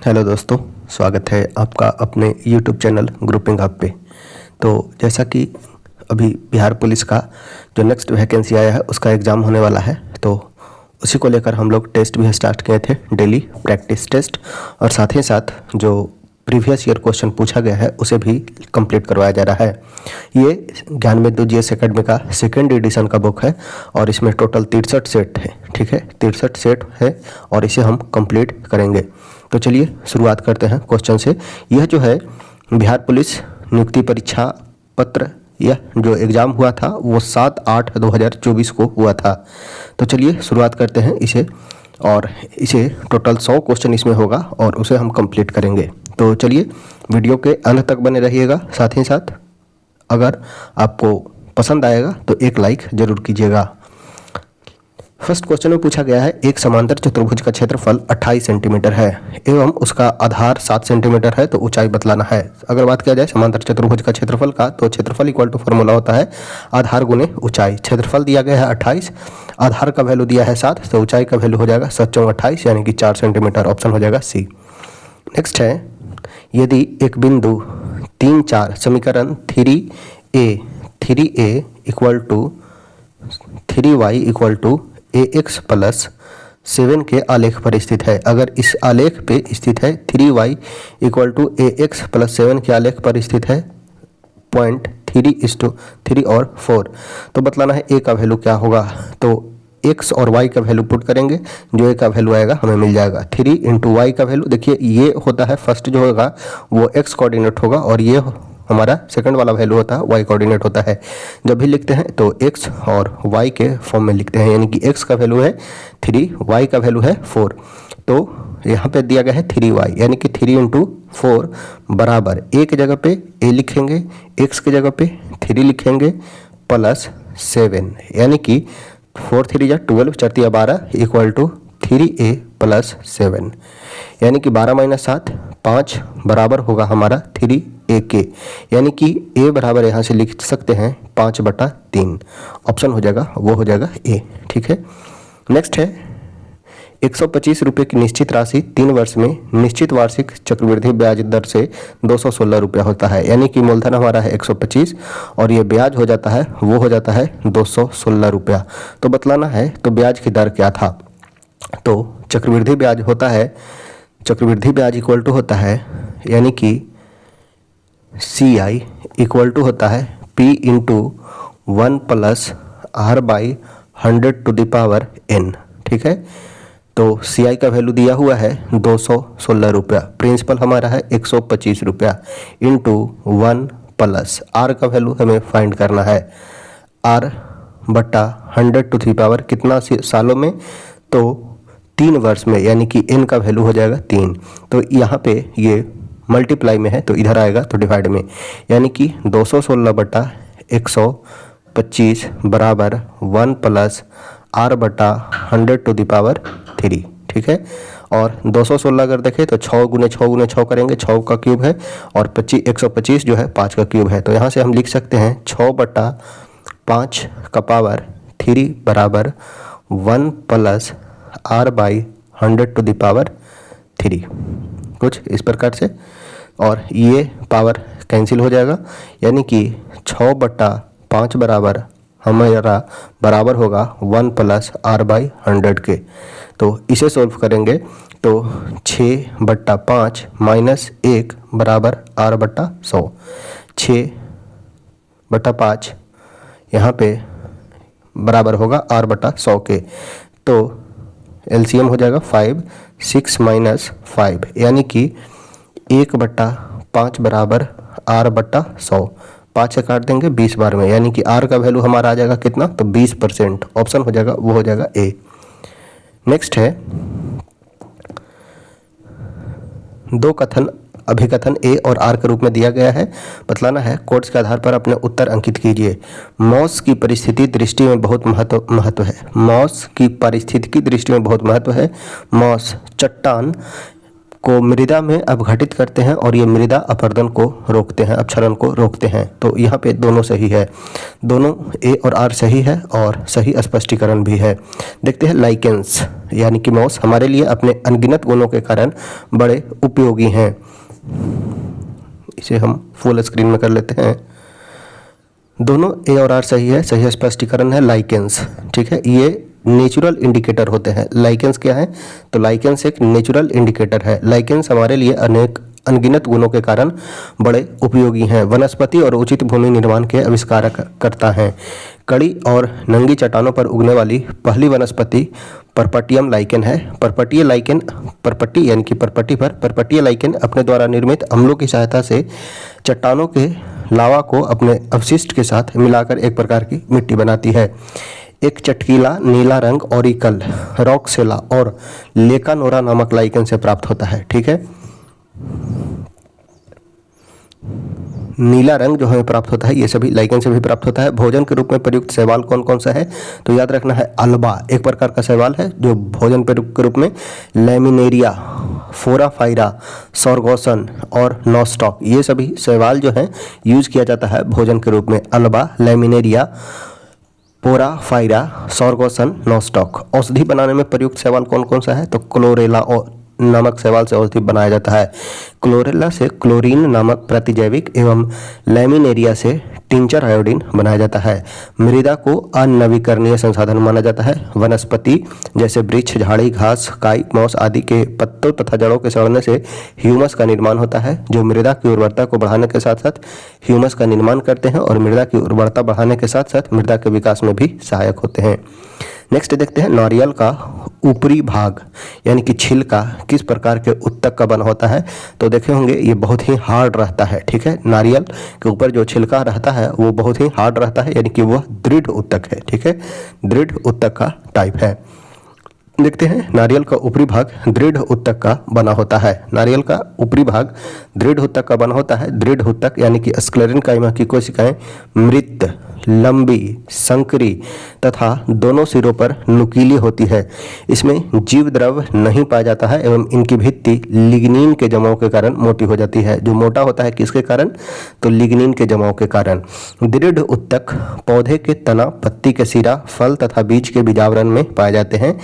Hello दोस्तों, स्वागत है आपका अपने YouTube चैनल ग्रुपिंग हब पे। तो जैसा कि अभी बिहार पुलिस का जो नेक्स्ट वैकेंसी आया है उसका एग्ज़ाम होने वाला है, तो उसी को लेकर हम लोग टेस्ट भी स्टार्ट किए थे, डेली प्रैक्टिस टेस्ट, और साथ ही साथ जो प्रीवियस ईयर क्वेश्चन पूछा गया है उसे भी कंप्लीट करवाया जा रहा है। ये ज्ञान मेदू जीएस एकेडमी का सेकेंड एडिशन का बुक है और इसमें टोटल 63 सेट है। ठीक है, 63 सेट है और इसे हम कंप्लीट करेंगे। तो चलिए शुरुआत करते हैं क्वेश्चन से। यह जो है बिहार पुलिस नियुक्ति परीक्षा पत्र, यह जो एग्ज़ाम हुआ था वो 7/8/2024 को हुआ था। तो चलिए शुरुआत करते हैं इसे, और इसे टोटल 100 क्वेश्चन इसमें होगा और उसे हम कंप्लीट करेंगे। तो चलिए वीडियो के अंत तक बने रहिएगा। साथ ही साथ अगर आपको पसंद आएगा तो एक लाइक ज़रूर कीजिएगा। फर्स्ट क्वेश्चन में पूछा गया है, एक समांतर चतुर्भुज का क्षेत्रफल 28 सेंटीमीटर है एवं उसका आधार 7 सेंटीमीटर है, तो ऊंचाई बतलाना है। अगर बात किया जाए समांतर चतुर्भुज का क्षेत्रफल का, तो क्षेत्रफल इक्वल टू फॉर्मूला होता है आधार गुने ऊंचाई। क्षेत्रफल दिया गया है 28, आधार का वैल्यू दिया है 7, तो ऊंचाई का वैल्यू हो जाएगा 7×28 यानी कि 4 सेंटीमीटर। ऑप्शन हो जाएगा सी। नेक्स्ट है, यदि एक बिंदु 3-4 समीकरण 3a equal to 3y equal to ax plus 7 के आलेख पर स्थित है। अगर इस आलेख पे स्थित है 3y equal to ax plus 7 के आलेख पर स्थित है पॉइंट 3:3 और 4, तो बतलाना है a का वैल्यू क्या होगा। तो x और y का वैल्यू पुट करेंगे, जो a का वैल्यू आएगा हमें मिल जाएगा 3 × y का वैल्यू। देखिए ये होता है फर्स्ट जो होगा वो x कोऑर्डिनेट होगा और ये हमारा सेकंड वाला वैल्यू होता है y कोऑर्डिनेट होता है। जब भी लिखते हैं तो x और y के फॉर्म में लिखते हैं, यानी कि x का वैल्यू है 3, y का वैल्यू है 4। तो यहाँ पे दिया गया है 3y यानी कि 3 × 4 बराबर a की जगह पे a लिखेंगे, x की जगह पे 3 लिखेंगे प्लस 7, यानी कि 4 3 या 12 4 या 12 इक्वल टू 3a प्लस 7, यानी कि 12 - 7 5 बराबर होगा हमारा 3a के, यानी कि a बराबर यहाँ से लिख सकते हैं 5/3। ऑप्शन हो जाएगा वो हो जाएगा a। ठीक है, नेक्स्ट है 125 रुपये की निश्चित राशि 3 वर्ष में निश्चित वार्षिक चक्रवृद्धि ब्याज दर से 216 रुपया होता है, यानी कि मूलधन हमारा है 125 और ये ब्याज हो जाता है वो हो जाता है 216 रुपया। तो बतलाना है तो ब्याज की दर क्या था। तो चक्रवृद्धि ब्याज होता है, चक्रवृद्धि ब्याज इक्वल टू होता है यानी कि CI इक्वल टू होता है P × 1 + R/100⁴ ठीक है, तो CI का वैल्यू दिया हुआ है 216 रुपया, प्रिंसिपल हमारा है 125 रुपया इंटू 1 प्लस R का वैल्यू हमें फाइंड करना है R/100⁴ कितना सालों में, तो 3 वर्ष में, यानी कि n का वैल्यू हो जाएगा 3। तो यहाँ पे ये मल्टीप्लाई में है तो इधर आएगा तो डिवाइड में, यानी कि 216/125 बराबर 1 प्लस R/100⁴। ठीक है, और 216 अगर देखें तो 6 × 6 × 6 करेंगे, 6 का क्यूब है, और 125 जो है 5 का क्यूब है। तो यहाँ से हम लिख सकते हैं 6/5 का पावर 3 बराबर 1 प्लस R/100⁴, कुछ इस प्रकार से, और ये पावर कैंसिल हो जाएगा, यानी कि 6/5 बराबर हमारा बराबर होगा 1 प्लस R/100 के। तो इसे सॉल्व करेंगे तो 6/5 - 1 बराबर R/100, 6/5 यहाँ पे बराबर होगा R/100 के। तो LCM हो जाएगा 5, 6 - 5 यानी कि 1/5 बराबर R/100, 5 से काट देंगे 20 बार में, यानी कि R का वैल्यू हमारा आ जाएगा कितना, तो 20%। ऑप्शन हो जाएगा वो हो जाएगा A। नेक्स्ट है, दो कथन अभिकथन A और R के रूप में दिया गया है। बतलाना है कोट्स के आधार पर अपने उत्तर अंकित कीजिए। मॉस की परिस्थिति दृष्टि में बहुत महत्व है। मॉस की पारिस्थितिकी दृष्टि में बहुत महत्व है। मॉस चट्टान को मृदा में अपघटित करते हैं और ये मृदा अपरदन को रोकते हैं, अपक्षरण को रोकते हैं। तो यहाँ पे दोनों सही है, दोनों ए और आर सही है और सही स्पष्टीकरण भी है। देखते हैं लाइकेंस यानी कि मॉस हमारे लिए अपने अनगिनत गुणों के कारण बड़े उपयोगी हैं। इसे हम फुल स्क्रीन में कर लेते हैं। दोनों ए और आर सही है, सही स्पष्टीकरण है लाइकेंस। ठीक है, ये नेचुरल इंडिकेटर होते हैं। लाइकेंस क्या है? तो लाइकेंस एक नेचुरल इंडिकेटर है। लाइकेंस हमारे लिए अनेक अनगिनत गुणों के कारण बड़े उपयोगी हैं। वनस्पति और उचित भूमि निर्माण के आविष्कार करता है। कड़ी और नंगी चट्टानों पर उगने वाली पहली वनस्पति परपटियम लाइकेन है। परपटीय लाइकेन, परपट्टी यानी कि परपट्टी पर परपटीय लाइकेन अपने द्वारा निर्मित अम्लों की सहायता से चट्टानों के लावा को अपने अवशिष्ट के साथ मिलाकर एक प्रकार की मिट्टी बनाती है। एक चटकीला नीला रंग ओरिकल, रॉकसेला और लेकानोरा नामक लाइकेन से प्राप्त होता है। ठीक है, नीला रंग जो हमें प्राप्त होता है ये सभी लाइकेन से भी प्राप्त होता है। भोजन के रूप में प्रयुक्त शैवाल कौन कौन सा है? तो याद रखना है अल्बा एक प्रकार का शैवाल है जो भोजन के रूप में लैमिनेरिया, फोराफाइरा, सॉर्गोसन और नॉस्टॉक ये सभी शैवाल जो हैं यूज किया जाता है भोजन के रूप में। अल्बा, लैमिनेरिया, पोराफाइरा, सॉर्गोसन, नॉस्टॉक। औषधि बनाने में प्रयुक्त शैवाल कौन कौन सा है? तो क्लोरेला नामक शैवाल से औषधि बनाया जाता है। क्लोरेला से क्लोरीन नामक प्रतिजैविक एवं लैमिनेरिया से टिंचर आयोडीन बनाया जाता है। मृदा को अनवीकरणीय संसाधन माना जाता है। वनस्पति जैसे वृक्ष, झाड़ी, घास, काई, मॉस आदि के पत्तों तथा जड़ों के सड़ने से ह्यूमस का निर्माण होता है जो मृदा की उर्वरता को बढ़ाने के साथ साथ ह्यूमस का निर्माण करते हैं और मृदा की उर्वरता बढ़ाने के साथ साथ मृदा के विकास में भी सहायक होते हैं। नेक्स्ट देखते हैं नारियल का ऊपरी भाग यानी कि छिलका किस प्रकार के उत्तक का बना होता है? तो देखे होंगे ये बहुत ही हार्ड रहता है। ठीक है, नारियल के ऊपर जो छिलका रहता है वो बहुत ही हार्ड रहता है यानी कि वह दृढ़ उत्तक है। ठीक है, दृढ़ उत्तक का टाइप है। देखते हैं नारियल का ऊपरी भाग दृढ़ उत्तक का बना होता है। नारियल का ऊपरी भाग दृढ़ उत्तक का बना होता है। दृढ़ उत्तक यानी कि स्क्लेरेन्काइमा की कोशिकाएं मृत, लंबी, संकरी तथा दोनों सिरों पर नुकीली होती है। इसमें जीव द्रव नहीं पाया जाता है एवं इनकी भित्ति लिग्निन के जमाव के कारण मोटी हो जाती है। जो मोटा होता है किसके कारण? तो लिग्निन के जमाव के कारण। दृढ़ उत्तक पौधे के तना, पत्ती के सिरा, फल तथा बीज के बीजावरण में पाए जाते हैं।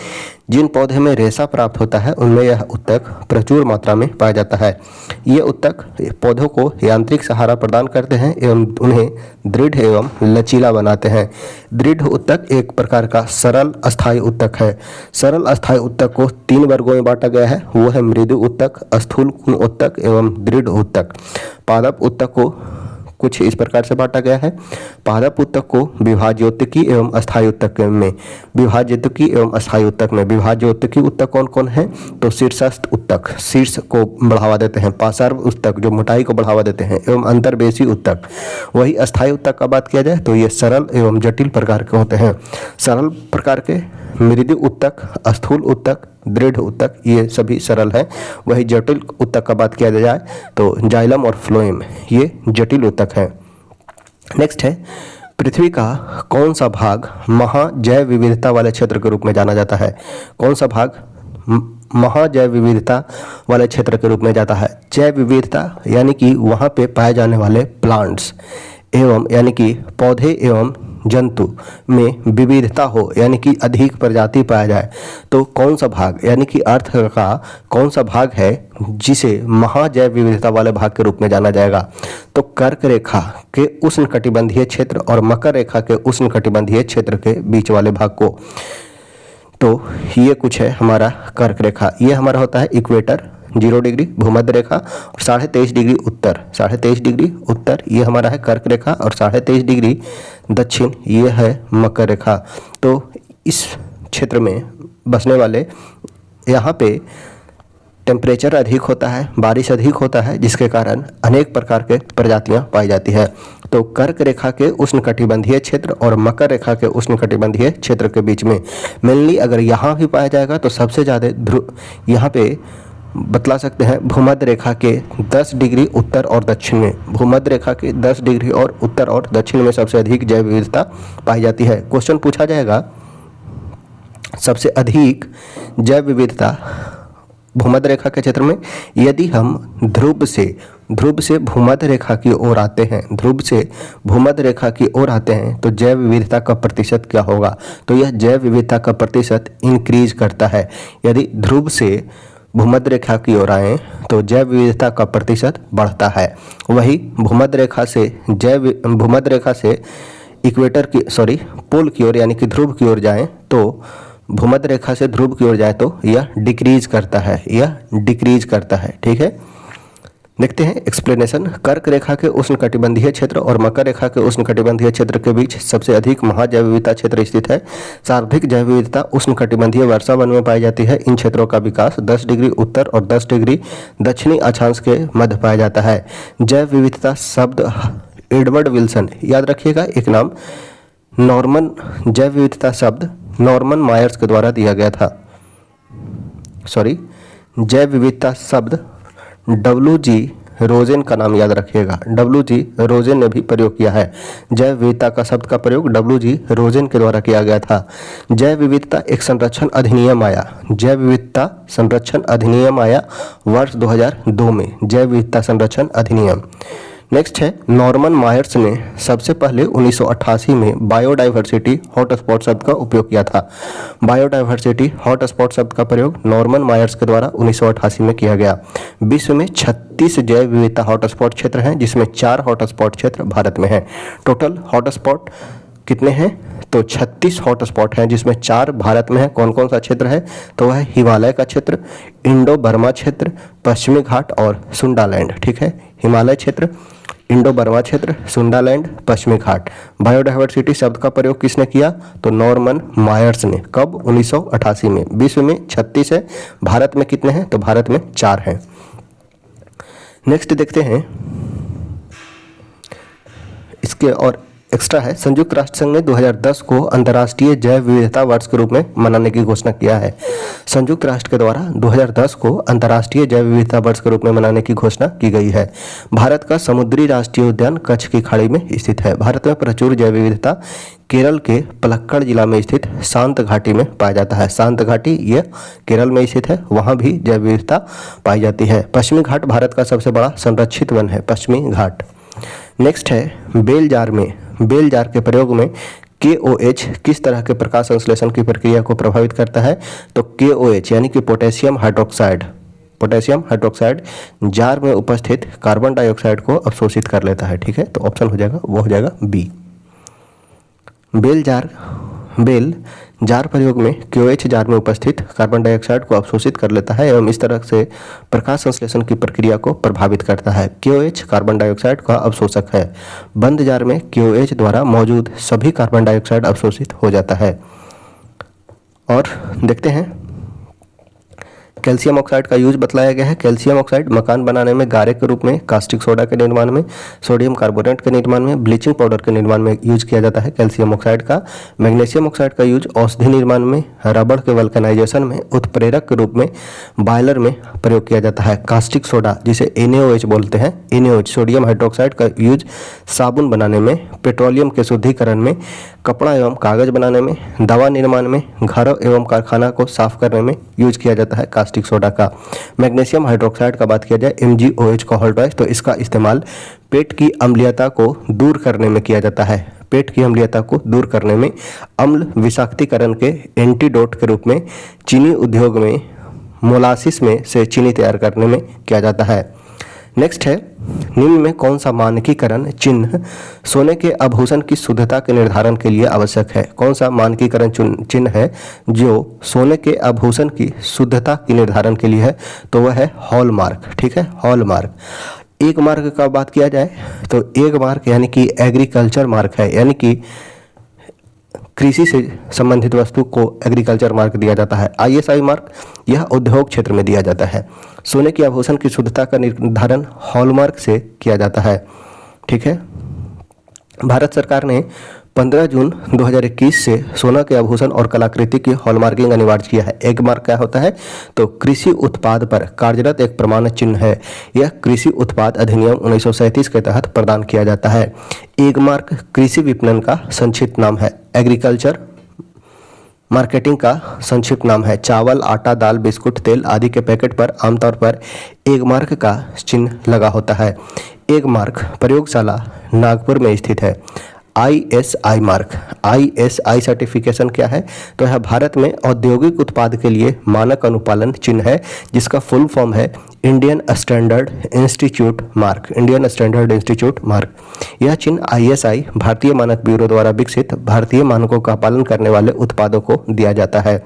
जिन पौधे में रेशा प्राप्त होता है उनमें यह उत्तक प्रचुर मात्रा में पाया जाता है। ये उत्तक पौधों को यांत्रिक सहारा प्रदान करते हैं एवं उन्हें दृढ़ एवं लचीला बनाते हैं। दृढ़ उत्तक एक प्रकार का सरल अस्थायी उत्तक है। सरल अस्थायी उत्तक को 3 वर्गों में बांटा गया है, वो है मृदु उत्तक, स्थूल कुन उत्तक एवं दृढ़ उत्तक। पादप उत्तक को कुछ इस प्रकार से बांटा गया है। पादप उत्तक को विभाज्योत्तकी एवं अस्थायी उत्तक में, विभाज्योत्तकी एवं अस्थायी उत्तक में विभाज्योत्तकी उत्तक कौन कौन है? तो शीर्षस्थ उत्तक शीर्ष को बढ़ावा देते हैं, पार्श्व उत्तक जो मोटाई को बढ़ावा देते हैं एवं अंतर्वेशी उत्तक। वही अस्थायी उत्तक का बात किया जाए तो ये सरल एवं जटिल प्रकार के होते हैं। सरल प्रकार के मृदु उत्तक, स्थूल उत्तक, दृढ़ उत्तक ये सभी सरल है। वही जटिल उत्तक का बात किया जाए तो जाइलम और फ्लोएम ये जटिल उत्तक है। नेक्स्ट है पृथ्वी का कौन सा भाग महाजैव विविधता वाले क्षेत्र के रूप में जाना जाता है? कौन सा भाग महाजैव विविधता वाले क्षेत्र के रूप में जाता है? जैव विविधता यानी कि वहाँ पे पाए जाने वाले प्लांट्स एवं यानी कि पौधे एवं जंतु में विविधता हो यानी कि अधिक प्रजाति पाया जाए तो कौन सा भाग यानी कि अर्थ का कौन सा भाग है जिसे महाजैव विविधता वाले भाग के रूप में जाना जाएगा? तो कर्क रेखा के उष्णकटिबंधीय क्षेत्र और मकर रेखा के उष्णकटिबंधीय क्षेत्र के बीच वाले भाग को। तो ये कुछ है हमारा कर्क रेखा। ये हमारा होता है इक्वेटर 0 डिग्री भूमध्य रेखा और 23.5 डिग्री उत्तर, 23.5 डिग्री उत्तर ये हमारा है कर्क रेखा और 23.5 डिग्री दक्षिण ये है मकर रेखा। तो इस क्षेत्र में बसने वाले यहाँ पे टेम्परेचर अधिक होता है, बारिश अधिक होता है जिसके कारण अनेक प्रकार के प्रजातियाँ पाई जाती है। तो कर्क रेखा के उष्णकटिबंधीय क्षेत्र और मकर रेखा के उष्णकटिबंधीय क्षेत्र के बीच में मेनली अगर यहाँ भी पाया जाएगा तो सबसे ज़्यादा यहाँ पे बतला सकते हैं भूमध्य रेखा के 10 डिग्री उत्तर और दक्षिण में, भूमध्य रेखा के 10 डिग्री और उत्तर और दक्षिण में सबसे अधिक जैव विविधता पाई जाती है। क्वेश्चन पूछा जाएगा सबसे अधिक जैव विविधता भूमध्य रेखा के क्षेत्र में यदि हम ध्रुव से भूमध्य रेखा की ओर आते हैं, ध्रुव से भूमध्य रेखा की ओर आते हैं तो जैव विविधता का प्रतिशत क्या होगा? तो यह जैव विविधता का प्रतिशत इंक्रीज करता है। यदि ध्रुव से भूमध्य रेखा की ओर आए तो जैव विविधता का प्रतिशत बढ़ता है। वही भूमध्य रेखा से इक्वेटर की पोल की ओर यानी कि ध्रुव की ओर जाएं तो भूमध्य रेखा से ध्रुव की ओर जाए तो यह डिक्रीज करता है। ठीक है, देखते हैं एक्सप्लेनेशन। कर्क रेखा के उष्णकटिबंधीय क्षेत्र और मकर रेखा के उष्णकटिबंधीय क्षेत्र के बीच सबसे अधिक महाजैव विविधता क्षेत्र स्थित है। सर्वाधिक जैव विविधता उष्णकटिबंधीय वर्षा वन में पाई जाती है। इन क्षेत्रों का विकास 10 डिग्री उत्तर और 10 डिग्री दक्षिणी अक्षांश के मध्य पाया जाता है। जैव विविधता शब्द एडवर्ड विल्सन, याद रखिएगा एक नाम, जैव विविधता शब्द नॉर्मन मायर्स के द्वारा दिया गया था। जैव विविधता शब्द WG रोजेन का नाम याद रखिएगा, WG रोजेन ने भी प्रयोग किया है। जैव विविधता का शब्द का प्रयोग WG रोजेन के द्वारा किया गया था। जैव विविधता एक संरक्षण अधिनियम आया, जैव विविधता संरक्षण अधिनियम आया वर्ष 2002 में, जैव विविधता संरक्षण अधिनियम। नेक्स्ट है, नॉर्मन मायर्स ने सबसे पहले 1988 में बायोडाइवर्सिटी हॉटस्पॉट शब्द का उपयोग किया था। बायोडाइवर्सिटी हॉटस्पॉट शब्द का प्रयोग नॉर्मन मायर्स के द्वारा 1988 में किया गया। विश्व में 36 जैव विविधता हॉटस्पॉट क्षेत्र हैं, जिसमें 4 हॉटस्पॉट क्षेत्र भारत में हैं। टोटल हॉटस्पॉट कितने हैं? तो 36 हॉटस्पॉट हैं, जिसमें 4 भारत में है। कौन कौन सा क्षेत्र है? तो वह हिमालय का क्षेत्र, इंडो बर्मा क्षेत्र, पश्चिमी घाट और सुंडालैंड। ठीक है, हिमालय क्षेत्र, इंडो बर्मा क्षेत्र, सुंडालैंड, पश्चिमी घाट। बायोडाइवर्सिटी शब्द का प्रयोग किसने किया? तो नॉर्मन मायर्स ने। कब? 1988 में। विश्व में 36 है, भारत में कितने हैं? तो भारत में 4 हैं। नेक्स्ट देखते हैं, इसके और एक्स्ट्रा है, संयुक्त राष्ट्र संघ ने 2010 को अंतर्राष्ट्रीय जैव विविधता वर्ष के रूप में मनाने की घोषणा किया है। संयुक्त राष्ट्र के द्वारा 2010 को अंतर्राष्ट्रीय जैव विविधता वर्ष के रूप में मनाने की घोषणा की गई है। भारत का समुद्री राष्ट्रीय उद्यान कच्छ की खाड़ी में स्थित है। भारत में प्रचुर जैव विविधता केरल के पलक्कड़ जिला में स्थित शांत घाटी में पाया जाता है। शांत घाटी यह केरल में स्थित है, वहाँ भी जैव विविधता पाई जाती है। पश्चिमी घाट भारत का सबसे बड़ा संरक्षित वन है, पश्चिमी घाट। नेक्स्ट है, बेल जार के प्रयोग में KOH किस तरह के प्रकाश संश्लेषण की प्रक्रिया को प्रभावित करता है? तो KOH यानी कि पोटेशियम हाइड्रोक्साइड जार में उपस्थित कार्बन डाइऑक्साइड को अवशोषित कर लेता है। ठीक है, तो ऑप्शन हो जाएगा B। बेल जार प्रयोग में KOH जार में उपस्थित कार्बन डाइऑक्साइड को अवशोषित कर लेता है एवं इस तरह से प्रकाश संश्लेषण की प्रक्रिया को प्रभावित करता है। KOH कार्बन डाइऑक्साइड का अवशोषक है। बंद जार में KOH द्वारा मौजूद सभी कार्बन डाइऑक्साइड अवशोषित हो जाता है। और देखते हैं, कैल्शियम ऑक्साइड का यूज बतलाया गया है। कैल्शियम ऑक्साइड मकान बनाने में गारे के रूप में, कास्टिक सोडा के निर्माण में, सोडियम कार्बोनेट के निर्माण में, ब्लीचिंग पाउडर के निर्माण में यूज किया जाता है कैल्शियम ऑक्साइड का। मैग्नीशियम ऑक्साइड का यूज औषधि निर्माण में, रबड़ के वल्कनाइजेशन में, उत्प्रेरक के रूप में, बॉयलर में प्रयोग किया जाता है। कास्टिक सोडा जिसे NaOH बोलते हैं, NaOH सोडियम हाइड्रोक्साइड का यूज साबुन बनाने में, पेट्रोलियम के शुद्धिकरण में, कपड़ा एवं कागज बनाने में, दवा निर्माण में, घरों एवं कारखाना को साफ करने में यूज किया जाता है कास्टिक सोडा का। मैग्नीशियम हाइड्रोक्साइड का बात किया जाए, MgOH का हॉल्टवाइज, तो इसका इस्तेमाल पेट की अम्लीयता को दूर करने में किया जाता है। पेट की अम्लीयता को दूर करने में, अम्ल विषाक्तीकरण के एंटीडोट के रूप में, चीनी उद्योग में मोलासिस में से चीनी तैयार करने में किया जाता है। नेक्स्ट है, निम्न में कौन सा मानकीकरण चिन्ह सोने के आभूषण की शुद्धता के निर्धारण के लिए आवश्यक है? कौन सा मानकीकरण चिन्ह है जो सोने के आभूषण की शुद्धता के निर्धारण के लिए है? तो वह है हॉलमार्क। ठीक है, हॉलमार्क। एक मार्क का बात किया जाए तो एक मार्क यानी कि एग्रीकल्चर मार्क है, यानी कि कृषि से संबंधित वस्तु को एग्रीकल्चर मार्क दिया जाता है। ISI मार्क यह उद्योग क्षेत्र में दिया जाता है। सोने के आभूषण की शुद्धता का निर्धारण हॉलमार्क से किया जाता है। ठीक है, भारत सरकार ने 15 जून 2021 से सोना के आभूषण और कलाकृति की हॉलमार्किंग अनिवार्य किया है। एक मार्क क्या होता है? तो कृषि उत्पाद पर कार्यरत एक प्रमाण चिन्ह है। यह कृषि उत्पाद अधिनियम 1937 के तहत प्रदान किया जाता है। एक मार्क कृषि विपणन का संक्षिप्त नाम है। एग्रीकल्चर मार्केटिंग का संक्षिप्त नाम है। चावल, आटा, दाल, बिस्कुट, तेल आदि के पैकेट पर आमतौर पर एग मार्क का चिन्ह लगा होता है। एग मार्क प्रयोगशाला नागपुर में स्थित है। ISI मार्क, ISI सर्टिफिकेशन क्या है? तो यह भारत में औद्योगिक उत्पाद के लिए मानक अनुपालन चिन्ह है, जिसका फुल फॉर्म है Indian standard institute mark. Indian standard institute mark. यह चिन्ह ISI भारतीय मानक ब्यूरो द्वारा विकसित भारतीय मानकों का पालन करने वाले उत्पादों को दिया जाता है।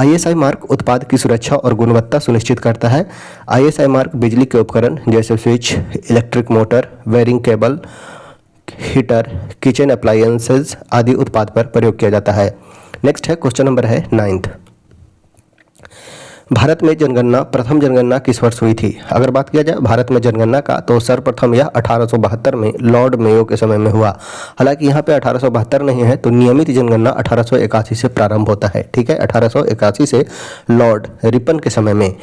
ISI मार्क उत्पाद की सुरक्षा और गुणवत्ता सुनिश्चित करता है। ISI मार्क बिजली के उपकरण जैसे switch, electric motor, wiring cable, heater, kitchen appliances आदि उत्पाद पर प्रयोग किया जाता है। नेक्स्ट है क्वेश्चन नंबर है 9th। भारत में जनगणना, प्रथम जनगणना किस वर्ष हुई थी? अगर बात किया जाए भारत में जनगणना का, तो सर्वप्रथम यह 1872 में लॉर्ड मेयो के समय में हुआ। हालांकि यहाँ पे 1872 नहीं है, तो नियमित जनगणना 1881 से प्रारंभ होता है। ठीक है, 1881 से लॉर्ड रिपन के समय में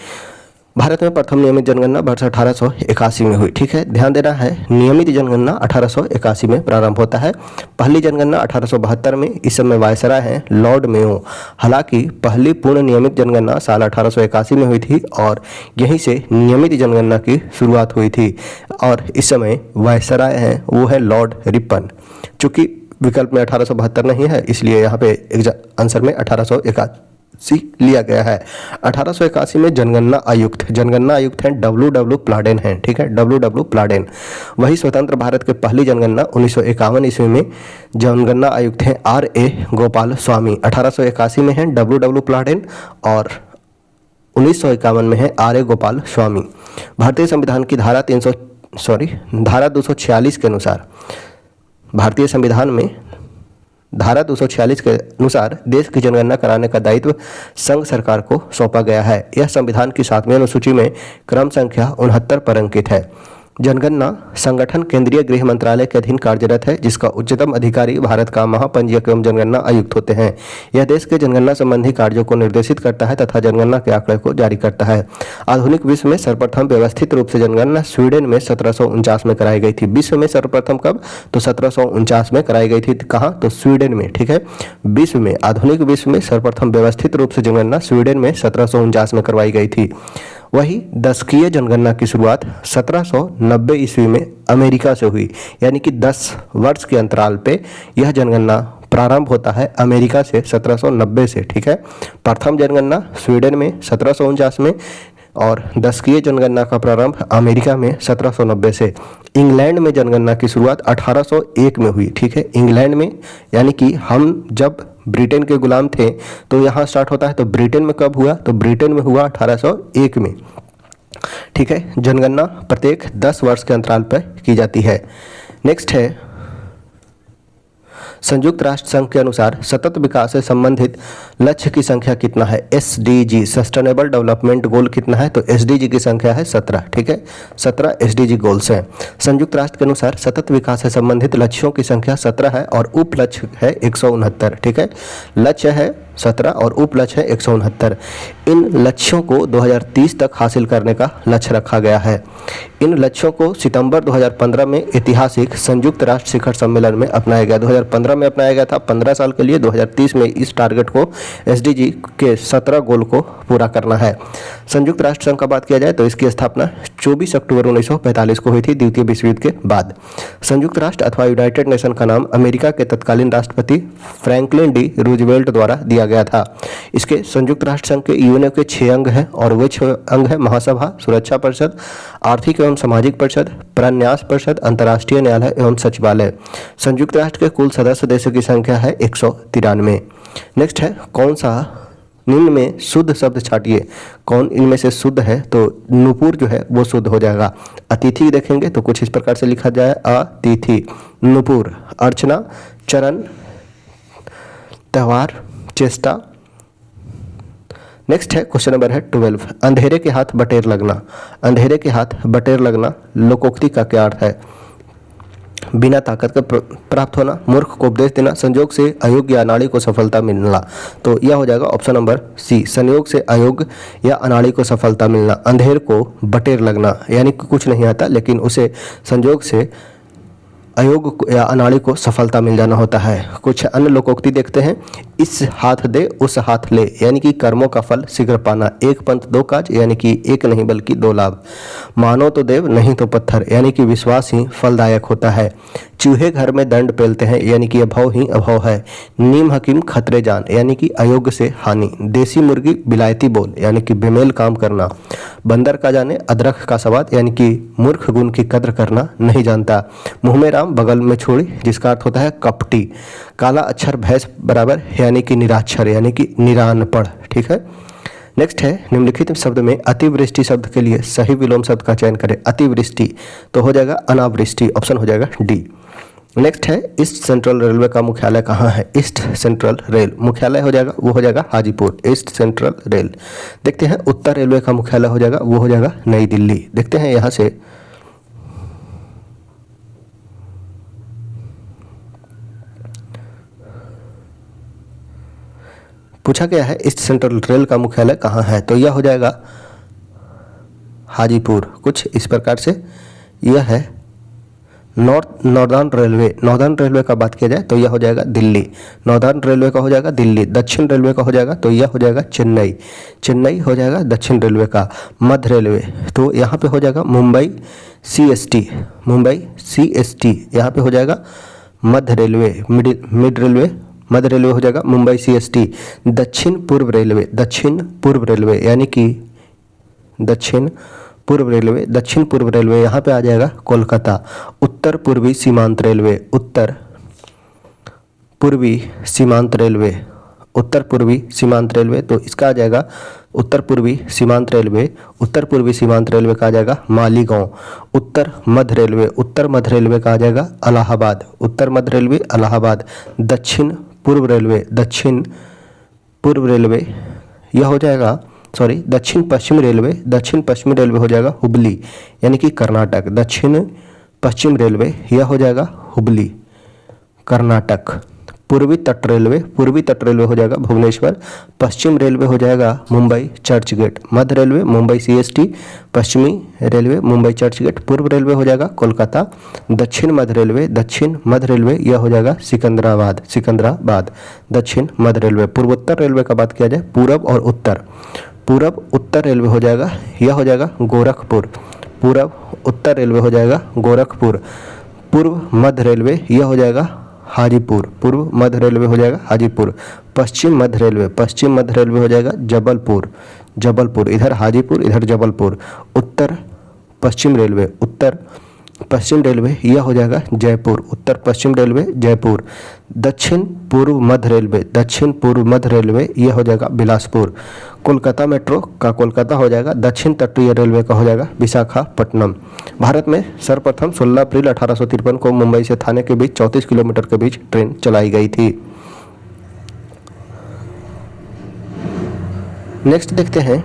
भारत में प्रथम नियमित जनगणना वर्ष 1881 में हुई। ठीक है, ध्यान देना है, नियमित जनगणना 1881 में प्रारंभ होता है। पहली जनगणना 1872 में, इस समय वायसराय हैं लॉर्ड मेयो। हालांकि पहली पूर्ण नियमित जनगणना साल 1881 में हुई थी और यहीं से नियमित जनगणना की शुरुआत हुई थी और इस समय वायसराय हैं वो है लॉर्ड रिपन। चूंकि विकल्प में 1872 नहीं है, इसलिए यहाँ पे आंसर में 1881 लिया गया है। 1881 में जनगणना आयुक्त हैं W प्लाडेन हैं। ठीक है, W प्लाडेन। वही स्वतंत्र भारत के पहली जनगणना 1951 ईस्वी में जनगणना आयुक्त हैं RA गोपाल स्वामी। 1881 में हैं W प्लाडेन और 1951 में है RA गोपाल स्वामी। भारतीय संविधान की धारा 246 के अनुसार, भारतीय संविधान में धारा 246 के अनुसार देश की जनगणना कराने का दायित्व संघ सरकार को सौंपा गया है। यह संविधान की 7वीं अनुसूची में क्रम संख्या 69 पर अंकित है। जनगणना संगठन केंद्रीय गृह मंत्रालय के अधीन कार्यरत है, जिसका उच्चतम अधिकारी भारत का महापंजीयक एवं जनगणना आयुक्त होते हैं। यह देश के जनगणना संबंधी कार्यों को निर्देशित करता है तथा जनगणना के आंकड़े को जारी करता है। आधुनिक विश्व में सर्वप्रथम व्यवस्थित रूप से जनगणना स्वीडन में 1749 में कराई गई थी। विश्व में सर्वप्रथम कब? तो 1749 में कराई गई थी। कहाँ? तो स्वीडन में। ठीक है, विश्व में, आधुनिक विश्व में सर्वप्रथम व्यवस्थित रूप से जनगणना स्वीडन में 1749 में करवाई गई थी। वही दशकीय जनगणना की शुरुआत 1790 ईस्वी में अमेरिका से हुई, यानी कि 10 वर्ष के अंतराल पे यह जनगणना प्रारंभ होता है अमेरिका से 1790 से। ठीक है, प्रथम जनगणना स्वीडन में 1749 में और दशकीय जनगणना का प्रारंभ अमेरिका में 1790 से। इंग्लैंड में जनगणना की शुरुआत 1801 में हुई। ठीक है, इंग्लैंड में, यानी कि हम जब ब्रिटेन के गुलाम थे तो यहाँ स्टार्ट होता है, तो ब्रिटेन में कब हुआ? तो ब्रिटेन में हुआ 1801 में। ठीक है, जनगणना प्रत्येक 10 वर्ष के अंतराल पर की जाती है। नेक्स्ट है, संयुक्त राष्ट्र संघ के अनुसार सतत विकास से संबंधित लक्ष्य की संख्या कितना है? SDG सस्टेनेबल डेवलपमेंट गोल कितना है? तो SDG की संख्या है 17। ठीक है, 17 SDG गोल्स हैं। संयुक्त राष्ट्र के अनुसार सतत विकास से संबंधित लक्ष्यों की संख्या 17 है और उप लक्ष्य है 169। ठीक है, लक्ष्य है 17 और उप लक्ष्य है 169। इन लक्ष्यों को 2030 तक हासिल करने का लक्ष्य रखा गया है। इन लक्ष्यों को सितंबर 2015 में ऐतिहासिक संयुक्त राष्ट्र शिखर सम्मेलन में अपनाया गया। 2015 में अपनाया गया था 15 साल के लिए। 2030 में इस टारगेट को SDG के 17 गोल को पूरा करना है। संयुक्त राष्ट्र संघ का बात किया जाए तो इसकी स्थापना 24 अक्टूबर 1945 को हुई थी, द्वितीय विश्व युद्ध के बाद। संयुक्त राष्ट्र अथवा यूनाइटेड नेशन का नाम अमेरिका के तत्कालीन राष्ट्रपति फ्रैंकलिन डी रूजवेल्ट द्वारा दिया गया था। इसके संयुक्त राष्ट्र संघ के यूएनओ के 6 अंग हैं और वे 6 अंग हैं महासभा, सुरक्षा परिषद, आर्थिक एवं सामाजिक परिषद, प्रन्यास परिषद, अंतर्राष्ट्रीय न्यायालय एवं सचिवालय। संयुक्त राष्ट्र के कुल सदस्य देशों की संख्या है 193। नेक्स्ट है, कौन सा निम्न में शुद्ध शब्द छाटिए? कौन इनमें से शुद्ध है? तो नुपुर जो है वो शुद्ध हो जाएगा। अतिथि देखेंगे तो कुछ इस प्रकार से लिखा जाए, अतिथि, नुपुर, अर्चना, चरण, त्योहार, चेष्टा। नेक्स्ट है क्वेश्चन नंबर है 12। अंधेरे के हाथ बटेर लगना। अंधेरे के हाथ बटेर लगना लोकोक्ति का क्या अर्थ है? बिना ताकत का प्राप्त होना, मूर्ख को उपदेश देना, संयोग से अयोग्य या अनाड़ी को सफलता मिलना। तो यह हो जाएगा ऑप्शन नंबर सी, संयोग से अयोग्य या अनाड़ी को सफलता मिलना। अंधेर को बटेर लगना, यानी कि कुछ नहीं आता लेकिन उसे संयोग से अयोग या अनाड़ी को सफलता मिल जाना होता है। कुछ अन्य लोकोक्ति देखते हैं। इस हाथ दे उस हाथ ले, यानी कि कर्मों का फल शीघ्र पाना। एक पंथ दो काज, यानी कि एक नहीं बल्कि दो लाभ। मानो तो देव नहीं तो पत्थर, यानी कि विश्वास ही फलदायक होता है। चूहे घर में दंड पेलते हैं, यानी कि अभव ही अभव है। नीम हकीम खतरे जान, यानी कि अयोग्य से हानि। देसी मुर्गी बिलायती बोल, यानी कि बेमेल काम करना। बंदर का जाने अदरक का स्वाद, यानी कि मूर्ख गुण की कद्र करना नहीं जानता। मुंह में राम बगल में छोड़ी, जिसका अर्थ होता है कपटी। काला अक्षर भैंस बराबर, यानी कि निराक्षर, यानी कि निरानपढ़। ठीक है। नेक्स्ट है, निम्नलिखित शब्द में अतिवृष्टि शब्द के लिए सही विलोम शब्द का चयन करें। अतिवृष्टि तो हो जाएगा अनावृष्टि, ऑप्शन हो जाएगा डी। नेक्स्ट है, ईस्ट सेंट्रल रेलवे का मुख्यालय कहाँ है? ईस्ट सेंट्रल रेल मुख्यालय हो जाएगा, वो हो जाएगा हाजीपुर। East central rail. देखते हैं, उत्तर रेलवे का मुख्यालय हो जाएगा, वो हो जाएगा नई दिल्ली। देखते हैं यहाँ से, पूछा गया है ईस्ट सेंट्रल रेल का मुख्यालय कहाँ है, तो यह हो जाएगा हाजीपुर। कुछ इस प्रकार से यह है नॉर्दर्न रेलवे। नॉर्दर्न रेलवे का बात किया जाए तो यह हो जाएगा दिल्ली। नॉर्दर्न रेलवे का हो जाएगा दिल्ली। दक्षिण रेलवे का हो जाएगा तो यह हो जाएगा चेन्नई। चेन्नई हो जाएगा दक्षिण रेलवे का। मध्य रेलवे तो यहाँ पे हो जाएगा मुंबई सीएसटी। मुंबई सीएसटी यहाँ पे हो जाएगा मध्य रेलवे। मिड रेलवे मध्य रेलवे हो जाएगा मुंबई सीएसटी। दक्षिण पूर्व रेलवे, दक्षिण पूर्व रेलवे यानी कि दक्षिण पूर्व रेलवे, दक्षिण पूर्व रेलवे यहाँ पे आ जाएगा कोलकाता। उत्तर पूर्वी सीमांत रेलवे, उत्तर पूर्वी सीमांत रेलवे, उत्तर पूर्वी सीमांत रेलवे तो इसका आ जाएगा उत्तर पूर्वी सीमांत रेलवे। उत्तर पूर्वी सीमांत रेलवे का आ जाएगा मालीगांव। उत्तर मध्य रेलवे, उत्तर मध्य रेलवे का आ जाएगा इलाहाबाद। उत्तर मध्य रेलवे इलाहाबाद। दक्षिण पूर्व रेलवे, दक्षिण पूर्व रेलवे यह हो जाएगा दक्षिण पश्चिम रेलवे, दक्षिण पश्चिमी रेलवे हो जाएगा हुबली यानी कि कर्नाटक। दक्षिण पश्चिम रेलवे यह हो जाएगा हुबली कर्नाटक। पूर्वी तट रेलवे, पूर्वी तट रेलवे हो जाएगा भुवनेश्वर। पश्चिम रेलवे हो जाएगा मुंबई चर्च गेट। मध्य रेलवे मुंबई सीएसटी। पश्चिमी रेलवे मुंबई चर्च गेट। पूर्व रेलवे हो जाएगा कोलकाता। दक्षिण मध्य रेलवे, दक्षिण मध्य रेलवे यह हो जाएगा सिकंदराबाद, सिकंदराबाद दक्षिण मध्य रेलवे। पूर्वोत्तर रेलवे का बात किया जाए पूरब और उत्तर, पूरब उत्तर रेलवे हो जाएगा यह हो जाएगा गोरखपुर। पूरब उत्तर रेलवे हो जाएगा गोरखपुर। पूर्व मध्य रेलवे यह हो जाएगा हाजीपुर। पूर्व मध्य रेलवे हो जाएगा हाजीपुर। पश्चिम मध्य रेलवे, पश्चिम मध्य रेलवे हो जाएगा जबलपुर, जबलपुर। इधर हाजीपुर इधर जबलपुर। उत्तर पश्चिम रेलवे, उत्तर पश्चिम रेलवे यह हो जाएगा जयपुर। उत्तर पश्चिम रेलवे जयपुर। दक्षिण पूर्व मध्य रेलवे, दक्षिण पूर्व मध्य रेलवे यह हो जाएगा बिलासपुर। कोलकाता मेट्रो का कोलकाता हो जाएगा। दक्षिण तटीय रेलवे का हो जाएगा विशाखापट्टनम। भारत में सर्वप्रथम 16 अप्रैल 1853 को मुंबई से थाने के बीच 34 किलोमीटर के बीच ट्रेन चलाई गई थी। नेक्स्ट देखते हैं,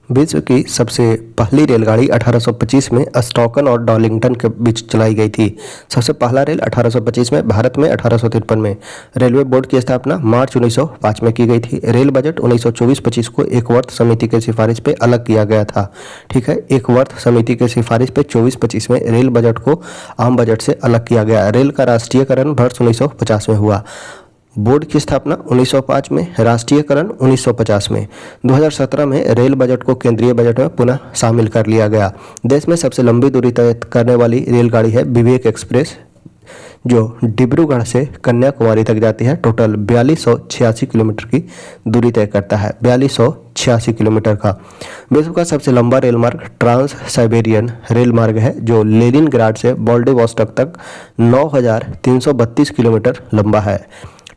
विश्व की सबसे पहली रेलगाड़ी 1825 में स्टॉकन और डॉर्लिंगटन के बीच चलाई गई थी। सबसे पहला रेल 1825 में, भारत में 1853 में। रेलवे बोर्ड की स्थापना मार्च 1905 में की गई थी। रेल बजट 1924-25 को एक वर्ष समिति के सिफारिश पे अलग किया गया था। ठीक है, एक वर्ष समिति के सिफारिश पे 24-25 में रेल बजट को आम बजट से अलग किया गया। रेल का राष्ट्रीयकरण वर्ष 1950 में हुआ। बोर्ड की स्थापना 1905 में, राष्ट्रीयकरण 1950 में। 2017 में रेल बजट को केंद्रीय बजट में पुनः शामिल कर लिया गया। देश में सबसे लंबी दूरी तय करने वाली रेलगाड़ी है विवेक एक्सप्रेस, जो डिब्रूगढ़ से कन्याकुमारी तक जाती है। टोटल 4286 किलोमीटर की दूरी तय करता है, 4286 किलोमीटर का। विश्व का सबसे लंबा रेल मार्ग ट्रांस साइबेरियन रेल मार्ग है, जो लेनिनग्राड से व्लादिवोस्टोक तक 9332 किलोमीटर लंबा है।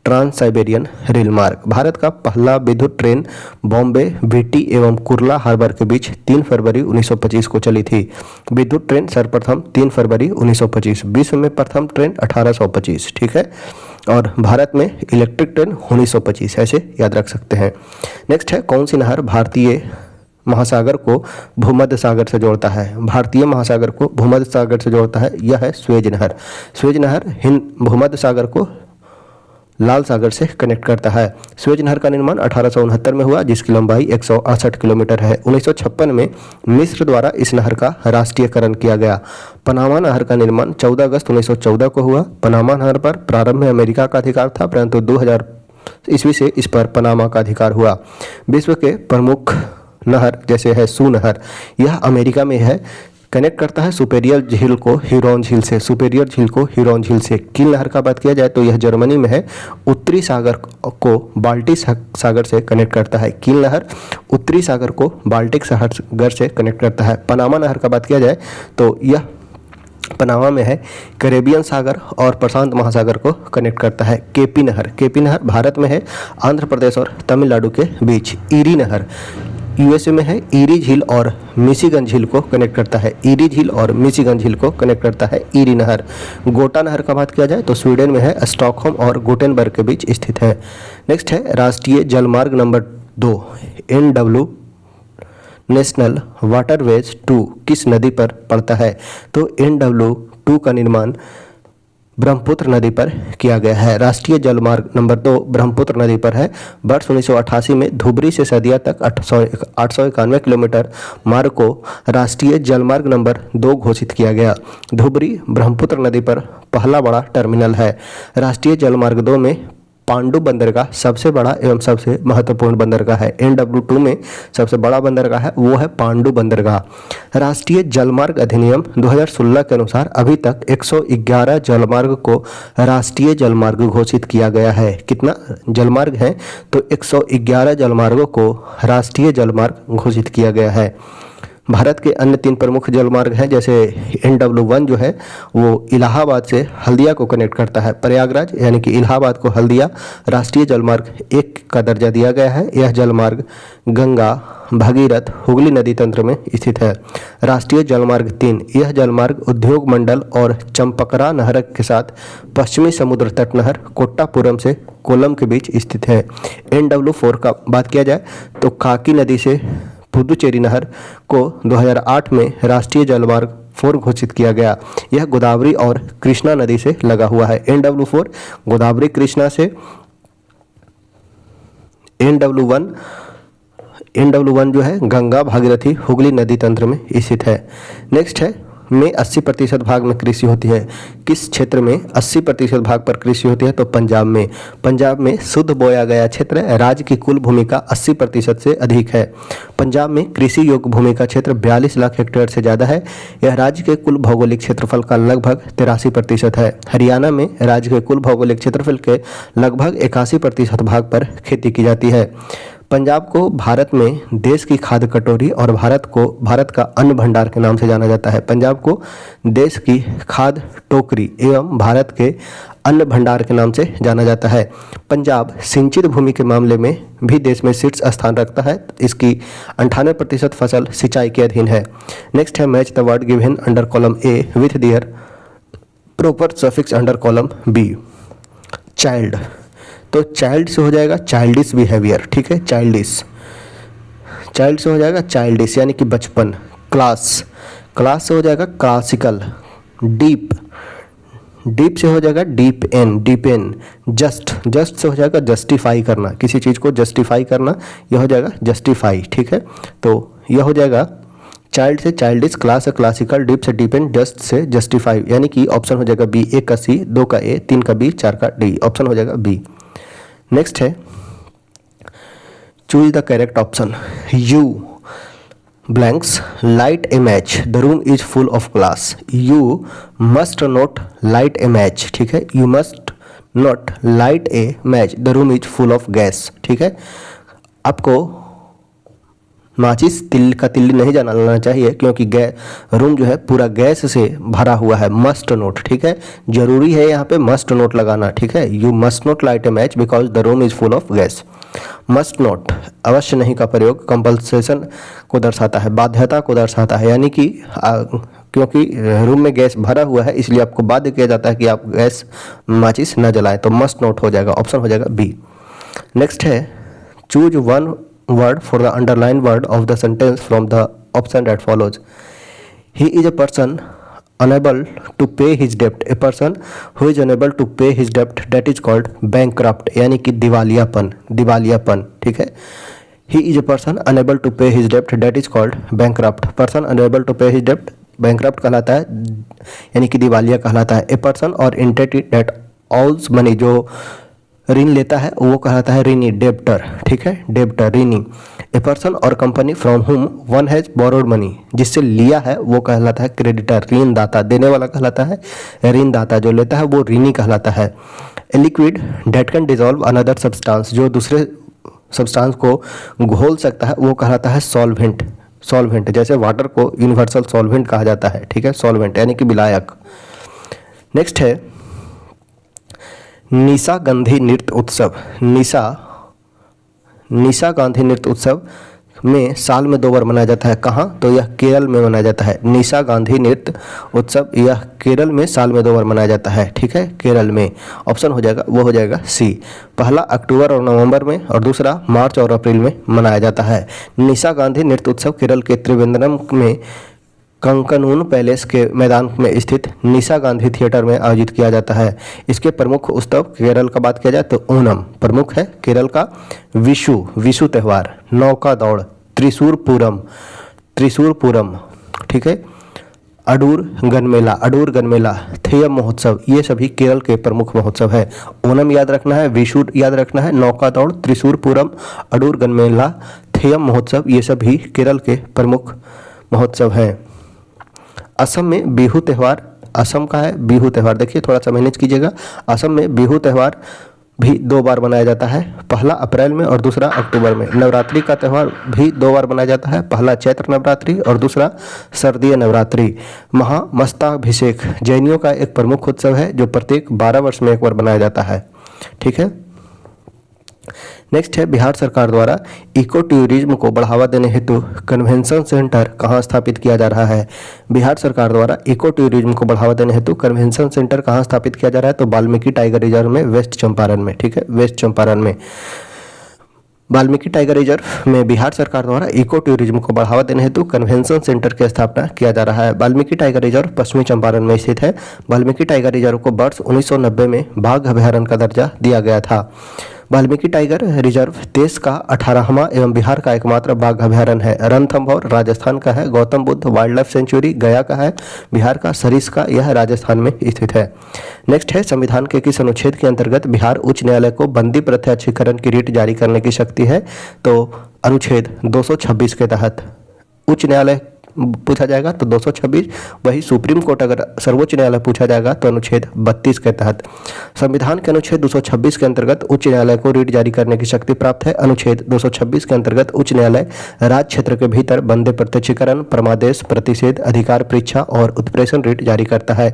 ट्रांस साइबेरियन रेल मार्ग। भारत का पहला विद्युत ट्रेन बॉम्बे वीटी एवं कुर्ला हार्बर के बीच 3 फरवरी 1925 को चली थी। विद्युत ट्रेन सर्वप्रथम 3 फरवरी 1925। विश्व में प्रथम ट्रेन 1825। ठीक है, और भारत में इलेक्ट्रिक ट्रेन 1925, ऐसे याद रख सकते हैं। नेक्स्ट है, कौन सी नहर भारतीय महासागर को भूमध्य सागर से जोड़ता है? भारतीय महासागर को भूमध्य सागर से जोड़ता है, यह है स्वेज नहर। स्वेज नहर हिंद भूमध्य सागर को लाल सागर से कनेक्ट करता है। स्वेज नहर का निर्माण 1869 में हुआ, जिसकी लंबाई 168 किलोमीटर है। 1956 में मिस्र द्वारा इस नहर का राष्ट्रीयकरण किया गया। पनामा नहर का निर्माण 14 अगस्त 1914 को हुआ। पनामा नहर पर प्रारंभ में अमेरिका का अधिकार था, परंतु 2000 ईस्वी से इस पर पनामा का अधिकार हुआ। विश्व के प्रमुख नहर जैसे है सू नहर, यह अमेरिका में है, कनेक्ट करता है सुपेरियर झील को ह्यूरॉन झील से। सुपेरियर झील को ह्यूरॉन झील से। कील नहर का बात किया जाए तो यह जर्मनी में है, उत्तरी सागर को बाल्टिक सागर से कनेक्ट करता है। कील नहर उत्तरी सागर को बाल्टिक सागर से कनेक्ट करता है। पनामा नहर का बात किया जाए तो यह पनामा में है, कैरेबियन सागर और प्रशांत महासागर को कनेक्ट करता है। केपी नहर भारत में है, आंध्र प्रदेश और तमिलनाडु के बीच। ईरी नहर यूएसए में है, ईरी झील और मिशिगन झील को कनेक्ट करता है। ईरी झील और मिशिगन झील को कनेक्ट करता है ईरी नहर। गोटा नहर का बात किया जाए तो स्वीडन में है, स्टॉकहोम और गोटेनबर्ग के बीच स्थित है। नेक्स्ट है राष्ट्रीय जलमार्ग नंबर 2 NW नेशनल वाटरवेज 2 किस नदी पर पड़ता है? तो NW2 का निर्माण ब्रह्मपुत्र नदी पर किया गया है। राष्ट्रीय जलमार्ग नंबर 2 ब्रह्मपुत्र नदी पर है। वर्ष 1988 में धुबरी से सदिया तक 891 किलोमीटर मार्ग को राष्ट्रीय जलमार्ग नंबर 2 घोषित किया गया। धुबरी ब्रह्मपुत्र नदी पर पहला बड़ा टर्मिनल है। राष्ट्रीय जलमार्ग 2 में पांडु बंदरगाह सबसे बड़ा एवं सबसे महत्वपूर्ण बंदरगाह है। NW2 में सबसे बड़ा बंदरगाह है वो है पांडु बंदरगाह। राष्ट्रीय जलमार्ग अधिनियम 2016 के अनुसार अभी तक 111 जलमार्ग को राष्ट्रीय जलमार्ग घोषित किया गया है। कितना जलमार्ग है? तो 111 जलमार्गों को राष्ट्रीय जलमार्ग घोषित किया गया है। भारत के अन्य 3 प्रमुख जलमार्ग हैं, जैसे NW1 जो है वो इलाहाबाद से हल्दिया को कनेक्ट करता है। प्रयागराज यानी कि इलाहाबाद को हल्दिया राष्ट्रीय जलमार्ग 1 का दर्जा दिया गया है। यह जलमार्ग गंगा, भगीरथ, हुगली नदी तंत्र में स्थित है। राष्ट्रीय जलमार्ग 3 यह जलमार्ग उद्योग मंडल और चंपकरा नहर के साथ पश्चिमी समुद्र तट नहर कोट्टापुरम से कोल्लम के बीच स्थित है। NW4 का बात किया जाए तो काकी नदी से पुदुचेरी नहर को 2008 में राष्ट्रीय जलमार्ग 4 घोषित किया गया। यह गोदावरी और कृष्णा नदी से लगा हुआ है। NW4 गोदावरी कृष्णा से। NW1 जो है गंगा, भागीरथी, हुगली नदी तंत्र में स्थित है। नेक्स्ट है में 80% भाग में कृषि होती है। किस क्षेत्र में 80% भाग पर कृषि होती है? तो पंजाब में। पंजाब में शुद्ध बोया गया क्षेत्र राज्य की कुल भूमि का 80% से अधिक है। पंजाब में कृषि योग्य भूमि का क्षेत्र 42 लाख हेक्टेयर से ज़्यादा है। यह राज्य के कुल भौगोलिक क्षेत्रफल का लगभग 83% है। हरियाणा में राज्य के कुल भौगोलिक क्षेत्रफल के लगभग 81% भाग पर खेती की जाती है। पंजाब को भारत में देश की खाद्य कटोरी और भारत का अन्न भंडार के नाम से जाना जाता है। पंजाब को देश की खाद्य टोकरी एवं भारत के अन्न भंडार के नाम से जाना जाता है। पंजाब सिंचित भूमि के मामले में भी देश में शीर्ष स्थान रखता है। इसकी 98% फसल सिंचाई के अधीन है। नेक्स्ट है match the word given under column A with their proper suffix under column B. Child, तो चाइल्ड से हो जाएगा चाइल्डिश बिहेवियर, ठीक है। चाइल्डिश से हो जाएगा चाइल्डिश यानी कि बचपन। क्लास से हो जाएगा क्लासिकल। डीप से हो जाएगा डीप एन। जस्ट से हो जाएगा जस्टिफाई करना, किसी चीज़ को जस्टिफाई करना, यह हो जाएगा जस्टिफाई, ठीक है। तो यह हो जाएगा चाइल्ड से चाइल्डिश, क्लास से क्लासिकल, डीप से deep and, just say justify, यानी कि ऑप्शन हो जाएगा बी। 1 का सी, 2 का ए, 3 का बी, 4 का डी, ऑप्शन हो जाएगा बी। नेक्स्ट है choose the correct option. You blanks light A match, the room is full of glass. You must not light A match, ठीक है। You must not light A match, the room is full of gas, ठीक है। आपको माचिस का तिल्ली नहीं जलाना चाहिए क्योंकि रूम जो है पूरा गैस से भरा हुआ है। मस्ट नोट, ठीक है, जरूरी है यहाँ पे मस्ट नोट लगाना, ठीक है। You must not light A match because the room is full of gas. Must not अवश्य नहीं का प्रयोग कंपल्सेशन को दर्शाता है, बाध्यता को दर्शाता है, यानी कि क्योंकि रूम में गैस भरा हुआ है इसलिए आपको बाध्य किया जाता है कि आप गैस माचिस न जलाएं। तो मस्ट नॉट हो जाएगा, ऑप्शन हो जाएगा बी। नेक्स्ट है choose one word for the underlined word of the sentence from the option that follows. He is a person unable to pay his debt, a person who is unable to pay his debt, that is called bankrupt, यानी कि दिवालियापन, ठीक है। he is a person unable to pay his debt, that is called bankrupt, person unable to pay his debt bankrupt कहलाता है, यानी कि दिवालिया कहलाता है। a person or entity that owes money, जो ऋण लेता है वो कहलाता है ऋणी, डेब्टर, ठीक है, डेब्टर, ऋणी। ए पर्सन और कंपनी फ्रॉम हुम वन हैज बोरोड मनी, जिससे लिया है वो कहलाता है क्रेडिटर, ऋणदाता, देने वाला कहलाता है ऋणदाता, जो लेता है वो ऋणी कहलाता है। A liquid date can dissolve another substance, जो दूसरे सब्सटेंस को घोल सकता है वो कहलाता है सॉल्वेंट, जैसे वाटर को यूनिवर्सल सॉल्वेंट कहा जाता है, ठीक है, सॉल्वेंट यानी कि विलायक। नेक्स्ट है निशा गांधी नृत्य उत्सव। निशा गांधी नृत्य उत्सव में साल में 2 बार मनाया जाता है। कहाँ? तो यह केरल में मनाया जाता है। निशा गांधी नृत्य उत्सव यह केरल में साल में 2 बार मनाया जाता है, ठीक है, केरल में। ऑप्शन हो जाएगा, वो हो जाएगा सी। पहला अक्टूबर और नवंबर में और दूसरा मार्च और अप्रैल में मनाया जाता है। निशा गांधी नृत्य उत्सव केरल के त्रिवेंद्रम में कंकनून पैलेस के मैदान में स्थित निशा गांधी थिएटर में आयोजित किया जाता है। इसके प्रमुख उत्सव केरल का बात किया जाए तो ओणम प्रमुख है, केरल का विशु त्यौहार, नौका दौड़, त्रिशूर पूरम, ठीक है, अडूर गनमेला, थेयम महोत्सव, ये सभी केरल के प्रमुख महोत्सव है। ओणम याद रखना है, विशु याद रखना है, नौका दौड़, त्रिशूर पूरम, अडूर गनमेला, थेयम महोत्सव, ये सभी केरल के प्रमुख महोत्सव हैं। असम में बिहू त्यौहार, असम का है बिहू त्यौहार, देखिए थोड़ा सा मैनेज कीजिएगा। असम में बिहू त्यौहार भी 2 बार मनाया जाता है, पहला अप्रैल में और दूसरा अक्टूबर में। नवरात्रि का त्यौहार भी 2 बार मनाया जाता है, पहला चैत्र नवरात्रि और दूसरा शारदीय नवरात्रि। महामस्ताभिषेक जैनियों का एक प्रमुख उत्सव है जो प्रत्येक 12 वर्ष में 1 बार मनाया जाता है, ठीक है। नेक्स्ट है बिहार सरकार द्वारा इको टूरिज्म को बढ़ावा देने हेतु कन्वेंशन सेंटर कहाँ स्थापित किया जा रहा है। बिहार सरकार द्वारा इको टूरिज्म को बढ़ावा देने हेतु कन्वेंशन सेंटर कहाँ स्थापित किया जा रहा है, तो वाल्मीकि टाइगर रिजर्व में, वेस्ट चंपारण में, ठीक है, वेस्ट चंपारण में। वाल्मीकि टाइगर रिजर्व में बिहार सरकार द्वारा इको टूरिज्म को बढ़ावा देने हेतु कन्वेंशन सेंटर की स्थापना किया जा रहा है। वाल्मीकि टाइगर रिजर्व पश्चिमी चंपारण में स्थित है। वाल्मीकि टाइगर रिजर्व को वर्ष 1990 में बाघ अभयारण्य का दर्जा दिया गया था। वाल्मीकि टाइगर रिजर्व देश का 18वां एवं बिहार का एकमात्र बाघ अभयारण्य है। रणथंभौर राजस्थान का है। Gautam Buddha wild life sanctuary गया का है, बिहार का। सरिस्का यह राजस्थान में स्थित है। नेक्स्ट है संविधान के किस अनुच्छेद के अंतर्गत बिहार उच्च न्यायालय को बंदी प्रत्यक्षीकरण की रिट जारी करने की शक्ति है, तो अनुच्छेद 226 के तहत। उच्च न्यायालय पूछा जाएगा तो 226, वही सुप्रीम कोर्ट अगर सर्वोच्च न्यायालय पूछा जाएगा तो अनुच्छेद 32 के तहत। संविधान के अनुच्छेद 226 के अंतर्गत उच्च न्यायालय को रिट जारी करने की शक्ति प्राप्त है। अनुच्छेद 226 के अंतर्गत उच्च न्यायालय राज्य क्षेत्र के भीतर बंदे प्रत्यक्षीकरण, परमादेश, प्रतिषेध, अधिकार परीक्षा और उत्प्रेषण रिट जारी करता है।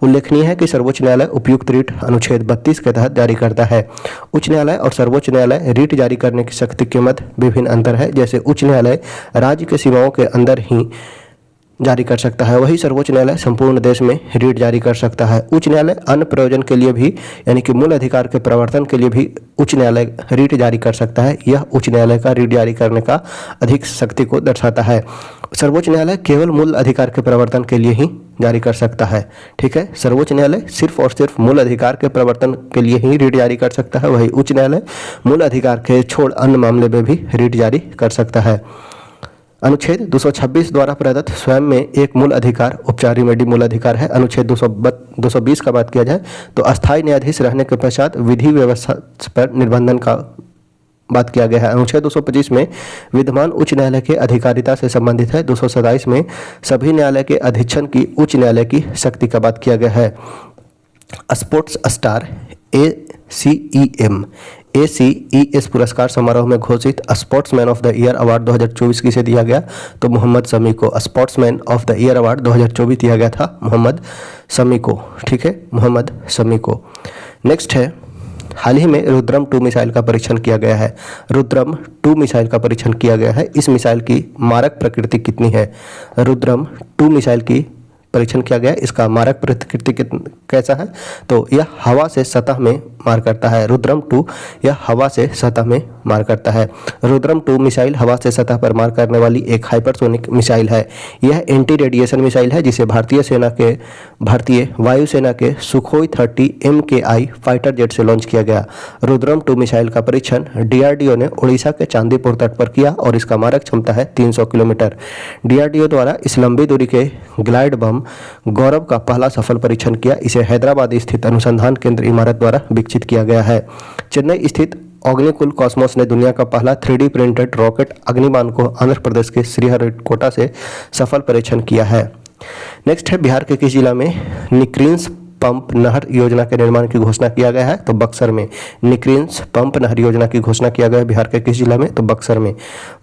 उल्लेखनीय है कि सर्वोच्च न्यायालय उपयुक्त रिट अनुच्छेद 32 के तहत जारी करता है। उच्च न्यायालय और सर्वोच्च न्यायालय रिट जारी करने की शक्ति के मध्य विभिन्न अंतर है। जैसे उच्च न्यायालय राज्य के सीमाओं के अंदर ही जारी कर सकता है, वही सर्वोच्च न्यायालय संपूर्ण देश में रिट जारी कर सकता है। उच्च न्यायालय अन्य प्रयोजन के लिए भी, यानी कि मूल अधिकार के प्रवर्तन के लिए भी उच्च न्यायालय रिट जारी कर सकता है। यह उच्च न्यायालय का रिट जारी करने का अधिक शक्ति को दर्शाता है। सर्वोच्च न्यायालय केवल मूल अधिकार के प्रवर्तन के लिए ही जारी कर सकता है, ठीक है। सर्वोच्च न्यायालय सिर्फ और सिर्फ मूल अधिकार के प्रवर्तन के लिए ही रिट जारी कर सकता है, वही उच्च न्यायालय मूल अधिकार के छोड़ अन्य मामले में भी रिट जारी कर सकता है। अनुच्छेद 226 द्वारा प्रदत्त स्वयं में एक मूल अधिकार उपचार रेमेडी मूल अधिकार है। अनुच्छेद 220 का बात किया जाए तो अस्थायी न्यायाधीश रहने के पश्चात विधि व्यवस्था पर निर्बंधन का बात किया गया है। अनुच्छेद 225 में विद्यमान उच्च न्यायालय के अधिकारिता से संबंधित है। 227 में सभी न्यायालय के अधीक्षण की उच्च न्यायालय की शक्ति का बात किया गया है। स्पोर्ट्स स्टार ACES पुरस्कार समारोह में घोषित sportsman of the year award 2024 किसे दिया गया, तो मोहम्मद शमी को। Sportsman of the year award 2024 दिया गया था मोहम्मद शमी को, ठीक है, मोहम्मद शमी को। नेक्स्ट है हाल ही में रुद्रम 2 मिसाइल का परीक्षण किया गया है। रुद्रम 2 मिसाइल का परीक्षण किया गया है। इस मिसाइल की मारक प्रकृति कितनी है? रुद्रम 2 मिसाइल की परीक्षण किया गया है, इसका मारक प्रकृति कैसा है, तो यह हवा से सतह में मार करता है। रुद्रम 2 यह हवा से सतह में मार करता है। रुद्रम 2 मिसाइल हवा से सतह पर मार करने वाली एक हाइपरसोनिक मिसाइल है। यह एंटी रेडिएशन मिसाइल है जिसे भारतीय वायुसेना के सुखोई 30 MKI फाइटर जेट से लॉन्च किया गया। रुद्रम 2 मिसाइल का परीक्षण DRDO ने उड़ीसा के चांदीपुर तट पर किया और इसका मारक क्षमता है 300 किलोमीटर। DRDO द्वारा इस लंबी दूरी के ग्लाइड बम गौरव का पहला सफल परीक्षण किया। इसे हैदराबाद स्थित अनुसंधान केंद्र इमारत द्वारा विकसित किया गया है। चेन्नई स्थित अग्निकुल कॉस्मोस ने दुनिया का पहला 3D प्रिंटेड रॉकेट अग्निबाण को आंध्र प्रदेश के श्रीहरिकोटा से सफल परीक्षण किया है। नेक्स्ट है बिहार के किस जिला में निक्रिंस पंप नहर योजना के निर्माण की घोषणा किया गया है? तो बक्सर में। निक्रिंस पंप नहर योजना की घोषणा किया गया है बिहार के किस जिला में? तो बक्सर में।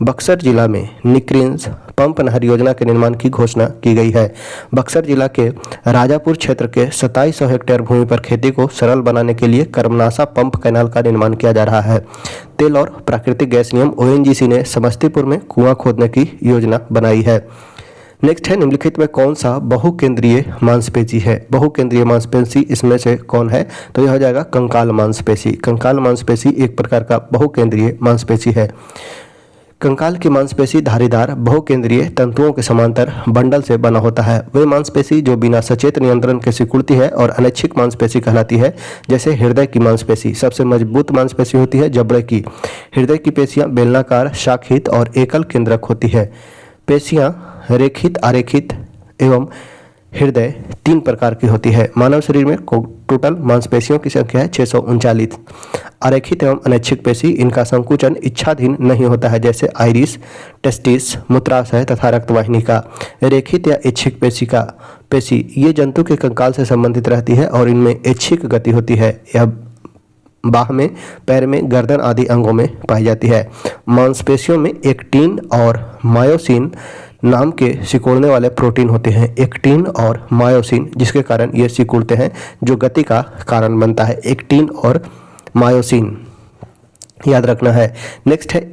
बक्सर जिला में निक्रिंस पंप नहर योजना के निर्माण की घोषणा की गई है। बक्सर जिला के राजापुर क्षेत्र के 2700 हेक्टेयर भूमि पर खेती को सरल बनाने के लिए कर्मनासा पंप कैनाल का निर्माण किया जा रहा है। तेल और प्राकृतिक गैस निगम ONGC ने समस्तीपुर में कुआं खोदने की योजना बनाई है। नेक्स्ट है निम्नलिखित में कौन सा बहुकेंद्रीय मांसपेशी है? बहुकेंद्रीय मांसपेशी इसमें से कौन है? तो यह हो जाएगा कंकाल मांसपेशी। कंकाल मांसपेशी एक प्रकार का बहुकेंद्रीय मांसपेशी है। कंकाल की मांसपेशी धारीदार बहुकेंद्रीय तंतुओं के समांतर बंडल से बना होता है। वे मांसपेशी जो बिना सचेत नियंत्रण के सिकुड़ती है और अनैच्छिक मांसपेशी कहलाती है। जैसे हृदय की मांसपेशी सबसे मजबूत मांसपेशी होती है जबड़े की। हृदय की पेशियां बेलनाकार, शाखित और एकल केंद्रक होती है। पेशियां रेखित, आरेखित एवं हृदय 3 प्रकार की होती है। मानव शरीर में टोटल मांसपेशियों की संख्या है 639। आरेखित एवं अनैच्छिक पेशी इनका संकुचन इच्छाधीन नहीं होता है, जैसे आइरिस, टेस्टिस, मूत्राशय तथा रक्तवाहिनी का। रेखित या ऐच्छिक पेशी ये जंतु के कंकाल से संबंधित रहती है और इनमें ऐच्छिक गति होती है। यह बाह में, पैर में, गर्दन आदि अंगों में पाई जाती है। मांसपेशियों में एक्टिन और मायोसिन नाम के सिकुड़ने वाले प्रोटीन होते हैं। एक्टिन और मायोसिन जिसके कारण ये सिकुड़ते हैं, जो गति का कारण बनता है। एक्टिन और मायोसिन याद रखना है। नेक्स्ट है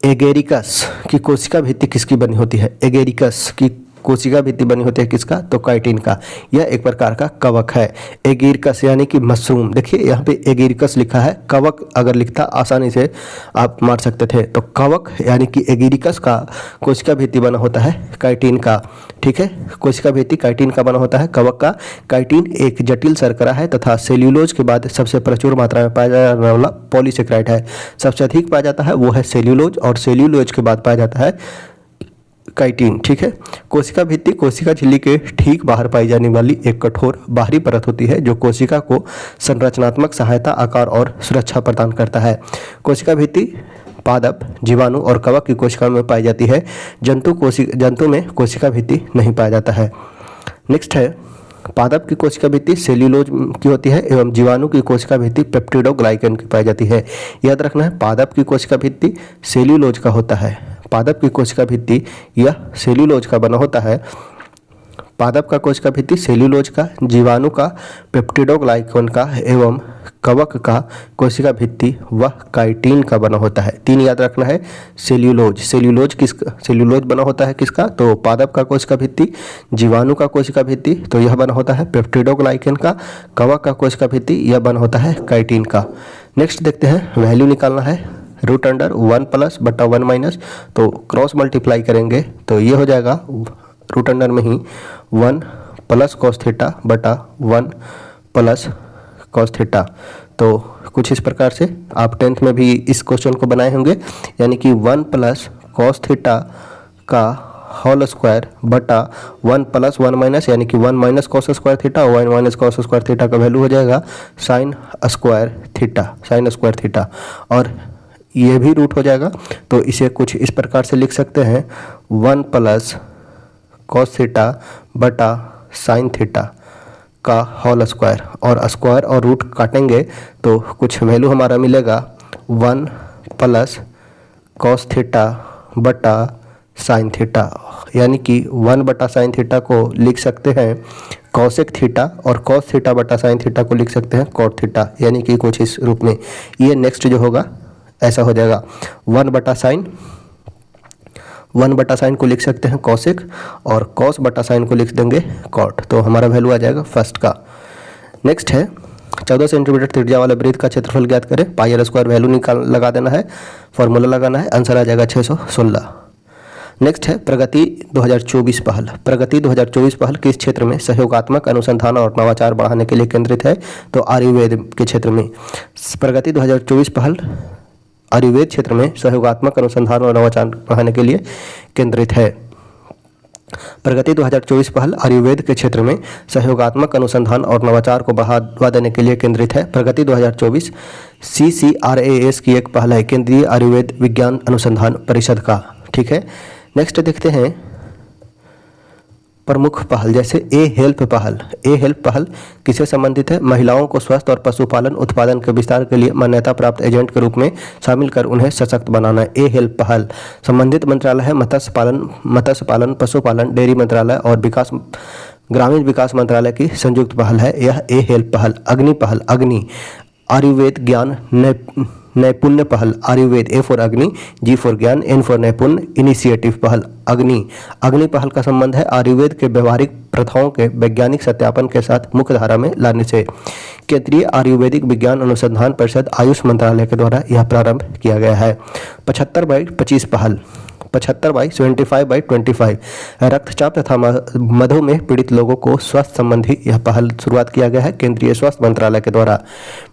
एगेरिकस की कोशिका भित्ति किसकी बनी होती है? एगेरिकस की कोशिका भित्ति बनी होती है किसका? तो काइटिन का। यह एक प्रकार का कवक है। एगेरिकस यानी कि मशरूम। देखिए यहाँ पे एगेरिकस लिखा है, कवक अगर लिखता आसानी से आप मार सकते थे। तो कवक यानी कि एगेरिकस का कोशिका भित्ति बना होता है काइटिन का। ठीक है, कोशिका भित्ति काइटिन का बना होता है, कवक का। काइटिन एक जटिल शर्करा है तथा सेल्यूलोज के बाद सबसे प्रचुर मात्रा में पाया जाने वाला पॉलीसेकेराइड है। सबसे अधिक पाया जाता है वो है सेल्यूलोज और सेल्यूलोज के बाद पाया जाता है काइटिन। ठीक है, कोशिका भित्ति कोशिका झिल्ली के ठीक बाहर पाई जाने वाली एक कठोर बाहरी परत होती है जो कोशिका को संरचनात्मक सहायता, आकार और सुरक्षा प्रदान करता है। कोशिका भित्ति पादप, जीवाणु और कवक की कोशिका में पाई जाती है। जंतु में कोशिका भित्ति नहीं पाया जाता है। नेक्स्ट है पादप की कोशिका भित्ति सेल्यूलोज की होती है एवं जीवाणु की कोशिका भित्ति पेप्टिडोग्लाइकन की पाई जाती है। याद रखना है, पादप की कोशिका भित्ति सेल्यूलोज का होता है। पादप की कोशिका भित्ति यह सेल्यूलोज का बना होता है। पादप का कोशिका भित्ति सेल्यूलोज का, जीवाणु का पेप्टिडोग्लाइकन का एवं कवक का कोशिका भित्ति वह काइटिन का बना होता है। 3 याद रखना है। सेल्यूलोज बना होता है किसका? तो पादप का कोशिका भित्ति, जीवाणु का कोशिका भित्ति तो यह बना होता है पेप्टिडोग्लाइकन का, कवक का कोशिका भित्ति यह बना होता है काइटिन का। नेक्स्ट देखते हैं, वैल्यू निकालना है रूट अंडर 1 प्लस बटा 1 माइनस। तो क्रॉस मल्टीप्लाई करेंगे तो ये हो जाएगा रूट अंडर में ही 1 प्लस कॉस थीटा बटा 1 प्लस कॉस थीटा। तो कुछ इस प्रकार से आप 10th में भी इस क्वेश्चन को बनाए होंगे, यानी कि 1 प्लस कॉस थीटा का होल स्क्वायर बटा 1 प्लस 1 माइनस, यानी कि 1 minus cos square theta, 1 minus cos square theta का वैल्यू हो जाएगा साइन स्क्वायर थीटा और ये भी रूट हो जाएगा। तो इसे कुछ इस प्रकार से लिख सकते हैं 1 प्लस कॉस थीटा बटा साइन थीटा का होल स्क्वायर, और स्क्वायर और रूट काटेंगे तो कुछ वैल्यू हमारा मिलेगा 1 प्लस कॉस थीटा बटा साइन थीटा, यानी कि 1 बटा साइन थीटा को लिख सकते हैं कॉसेक थीटा और कॉस थीटा बटा साइन थीटा को लिख सकते हैं कॉट थीटा, यानी कि कुछ इस रूप में। ये नेक्स्ट जो होगा ऐसा हो जाएगा 1 बटा साइन को लिख सकते हैं कॉसेक और कॉस बटा साइन को लिख देंगे कॉट। तो हमारा वैल्यू आ जाएगा फर्स्ट का। नेक्स्ट है 14 सेंटीमीटर त्रिज्या वाले वृत्त का क्षेत्रफल ज्ञात करें। पाई आर स्क्वायर वैल्यू लगा देना है, फॉर्मूला लगाना है, आंसर आ जाएगा 616। नेक्स्ट है प्रगति 2024 पहल। प्रगति 2024 पहल किस क्षेत्र में सहयोगात्मक अनुसंधान और नवाचार बढ़ाने के लिए केंद्रित है? तो आयुर्वेद के क्षेत्र में। प्रगति 2024 पहल आयुर्वेद क्षेत्र में सहयोगात्मक अनुसंधान और नवाचार बढ़ाने के लिए केंद्रित है। प्रगति 2024 पहल आयुर्वेद के क्षेत्र में सहयोगात्मक अनुसंधान और नवाचार को बढ़ावा देने के लिए केंद्रित है। प्रगति 2024 CCRAS की एक पहल है, केंद्रीय आयुर्वेद विज्ञान अनुसंधान परिषद का। ठीक है, नेक्स्ट देखते हैं प्रमुख पहल, जैसे ए हेल्प पहल। ए हेल्प पहल किससे संबंधित है? महिलाओं को स्वस्थ और पशुपालन उत्पादन के विस्तार के लिए मान्यता प्राप्त एजेंट के रूप में शामिल कर उन्हें सशक्त बनाना। ए हेल्प पहल संबंधित मंत्रालय है मत्स्य पालन, पशुपालन, डेयरी मंत्रालय और ग्रामीण विकास मंत्रालय की संयुक्त पहल है यह ए हेल्प पहल। अग्नि पहल, अग्नि आयुर्वेद ज्ञान नैपुण्य पहल। आयुर्वेद, ए फॉर अग्नि, जी फॉर ज्ञान, एन फॉर नैपुण्य, इनिशिएटिव पहल। अग्नि पहल का संबंध है आयुर्वेद के व्यवहारिक प्रथाओं के वैज्ञानिक सत्यापन के साथ मुख्य धारा में लाने से। केंद्रीय आयुर्वेदिक विज्ञान अनुसंधान परिषद आयुष मंत्रालय के द्वारा यह प्रारंभ किया गया है। 75/25 पहल। 75/75/25 रक्तचाप तथा मधुमेह पीड़ित लोगों को स्वास्थ्य संबंधी यह पहल शुरुआत किया गया है केंद्रीय स्वास्थ्य मंत्रालय के द्वारा।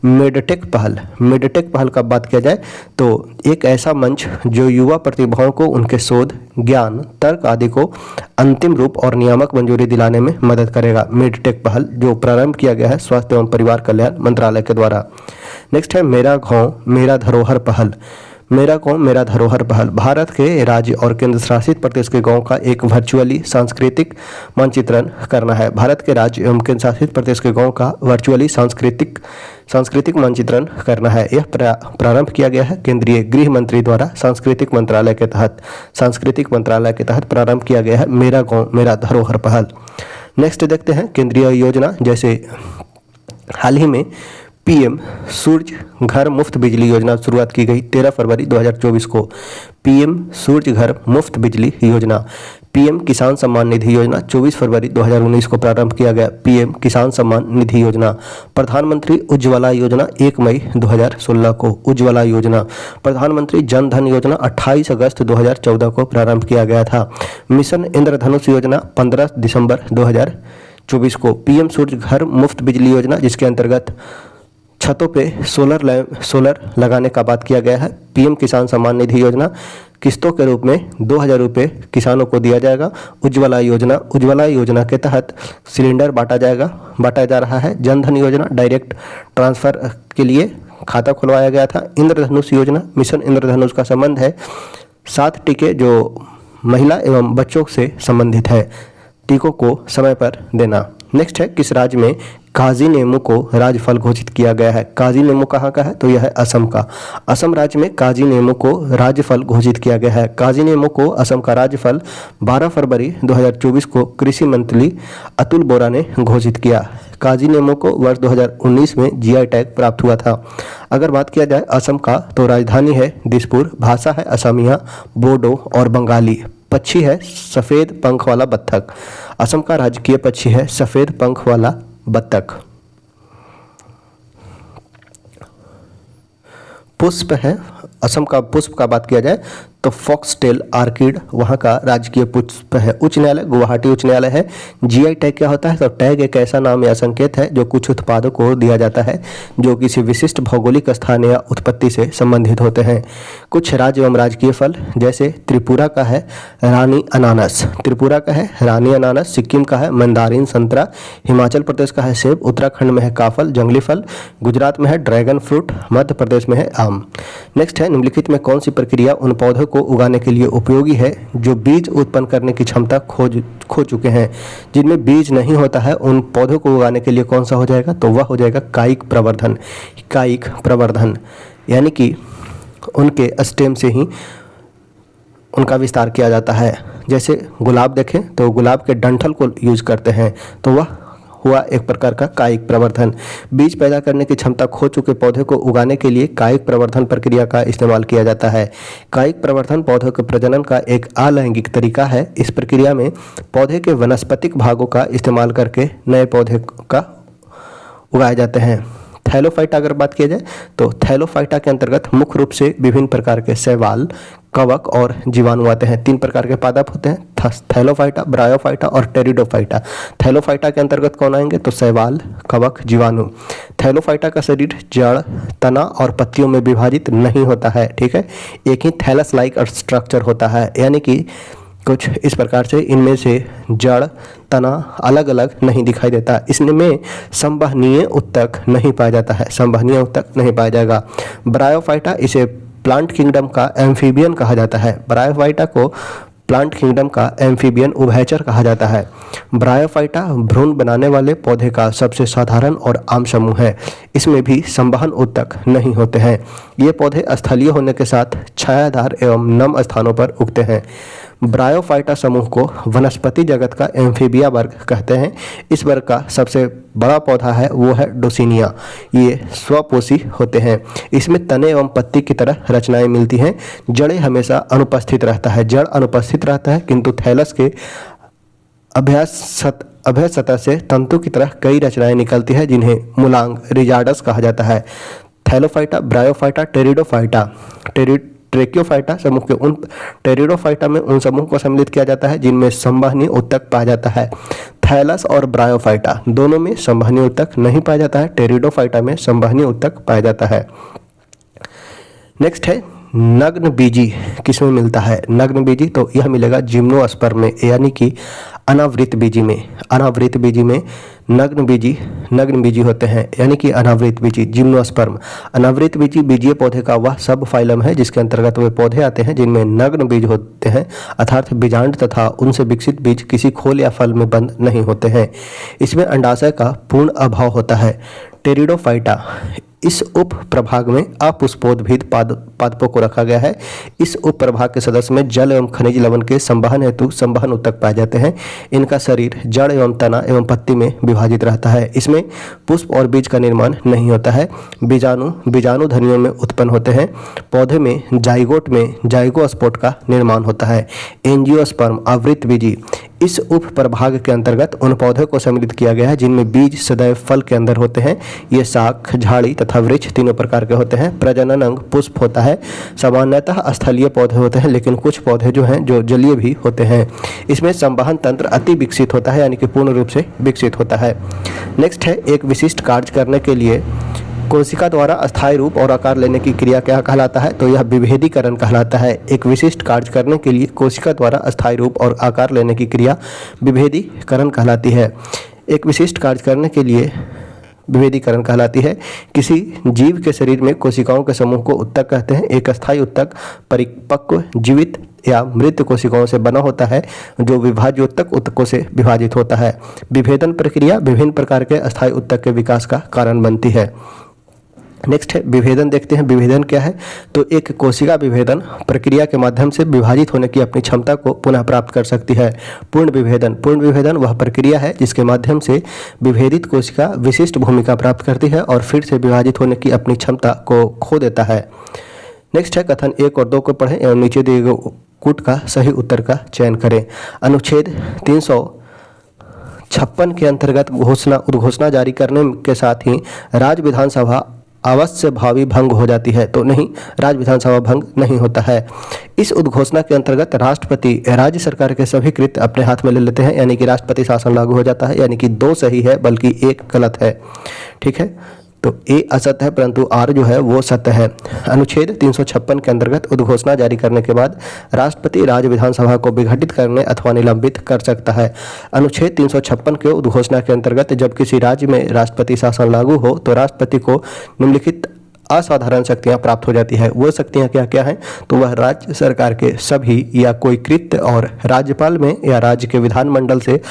मेडटेक पहल। मेडटेक पहल का बात किया जाए तो एक ऐसा मंच जो युवा प्रतिभाओं को उनके शोध, ज्ञान, तर्क आदि को अंतिम रूप और नियामक मंजूरी दिलाने में मदद करेगा। मेडटेक पहल जो प्रारंभ किया गया है स्वास्थ्य एवं परिवार कल्याण मंत्रालय के द्वारा। नेक्स्ट है मेरा गांव मेरा धरोहर पहल। मेरा गांव मेरा धरोहर पहल भारत के राज्य और केंद्र शासित प्रदेश के गांव का एक वर्चुअली सांस्कृतिक मानचित्रण करना है। भारत के राज्य एवं केंद्र शासित प्रदेश के गांव का वर्चुअली सांस्कृतिक मानचित्रण करना है। यह प्रारंभ किया गया है केंद्रीय गृह मंत्री द्वारा सांस्कृतिक मंत्रालय के तहत प्रारंभ किया गया है मेरा गांव मेरा धरोहर पहल। नेक्स्ट देखते हैं केंद्रीय योजना, जैसे हाल ही में पीएम सूर्य घर मुफ्त बिजली योजना शुरुआत की गई 13 फरवरी 2024 को। पीएम सूर्य घर मुफ्त बिजली योजना। पीएम किसान सम्मान निधि योजना 24 फरवरी 2019 को प्रारंभ किया गया। पीएम किसान सम्मान निधि योजना। प्रधानमंत्री उज्ज्वला योजना 1 मई 2016 को। उज्ज्वला योजना। प्रधानमंत्री जन धन योजना 28 अगस्त 2014 को प्रारंभ किया गया था। मिशन इंद्रधनुष योजना 15 दिसंबर 2024 को। पीएम सूर्य घर मुफ्त बिजली योजना, जिसके अंतर्गत छतों पे सोलर लगाने का बात किया गया है। पीएम किसान सम्मान निधि योजना किस्तों के रूप में 2000 रुपये किसानों को दिया जाएगा। उज्ज्वला योजना के तहत सिलेंडर बांटा जा रहा है। जन धन योजना डायरेक्ट ट्रांसफर के लिए खाता खुलवाया गया था। इंद्रधनुष योजना, मिशन इंद्रधनुष का संबंध है 7 टीके जो महिला एवं बच्चों से संबंधित है, टीकों को समय पर देना। नेक्स्ट है किस राज्य में काजी नेमू को राजफल घोषित किया गया है? काजी नेमू कहाँ का है? तो यह है असम का। असम राज्य में काजी नेमू को राजफल घोषित किया गया है। काजी नेमू को असम का राजफल 12 फरवरी 2024 को कृषि मंत्री अतुल बोरा ने घोषित किया। काजी नेमू को वर्ष 2019 में जीआई टैग प्राप्त हुआ था। अगर बात किया जाए असम का, तो राजधानी है दिसपुर, भाषा है असमिया, बोडो और बंगाली। पक्षी है सफ़ेद पंख वाला बत्तख। असम का राजकीय पक्षी है सफ़ेद पंख वाला बत्तख। पुष्प है, असम का पुष्प का बात किया जाए तो फॉक्सटेल आर्किड वहाँ का राजकीय पुष्प है। उच्च न्यायालय गुवाहाटी उच्च न्यायालय है। जीआई टैग क्या होता है? तो टैग एक ऐसा नाम या संकेत है जो कुछ उत्पादों को दिया जाता है जो किसी विशिष्ट भौगोलिक स्थान या उत्पत्ति से संबंधित होते हैं। कुछ राज्य एवं राजकीय फल, जैसे त्रिपुरा का है रानी अनानास, सिक्किम का है मंदारिन संतरा, हिमाचल प्रदेश का है सेब, उत्तराखंड में है काफल जंगली फल, गुजरात में है ड्रैगन फ्रूट, मध्य प्रदेश में है आम। नेक्स्ट है निम्नलिखित में कौन सी प्रक्रिया उन पौधों को उगाने के लिए उपयोगी है जो बीज उत्पन्न करने की क्षमता खो चुके हैं? जिनमें बीज नहीं होता है उन पौधों को उगाने के लिए कौन सा हो जाएगा? तो वह हो जाएगा कायिक प्रवर्धन, यानी कि उनके स्टेम से ही उनका विस्तार किया जाता है। जैसे गुलाब देखें तो गुलाब के डंठल को यूज करते हैं, तो वह हुआ एक प्रकार का कायिक प्रवर्धन। बीज पैदा करने की क्षमता खो चुके पौधे को उगाने के लिए कायिक प्रवर्धन प्रक्रिया का इस्तेमाल किया जाता है। कायिक प्रवर्धन पौधों के प्रजनन का एक अलैंगिक तरीका है। इस प्रक्रिया में पौधे के वनस्पतिक भागों का इस्तेमाल करके नए पौधे का उगाए जाते हैं। थैलोफाइटा अगर बात किया जाए तो थैलोफाइटा के अंतर्गत मुख्य रूप से विभिन्न प्रकार के शैवाल, कवक और जीवाणु आते हैं। 3 प्रकार के पादप होते हैं, थैलोफाइटा, ब्रायोफाइटा और टेरिडोफाइटा। थैलोफाइटा के अंतर्गत कौन आएंगे तो शैवाल, कवक, जीवाणु। थैलोफाइटा का शरीर जड़, तना और पत्तियों में विभाजित नहीं होता है, ठीक है। एक ही थैलस लाइक स्ट्रक्चर होता है, यानी कि कुछ इस प्रकार से इनमें से जड़, तना अलग अलग नहीं दिखाई देता। इसमें संवहनीय उत्तक नहीं पाया जाता है, संवहनीय उत्तक नहीं पाया जाएगा। ब्रायोफाइटा, इसे प्लांट किंगडम का एम्फीबियन कहा जाता है। ब्रायोफाइटा को प्लांट किंगडम का एम्फीबियन उभयचर कहा जाता है। ब्रायोफाइटा भ्रूण बनाने वाले पौधे का सबसे साधारण और आम समूह है। इसमें भी संवहन उत्तक नहीं होते हैं। ये पौधे स्थलीय होने के साथ छायादार एवं नम स्थानों पर उगते हैं। ब्रायोफाइटा समूह को वनस्पति जगत का एम्फीबिया वर्ग कहते हैं। इस वर्ग का सबसे बड़ा पौधा है वो है डोसिनिया। ये स्वपोषी होते हैं। इसमें तने एवं पत्ती की तरह रचनाएं मिलती हैं। जड़ें हमेशा अनुपस्थित रहता है, जड़ अनुपस्थित रहता है, किंतु थैलस के अभ्य सतह से तंतु की तरह कई रचनाएं निकलती है जिन्हें मूलांग रिजार्डस कहा जाता है। थैलोफाइटा, ब्रायोफाइटा, टेरिडोफाइटा, ट्रेकियोफाइटा समूह के उन टेरिडोफाइटा में उन समूह को सम्मिलित किया जाता है जिनमें संवहनीय उत्तक पाया जाता है। थैलस और ब्रायोफाइटा दोनों में संवहनीय उत्तक नहीं पाया जाता है। टेरिडोफाइटा में संवहनीय उत्तक पाया जाता है। नेक्स्ट है नग्न बीजी, किसमें मिलता है नग्न बीजी? तो यह मिलेगा जिम्नोस्पर्म में, यानी कि अनावृत बीजी में। अनावृत बीजी में नग्न बीजी होते हैं, यानी कि अनावृत बीजी जिम्नोस्पर्म। अनावृत बीजी बीजीय पौधे का वह सब फाइलम है जिसके अंतर्गत वे पौधे आते हैं जिनमें नग्न बीज होते हैं, अर्थात बीजांड तथा उनसे विकसित बीज किसी खोल या फल में बंद नहीं होते हैं। इसमें अंडाशय का पूर्ण अभाव होता है। टेरिडोफाइटा, इस उप प्रभाग में अपुष्पोद्भिद पादपों को रखा गया है। इस उप प्रभाग के सदस्य में जल एवं खनिज लवण के संवहन हेतु संवहन उत्तक पाए जाते हैं। इनका शरीर जड़ एवं तना एवं पत्ती में विभाजित रहता है। इसमें पुष्प और बीज का निर्माण नहीं होता है। बीजाणु धनियों में उत्पन्न होते हैं। पौधे में जाइगोट में जाइगोस्पोर्ट का निर्माण होता है। एंजियोस्पर्म आवृत बीजी, इस उप प्रभाग के अंतर्गत उन पौधों को सम्मिलित किया गया है जिनमें बीज सदैव फल के अंदर होते हैं। ये शाख, झाड़ी तथा वृक्ष तीनों प्रकार के होते हैं। प्रजनन अंग पुष्प होता है। सामान्यतः स्थलीय पौधे होते हैं, लेकिन कुछ पौधे जो हैं जो जलीय भी होते हैं। इसमें संवहन तंत्र अति विकसित होता है, यानी कि पूर्ण रूप से विकसित होता है। नेक्स्ट है एक विशिष्ट कार्य करने के लिए कोशिका द्वारा अस्थायी रूप और आकार लेने की क्रिया क्या कहलाता है? तो यह विभेदीकरण कहलाता है। एक विशिष्ट कार्य करने के लिए कोशिका द्वारा अस्थायी रूप और आकार लेने की क्रिया विभेदीकरण कहलाती है। एक विशिष्ट कार्य करने के लिए विभेदीकरण कहलाती है। किसी जीव के शरीर में कोशिकाओं के समूह को उत्तक कहते हैं। एक अस्थायी उत्तक परिपक्व जीवित या मृत कोशिकाओं से बना होता है जो विभाज्योत्तक उत्तकों से विभाजित होता है। विभेदन प्रक्रिया विभिन्न प्रकार के अस्थायी उत्तक के विकास का कारण बनती है। नेक्स्ट है विभेदन, देखते हैं विभेदन क्या है। तो एक कोशिका विभेदन प्रक्रिया के माध्यम से विभाजित होने की अपनी क्षमता को पुनः प्राप्त कर सकती है। पूर्ण विभेदन वह प्रक्रिया है जिसके माध्यम से विभेदित कोशिका विशिष्ट भूमिका प्राप्त करती है और फिर से विभाजित होने की अपनी क्षमता को खो देता है। नेक्स्ट है कथन 1 और 2 को पढ़ें एवं नीचे दिए गए कूट का सही उत्तर का चयन करें। अनुच्छेद 356 के अंतर्गत उद्घोषणा जारी करने के साथ ही राज्य विधानसभा अवश्य भावी भंग हो जाती है। तो नहीं, राज्य विधानसभा भंग नहीं होता है। इस उद्घोषणा के अंतर्गत राष्ट्रपति राज्य सरकार के सभी कृत्य अपने हाथ में ले लेते हैं, यानी कि राष्ट्रपति शासन लागू हो जाता है। यानी कि 2 सही है बल्कि 1 गलत है, ठीक है। तो ए असत्य है परंतु आर जो है वो सत्य है। अनुच्छेद 356 के अंतर्गत उद्घोषणा जारी करने के बाद राष्ट्रपति राज्य विधानसभा को विघटित करने अथवा निलंबित कर सकता है। अनुच्छेद 356 के उद्घोषणा के अंतर्गत जब किसी राज्य में राष्ट्रपति शासन लागू हो तो राष्ट्रपति को निम्नलिखित असाधारण शक्तियां प्राप्त हो जाती है। वो शक्तियां क्या क्या हैं? तो वह राज्य सरकार के सभी या कोई कृत्य और राज्यपाल में या राज्य के विधानमंडल से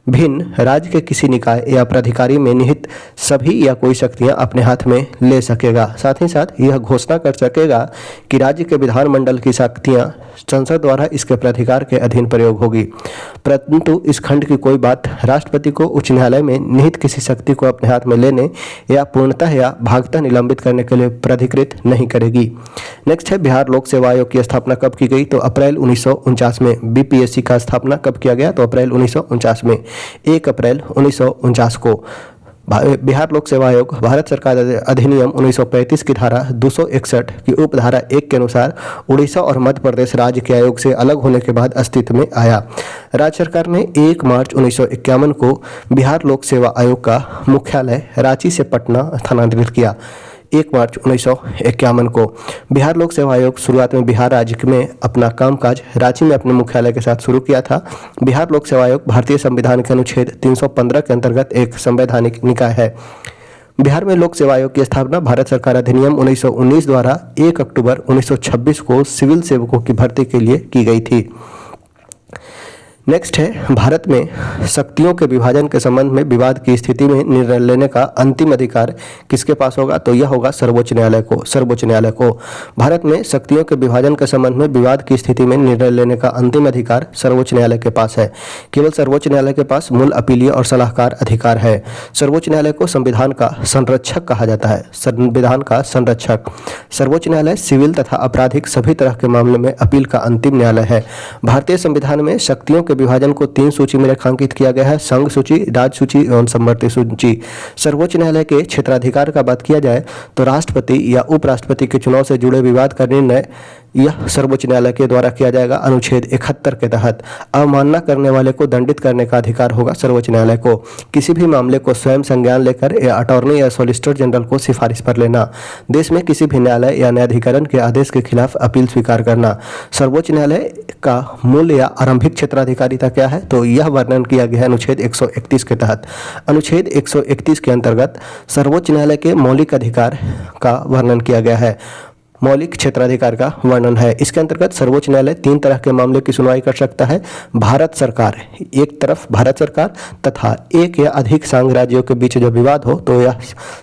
भिन्न राज्य के किसी निकाय या प्राधिकारी में निहित सभी या कोई शक्तियां अपने हाथ में ले सकेगा। साथ ही साथ यह घोषणा कर सकेगा कि राज्य के विधानमंडल की शक्तियां संसद द्वारा इसके प्राधिकार के अधीन प्रयोग होगी, परंतु इस खंड की कोई बात राष्ट्रपति को उच्च न्यायालय में निहित किसी शक्ति को अपने हाथ में लेने या पूर्णतः या भागतः निलंबित करने के लिए प्राधिकृत नहीं करेगी। नेक्स्ट है बिहार लोक सेवा आयोग की स्थापना कब की गई? तो अप्रैल 1949 में। बीपीएससी का स्थापना कब किया गया? तो अप्रैल 1949 में। 1 अप्रैल 1949 को बिहार लोक सेवा आयोग भारत सरकार अधिनियम 1935 की धारा 261 की उपधारा 1 के अनुसार उड़ीसा और मध्य प्रदेश राज्य के आयोग से अलग होने के बाद अस्तित्व में आया। राज्य सरकार ने 1 मार्च 1951 को बिहार लोक सेवा आयोग का मुख्यालय रांची से पटना स्थानांतरित किया। 1 मार्च 1951 को बिहार लोक सेवा आयोग शुरुआत में बिहार राज्य में अपना कामकाज रांची में अपने मुख्यालय के साथ शुरू किया था। बिहार लोक सेवा आयोग भारतीय संविधान के अनुच्छेद 315 के अंतर्गत एक संवैधानिक निकाय है। बिहार में लोक सेवा आयोग की स्थापना भारत सरकार अधिनियम 1919 द्वारा 1 अक्टूबर 1926 को सिविल सेवकों की भर्ती के लिए की गई थी। नेक्स्ट है, भारत में शक्तियों के विभाजन के संबंध में विवाद की स्थिति में निर्णय लेने का अंतिम अधिकार किसके पास होगा? तो यह होगा सर्वोच्च न्यायालय को। सर्वोच्च न्यायालय को भारत में शक्तियों के विभाजन के संबंध में विवाद की स्थिति में निर्णय लेने का अंतिम अधिकार सर्वोच्च न्यायालय के पास है। केवल सर्वोच्च न्यायालय के पास मूल अपीलीय और सलाहकार अधिकार है। सर्वोच्च न्यायालय को संविधान का संरक्षक कहा जाता है। संविधान का संरक्षक। सर्वोच्च न्यायालय सिविल तथा आपराधिक सभी तरह के मामले में अपील का अंतिम न्यायालय है। भारतीय संविधान में शक्तियों के विभाजन को 3 सूची में रेखांकित किया गया है: संघ सूची, राज्य सूची एवं समवर्ती सूची। सर्वोच्च न्यायालय के क्षेत्राधिकार का बात किया जाए तो राष्ट्रपति या उपराष्ट्रपति के चुनाव से जुड़े विवाद का निर्णय यह सर्वोच्च न्यायालय के द्वारा किया जाएगा। अनुच्छेद 71 के तहत अवमानना करने वाले को दंडित करने का अधिकार होगा सर्वोच्च न्यायालय को। किसी भी मामले को स्वयं संज्ञान लेकर या अटॉर्नी या सॉलिसिटर जनरल को सिफारिश पर लेना। देश में किसी भी न्यायालय या न्यायाधिकरण के आदेश के खिलाफ अपील स्वीकार करना। सर्वोच्च न्यायालय का मूल या आरंभिक क्षेत्राधिकारिता क्या है? तो यह वर्णन किया गया है अनुच्छेद 131 के तहत। अनुच्छेद 131 के अंतर्गत सर्वोच्च न्यायालय के मौलिक अधिकार का वर्णन किया गया है। मौलिक क्षेत्राधिकार का वर्णन है। इसके अंतर्गत सर्वोच्च न्यायालय 3 तरह के मामले की सुनवाई कर सकता है। भारत सरकार, एक तरफ भारत सरकार तथा एक या अधिक संघ राज्यों के बीच जो विवाद हो तो यह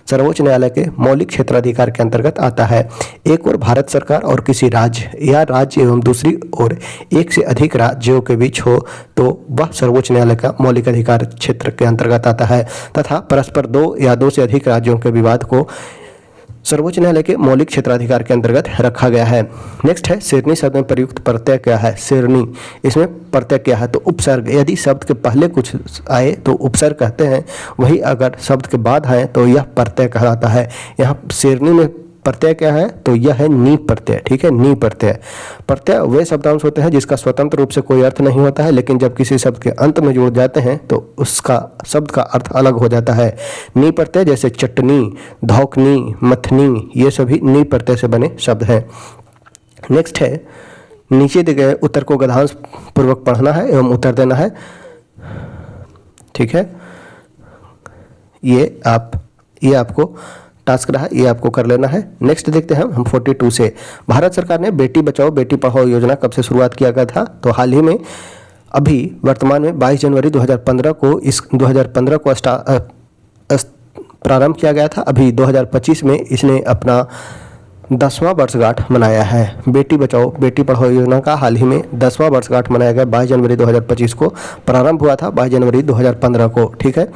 सर्वोच्च न्यायालय के मौलिक क्षेत्राधिकार के अंतर्गत आता है। एक और भारत सरकार और किसी राज्य या राज्य एवं दूसरी ओर एक से अधिक राज्यों के बीच हो तो वह सर्वोच्च न्यायालय का मौलिक अधिकार क्षेत्र के अंतर्गत आता है। तथा परस्पर 2 या 2 से अधिक राज्यों के विवाद को सर्वोच्च न्यायालय के मौलिक क्षेत्राधिकार के अंतर्गत रखा गया है। नेक्स्ट है, शेरनी शब्द में प्रयुक्त प्रत्यय क्या है? शेरनी, इसमें प्रत्यय क्या है? तो उपसर्ग। यदि शब्द के पहले कुछ आए तो उपसर्ग कहते हैं, वही अगर शब्द के बाद आए तो यह प्रत्यय कहलाता है। यहाँ शेरनी में प्रत्यय क्या है? तो यह है नी प्रत्यय। ठीक है, नी प्रत्यय। प्रत्यय वे शब्दांश होते हैं जिसका स्वतंत्र रूप से कोई अर्थ नहीं होता है, लेकिन जब किसी शब्द के अंत में जुड़ जाते हैं तो उसका शब्द का अर्थ अलग हो जाता है। नी प्रत्यय जैसे चटनी, धौकनी, मथनी, ये सभी नी प्रत्यय से बने शब्द हैं। नेक्स्ट है, नीचे दिए गए उत्तर को गद्यांश पूर्वक पढ़ना है एवं उत्तर देना है। ठीक है, ये आपको टास्क रहा, ये आपको कर लेना है। नेक्स्ट देखते हैं हम 42 से। भारत सरकार ने बेटी बचाओ बेटी पढ़ाओ योजना कब से शुरुआत किया गया था? तो हाल ही में अभी वर्तमान में 22 जनवरी 2015 को इस 2015 को प्रारंभ किया गया था। अभी 2025 में इसने अपना 10वां वर्षगांठ मनाया है। बेटी बचाओ बेटी पढ़ाओ योजना का हाल ही में 10वां वर्षगांठ मनाया गया। 22 जनवरी 2025 को प्रारंभ हुआ था, 22 जनवरी 2015 को। ठीक है,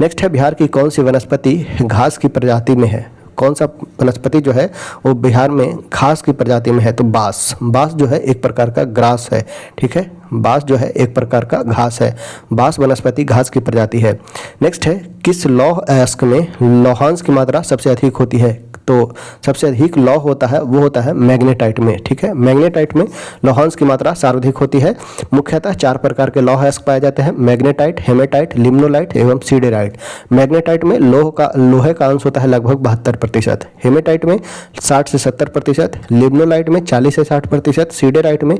नेक्स्ट है, बिहार की कौन सी वनस्पति घास की प्रजाति में है? कौन सा वनस्पति जो है वो बिहार में घास की प्रजाति में है? तो बांस। बांस जो है एक प्रकार का ग्रास है। ठीक है, बांस जो है एक प्रकार का घास है। बांस वनस्पति घास की प्रजाति है। नेक्स्ट है, किस लौह अयस्क में लौहांश की मात्रा सबसे अधिक होती है? तो सबसे अधिक लौह होता है वो होता है मैग्नेटाइट में। ठीक है, मैग्नेटाइट में लौहांश की मात्रा सर्वाधिक होती है। मुख्यतः 4 प्रकार के लौह अयस्क पाए जाते हैं: मैग्नेटाइट, हेमेटाइट, लिम्नोलाइट एवं सीडेराइट। मैग्नेटाइट में लोहे का अंश होता है लगभग 72%, हेमेटाइट में 60 से 70%, लिम्नोलाइट में 40 से 60%, सीडेराइट में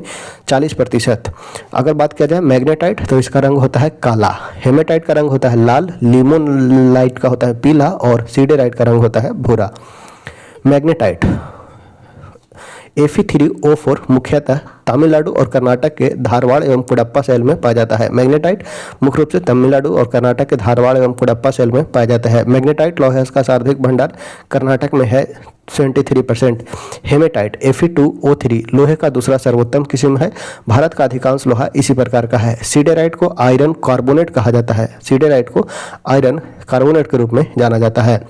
40%। अगर बात किया जाए मैग्नेटाइट तो इसका रंग होता है काला, हेमेटाइट का रंग होता है लाल, लिमोनाइट का होता है पीला और सीडेराइट का रंग होता है भूरा। मैग्नेटाइट Fe3O4 मुख्यतः तमिलनाडु और कर्नाटक के धारवाड़ एवं कुडप्पा शैल में पाया जाता है। मैग्नेटाइट मुख्य रूप से तमिलनाडु और कर्नाटक के धारवाड़ एवं कुडप्पा शैल में पाया जाता है। मैग्नेटाइट लौह अयस्क का सर्वाधिक भंडार कर्नाटक में है 73%। हेमेटाइट Fe2O3 लोहे का दूसरा सर्वोत्तम किस्म है। भारत का अधिकांश लोहा इसी प्रकार का है। सीडेराइट को आयरन कार्बोनेट कहा जाता है। सीडेराइट को आयरन कार्बोनेट के रूप में जाना जाता है।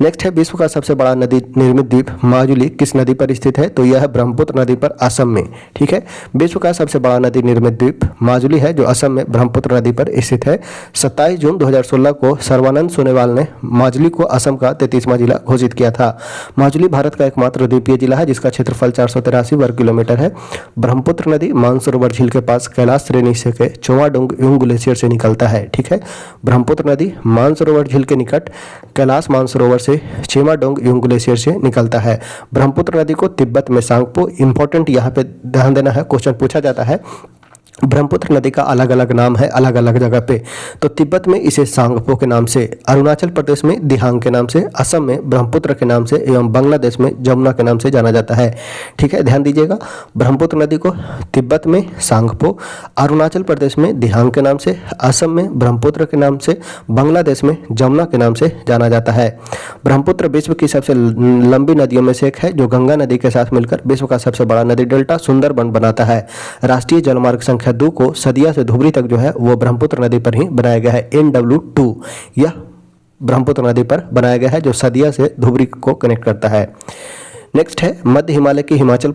नेक्स्ट है, विश्व का सबसे बड़ा नदी निर्मित द्वीप माजुली किस नदी पर स्थित है? तो यह ब्रह्मपुत्र नदी पर असम में। ठीक है। ठीक है। विश्व का सबसे बड़ा नदी निर्मित द्वीप माजुली है, जो असम में ब्रह्मपुत्र नदी पर स्थित है। 27 जून 2016 को सर्बानंद सोनोवाल ने माजुली को असम का 33वां जिला घोषित किया था। माजुली भारत का एकमात्र द्वीपीय जिला है जिसका क्षेत्रफल 483 वर्ग किलोमीटर है। ब्रह्मपुत्र नदी मानसरोवर झील के पास कैलाश श्रेणी से के चोमाडोंग ग्लेशियर से निकलता है। ठीक है, ब्रह्मपुत्र नदी मानसरोवर झील के निकट कैलाश मानसरोवर से चेमाडोंग ग्लेशियर से निकलता है। ब्रह्मपुत्र नदी को तिब्बत में सांगपो, इंपॉर्टेंट यहाँ पे ध्यान देना है, क्वेश्चन पूछा जाता है। ब्रह्मपुत्र नदी का अलग अलग नाम है अलग अलग जगह पे, तो तिब्बत में इसे सांगपो के नाम से, अरुणाचल प्रदेश में दिहांग के नाम से, असम में ब्रह्मपुत्र के नाम से एवं बांग्लादेश में जमुना के नाम से जाना जाता है। ठीक है, ध्यान दीजिएगा, ब्रह्मपुत्र नदी को तिब्बत में सांगपो, अरुणाचल प्रदेश में दिहांग के नाम से, असम में ब्रह्मपुत्र के नाम से, बांग्लादेश में जमुना के नाम से जाना जाता है। ब्रह्मपुत्र विश्व की सबसे लंबी नदियों में से एक है, जो गंगा नदी के साथ मिलकर विश्व का सबसे बड़ा नदी डेल्टा सुंदरबन बनाता है। राष्ट्रीय जलमार्ग संख्या 2 को सदिया से धुबरी तक जो है वो ब्रह्मपुत्र नदी पर ही बनाया गया है। NW2 यह ब्रह्मपुत्र नदी पर बनाया गया है, जो सदिया से धुबरी को कनेक्ट करता है। नेक्स्ट है मध्य हिमालय को हिमाचल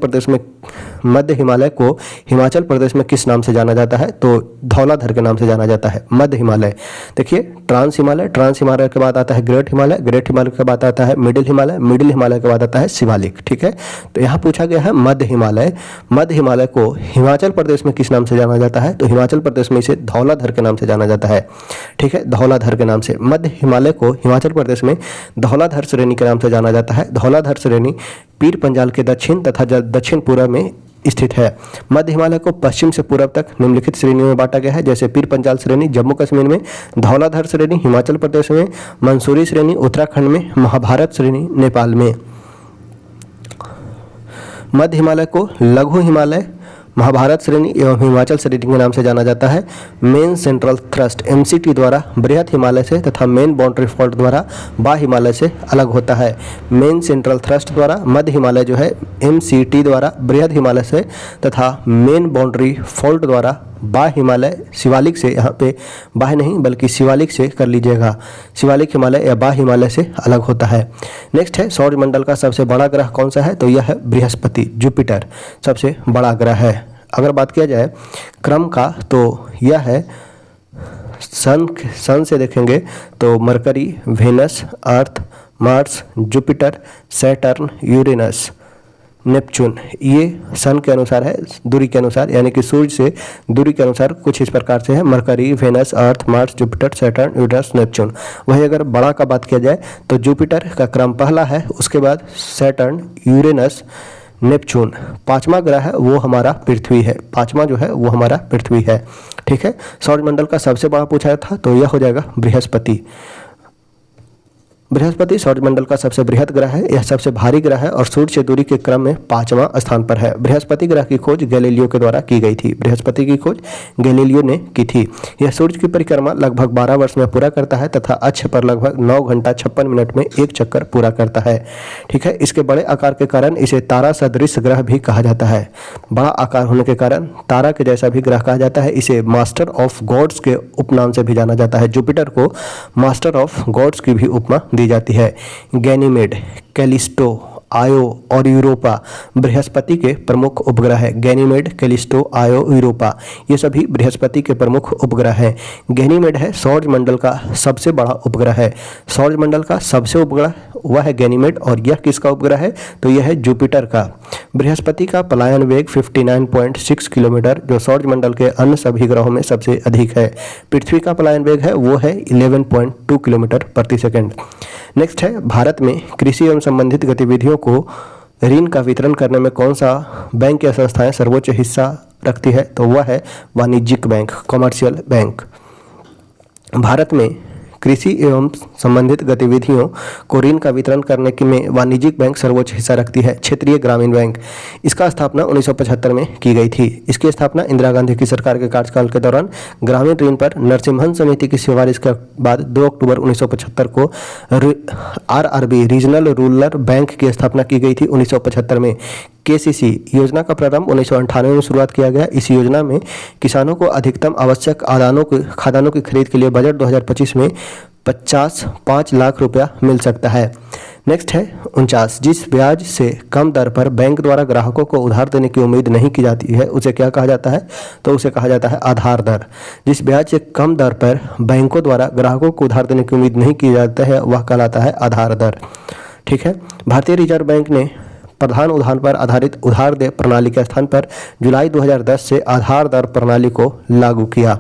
प्रदेश में किस नाम से जाना जाता है? तो धौलाधर के नाम से जाना जाता है। मध्य हिमालय, देखिए ट्रांस हिमालय के बाद आता है ग्रेट हिमालय के बाद आता है मिडिल हिमालय के बाद आता है शिवालिक। ठीक है, तो यहाँ पूछा गया है मध्य हिमालय को हिमाचल प्रदेश में किस नाम से जाना जाता है? तो हिमाचल प्रदेश में इसे धौलाधर के नाम से जाना जाता है। ठीक है, धौलाधर के नाम से मध्य हिमालय को हिमाचल प्रदेश में धौलाधर श्रेणी के नाम से जाना जाता है। धौलाधर श्रेणी पीर पंजाल के दक्षिण तथा दक्षिण पूर्व में स्थित है। मध्य हिमालय को पश्चिम से पूर्व तक निम्नलिखित श्रेणियों में बांटा गया है, जैसे पीर पंजाल श्रेणी जम्मू कश्मीर में, धौलाधर श्रेणी हिमाचल प्रदेश में, मंसूरी श्रेणी उत्तराखंड में, महाभारत श्रेणी नेपाल में। मध्य हिमालय को लघु हिमालय, महाभारत श्रेणी एवं हिमाचल श्रेणी के नाम से जाना जाता है। मेन सेंट्रल थ्रस्ट MCT द्वारा बृहद हिमालय से तथा मेन बाउंड्री फॉल्ट द्वारा बा हिमालय से अलग होता है। मेन सेंट्रल थ्रस्ट द्वारा मध्य हिमालय जो है MCT द्वारा बृहद हिमालय से तथा मेन बाउंड्री फॉल्ट द्वारा बा हिमालय, शिवालिक से, यहाँ पे बाह नहीं बल्कि शिवालिक से कर लीजिएगा, शिवालिक हिमालय या बा हिमालय से अलग होता है। नेक्स्ट है सौरमंडल का सबसे बड़ा ग्रह कौन सा है? तो यह है बृहस्पति, जुपिटर सबसे बड़ा ग्रह है। अगर बात किया जाए क्रम का तो यह है सन से देखेंगे तो Mercury, Venus, Earth, Mars, Jupiter, Saturn, Uranus, Neptune, ये सन के अनुसार है, दूरी के अनुसार, यानी कि सूर्य से दूरी के अनुसार कुछ इस प्रकार से है, Mercury, Venus, Earth, Mars, Jupiter, Saturn, Uranus, Neptune. वही अगर बड़ा का बात किया जाए तो जुपिटर का क्रम पहला है, उसके बाद सैटर्न, यूरेनस, नेपच्यून, पांचवा ग्रह है वो हमारा पृथ्वी है, पांचवा जो है वो हमारा पृथ्वी है। ठीक है, सौरमंडल का सबसे बड़ा पूछा था तो यह हो जाएगा बृहस्पति। बृहस्पति सौरमंडल का सबसे बृहद ग्रह है, यह सबसे भारी ग्रह है और सूर्य से दूरी के क्रम में 5वां स्थान पर है। बृहस्पति ग्रह की खोज गैलीलियो के द्वारा की गई थी। बृहस्पति की खोज गैलीलियो ने की थी। यह सूर्य की परिक्रमा लगभग 12 वर्ष में पूरा करता है तथा अक्ष पर लगभग 9 घंटा 56 मिनट में एक चक्कर पूरा करता है। ठीक है, इसके बड़े आकार के कारण इसे तारा सदृश ग्रह भी कहा जाता है। बड़ा आकार होने के कारण तारा के जैसा भी ग्रह कहा जाता है। इसे मास्टर ऑफ गॉड्स के उपनाम से भी जाना जाता है। जुपिटर को मास्टर ऑफ गॉड्स की भी उपमा दी जाती है। गैनीमेड, कैलिस्टो, आयो और यूरोपा बृहस्पति के प्रमुख उपग्रह है। गैनीमेड, कैलिस्टो, आयो, यूरोपा ये सभी बृहस्पति के प्रमुख उपग्रह हैं। गैनीमेड है सौरमंडल का सबसे बड़ा उपग्रह है। सौरमंडल का सबसे उपग्रह वह है गैनीमेड और यह किसका उपग्रह है? तो यह है जुपिटर का। बृहस्पति का पलायन वेग 59.6 किलोमीटर जो सौरमंडल के अन्य सभी ग्रहों में सबसे अधिक है। पृथ्वी का पलायन वेग है वो है 11.2 किलोमीटर प्रति सेकंड। नेक्स्ट है भारत में कृषि एवं संबंधित गतिविधियों को ऋण का वितरण करने में कौन सा बैंक या संस्थाएं सर्वोच्च हिस्सा रखती है? तो वह है वाणिज्यिक बैंक, कमर्शियल बैंक। भारत में कृषि एवं संबंधित गतिविधियों को ऋण का वितरण करने की में वाणिज्यिक बैंक सर्वोच्च हिस्सा रखती है। क्षेत्रीय ग्रामीण बैंक, इसका स्थापना 1975 में की गई थी। इसकी स्थापना इंदिरा गांधी की सरकार के कार्यकाल के दौरान ग्रामीण ऋण पर नरसिम्हन समिति की सिफारिश के बाद 2 अक्टूबर 1975 को RRB रीजनल रूरल बैंक की स्थापना की गई थी। 1975 में KCC योजना का प्रारंभ 1998 में शुरुआत किया गया। इस योजना में किसानों को अधिकतम आवश्यक खाद्यान्नों की खरीद के लिए बजट 2025 में 5 लाख रुपया मिल सकता है। नेक्स्ट है 49, जिस ब्याज से कम दर पर बैंक द्वारा ग्राहकों को उधार देने की उम्मीद नहीं की जाती है उसे क्या कहा जाता है, तो उसे कहा जाता है आधार दर। जिस ब्याज से कम दर पर बैंकों द्वारा ग्राहकों को उधार देने की उम्मीद नहीं की जाती है वह कहलाता है आधार दर। ठीक है, भारतीय रिजर्व बैंक ने प्रधान उधार पर आधारित उधार दे प्रणाली के स्थान पर जुलाई 2010 से आधार दर प्रणाली को लागू किया।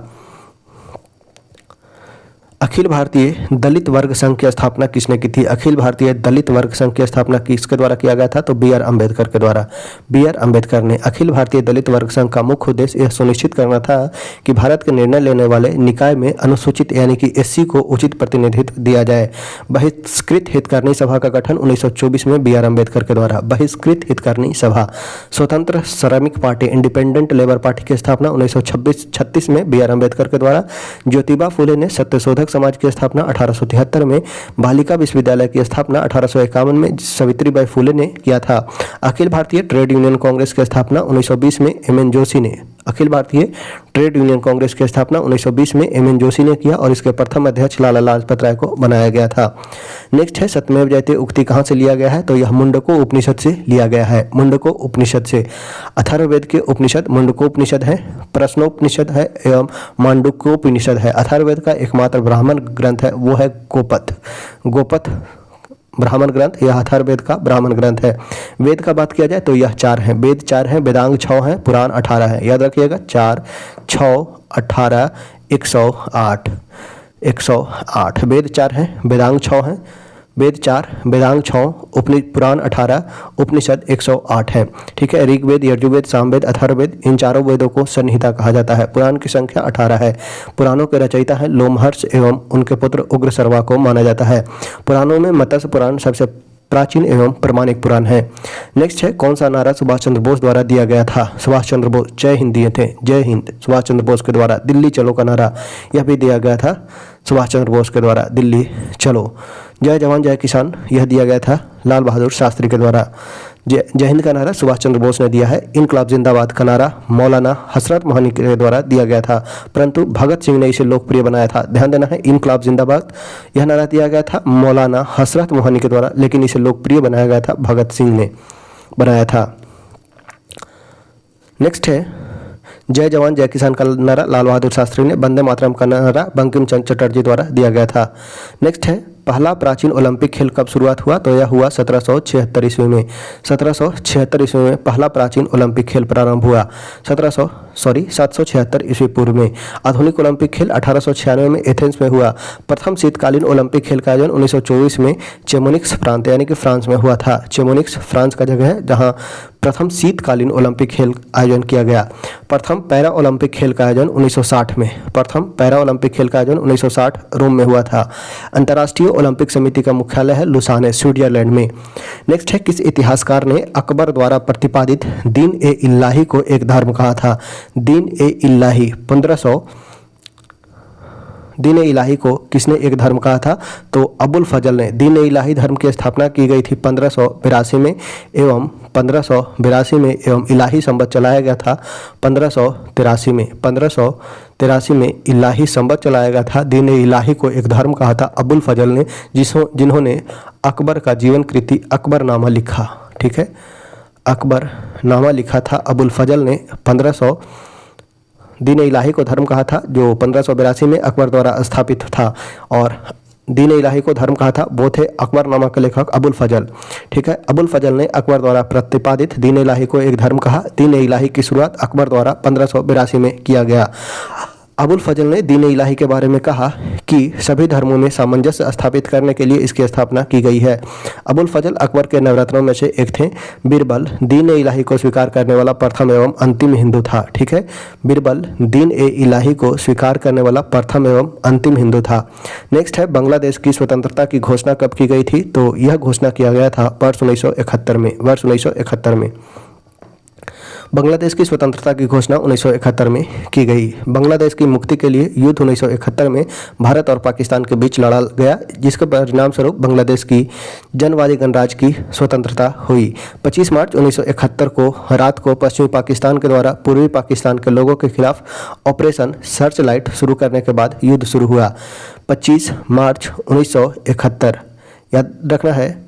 अखिल भारतीय दलित वर्ग संघ की स्थापना किसने की थी? अखिल भारतीय दलित वर्ग संघ की स्थापना किसके द्वारा किया गया था? तो बी आर अम्बेडकर के द्वारा। बी आर अम्बेडकर ने अखिल भारतीय दलित वर्ग संघ का मुख्य उद्देश्य यह सुनिश्चित करना था कि भारत के निर्णय लेने वाले निकाय में अनुसूचित यानी कि एससी को उचित प्रतिनिधित्व दिया जाए। बहिष्कृत हितकारिणी सभा का गठन 1924 में बी आर अम्बेडकर के द्वारा। बहिष्कृत हितकारिणी सभा। स्वतंत्र श्रमिक पार्टी इंडिपेंडेंट लेबर पार्टी की स्थापना 1936 में बी आर अम्बेडकर के द्वारा। ज्योतिबा फुले ने सत्यशोधक समाज की स्थापना 1873 में। बालिका विश्वविद्यालय की स्थापना 1851 में सावित्रीबाई फुले ने किया था। अखिल भारतीय ट्रेड यूनियन कांग्रेस की स्थापना 1920 में एम एन जोशी ने। अखिल भारतीय ट्रेड यूनियन कांग्रेस की स्थापना 1920 में एम एन जोशी ने किया और इसके प्रथम अध्यक्ष लाला लाजपत राय को बनाया गया था। नेक्स्ट है सत्यमेव जयते उक्ति कहाँ से लिया गया है? तो यह मुंडको उपनिषद से लिया गया है। मुंडको उपनिषद से। अथर्ववेद के उपनिषद मुंडको उपनिषद है, प्रश्नोपनिषद है एवं मांडुक्योपनिषद है। अथर्ववेद का एकमात्र ब्राह्मण ग्रंथ है वो है गोपथ ब्राह्मण ग्रंथ। यह अथर्ववेद का ब्राह्मण ग्रंथ है। वेद का बात किया जाए तो यह 4 हैं। वेद 4 हैं, वेदांग 6 हैं, पुराण 18 है। याद रखिएगा 4, 6, 18, 108। वेद 4 हैं, वेदांग 6 हैं। वेद 4, वेदांग 6, पुराण 18, उपनिषद 108 है। ठीक है, ऋग्वेद, यजुर्वेद, सामवेद, अथर्ववेद इन चारों वेदों को संहिता कहा जाता है। पुराण की संख्या 18 है। पुराणों के रचयिता है लोमहर्ष एवं उनके पुत्र उग्रसर्वा को माना जाता है। पुराणों में मत्स्य पुराण सबसे प्राचीन एवं प्रमाणिक पुराण है। नेक्स्ट है कौन सा नारा सुभाष चंद्र बोस द्वारा दिया गया था? सुभाष चंद्र बोस जय हिंद दिए थे। जय हिंद सुभाष चंद्र बोस के द्वारा। दिल्ली चलो का नारा यह भी दिया गया था सुभाष चंद्र बोस के द्वारा, दिल्ली चलो। जय जवान जय किसान यह दिया गया था लाल बहादुर शास्त्री के द्वारा। जय हिंद का नारा सुभाष चंद्र बोस ने दिया है। इनकलाब जिंदाबाद का नारा मौलाना हसरत मोहनी के द्वारा दिया गया था, परंतु भगत सिंह ने इसे लोकप्रिय बनाया था। ध्यान देना है, इनकलाब जिंदाबाद यह नारा दिया गया था मौलाना हसरत मोहनी के द्वारा, लेकिन इसे लोकप्रिय बनाया गया था भगत सिंह ने बनाया था। नेक्स्ट है जय जवान जय किसान का नारा लाल बहादुर शास्त्री ने। वंदे मातरम का नारा बंकिम चंद्र चटर्जी द्वारा दिया गया था। नेक्स्ट है पहला प्राचीन ओलंपिक खेल कब शुरुआत हुआ? तो यह हुआ 1776 ईस्वी में। 1776 ईस्वी में पहला प्राचीन ओलंपिक खेल प्रारंभ हुआ। 776 ईस्वी पूर्व में। आधुनिक ओलंपिक खेल 1896 में एथेंस में हुआ। प्रथम शीतकालीन ओलंपिक खेल का आयोजन 1924 में चेमोनिक्स प्रांत यानी कि फ्रांस में हुआ था। चेमोनिक्स फ्रांस का जगह है जहां प्रथम शीतकालीन ओलंपिक खेल आयोजन किया गया। प्रथम पैरा ओलंपिक खेल का आयोजन 1960 में। प्रथम पैरा ओलंपिक खेल का आयोजन 1960 रोम में हुआ था। अंतर्राष्ट्रीय ओलंपिक समिति का मुख्यालय है लुसाने स्विट्जरलैंड में। नेक्स्ट है किस इतिहासकार ने अकबर द्वारा प्रतिपादित दीन ए इल्लाही को एक धर्म कहा था? दीन ए इल्लाही 1500 दीन ए इलाही को किसने एक धर्म कहा था? तो अबुल फजल ने। दीन ए इलाही धर्म की स्थापना की गई थी 1582 में एवं 1582 में एवं इलाही संवत चलाया गया था 1583 में। 1583 में इलाही संवत चलाया गया था। दीन ए इलाही को एक धर्म कहा था अबुल फजल ने, जिन्होंने अकबर का जीवन कृति अकबरनामा लिखा। ठीक है, अकबरनामा लिखा था अबुल फजल ने। दीन इलाही को धर्म कहा था जो 1582 में अकबर द्वारा स्थापित था, और दीन इलाही को धर्म कहा था वो थे अकबरनामा के लेखक अबुल फजल। ठीक है, अबुल फजल ने अकबर द्वारा प्रतिपादित दीन इलाही को एक धर्म कहा। दीन इलाही की शुरुआत अकबर द्वारा 1582 में किया गया। अबुल फजल ने दीन इलाही के बारे में कहा कि सभी धर्मों में सामंजस्य स्थापित करने के लिए इसकी स्थापना की गई है। अबुल फजल अकबर के नवरत्नों में से एक थे। बीरबल दीन ए इलाही को स्वीकार करने वाला प्रथम एवं अंतिम हिंदू था। ठीक है, बीरबल दीन ए इलाही को स्वीकार करने वाला प्रथम एवं अंतिम हिंदू था। नेक्स्ट है बांग्लादेश की स्वतंत्रता की घोषणा कब की गई थी? तो यह घोषणा किया गया था वर्ष 1971 में। वर्ष 1971 में बांग्लादेश की स्वतंत्रता की घोषणा 1971 में की गई। बांग्लादेश की मुक्ति के लिए युद्ध 1971 में भारत और पाकिस्तान के बीच लड़ा गया, जिसके परिणाम स्वरूप बांग्लादेश की जनवादी गणराज्य की स्वतंत्रता हुई। 25 मार्च 1971 को रात को पश्चिमी पाकिस्तान के द्वारा पूर्वी पाकिस्तान के लोगों के खिलाफ ऑपरेशन सर्च लाइट शुरू करने के बाद युद्ध शुरू हुआ। 25 मार्च 1971 याद रखना है,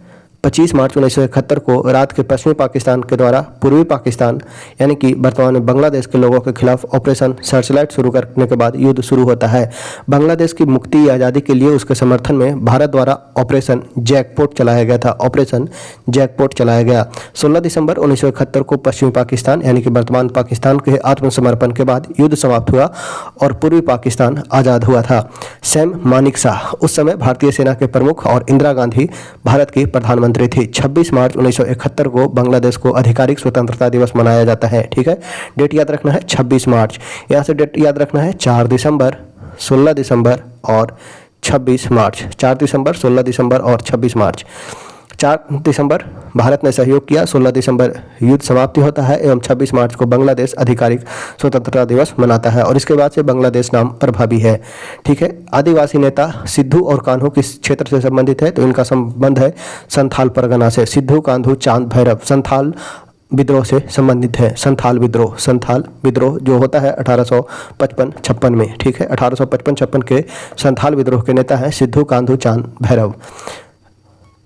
25 मार्च 1971 को रात के पश्चिमी पाकिस्तान के द्वारा पूर्वी पाकिस्तान यानी कि वर्तमान में बांग्लादेश के लोगों के खिलाफ ऑपरेशन सर्चलाइट शुरू करने के बाद युद्ध शुरू होता है। बांग्लादेश की मुक्ति या आज़ादी के लिए उसके समर्थन में भारत द्वारा ऑपरेशन जैकपॉट चलाया गया था। ऑपरेशन जैकपॉट चलाया गया। 16 दिसंबर 1971 को पश्चिमी पाकिस्तान यानी कि वर्तमान पाकिस्तान के आत्मसमर्पण के बाद युद्ध समाप्त हुआ और पूर्वी पाकिस्तान आज़ाद हुआ था। सैम मानेकशॉ उस समय भारतीय सेना के प्रमुख और इंदिरा गांधी भारत की प्रधानमंत्री थी। 26 मार्च 1971 को बांग्लादेश को आधिकारिक स्वतंत्रता दिवस मनाया जाता है। ठीक है, डेट याद रखना है 26 मार्च। यहाँ से डेट याद रखना है 4 दिसंबर, 16 दिसंबर और 26 मार्च। 4 दिसंबर, 16 दिसंबर और 26 मार्च। 4 दिसंबर भारत ने सहयोग किया, 16 दिसंबर युद्ध समाप्ति होता है एवं 26 मार्च को बांग्लादेश आधिकारिक स्वतंत्रता दिवस मनाता है और इसके बाद से बांग्लादेश नाम प्रभावी है। ठीक है, आदिवासी नेता सिद्धू और कान्हू किस क्षेत्र से संबंधित है? तो इनका संबंध है संथाल परगना से। सिद्धू, कान्हू, चांद भैरव संथाल विद्रोह से संबंधित है। संथाल विद्रोह जो होता है 1855-56 में। ठीक है, 1855-56 के संथाल विद्रोह के नेता हैं सिद्धू, कान्हू, चांद भैरव।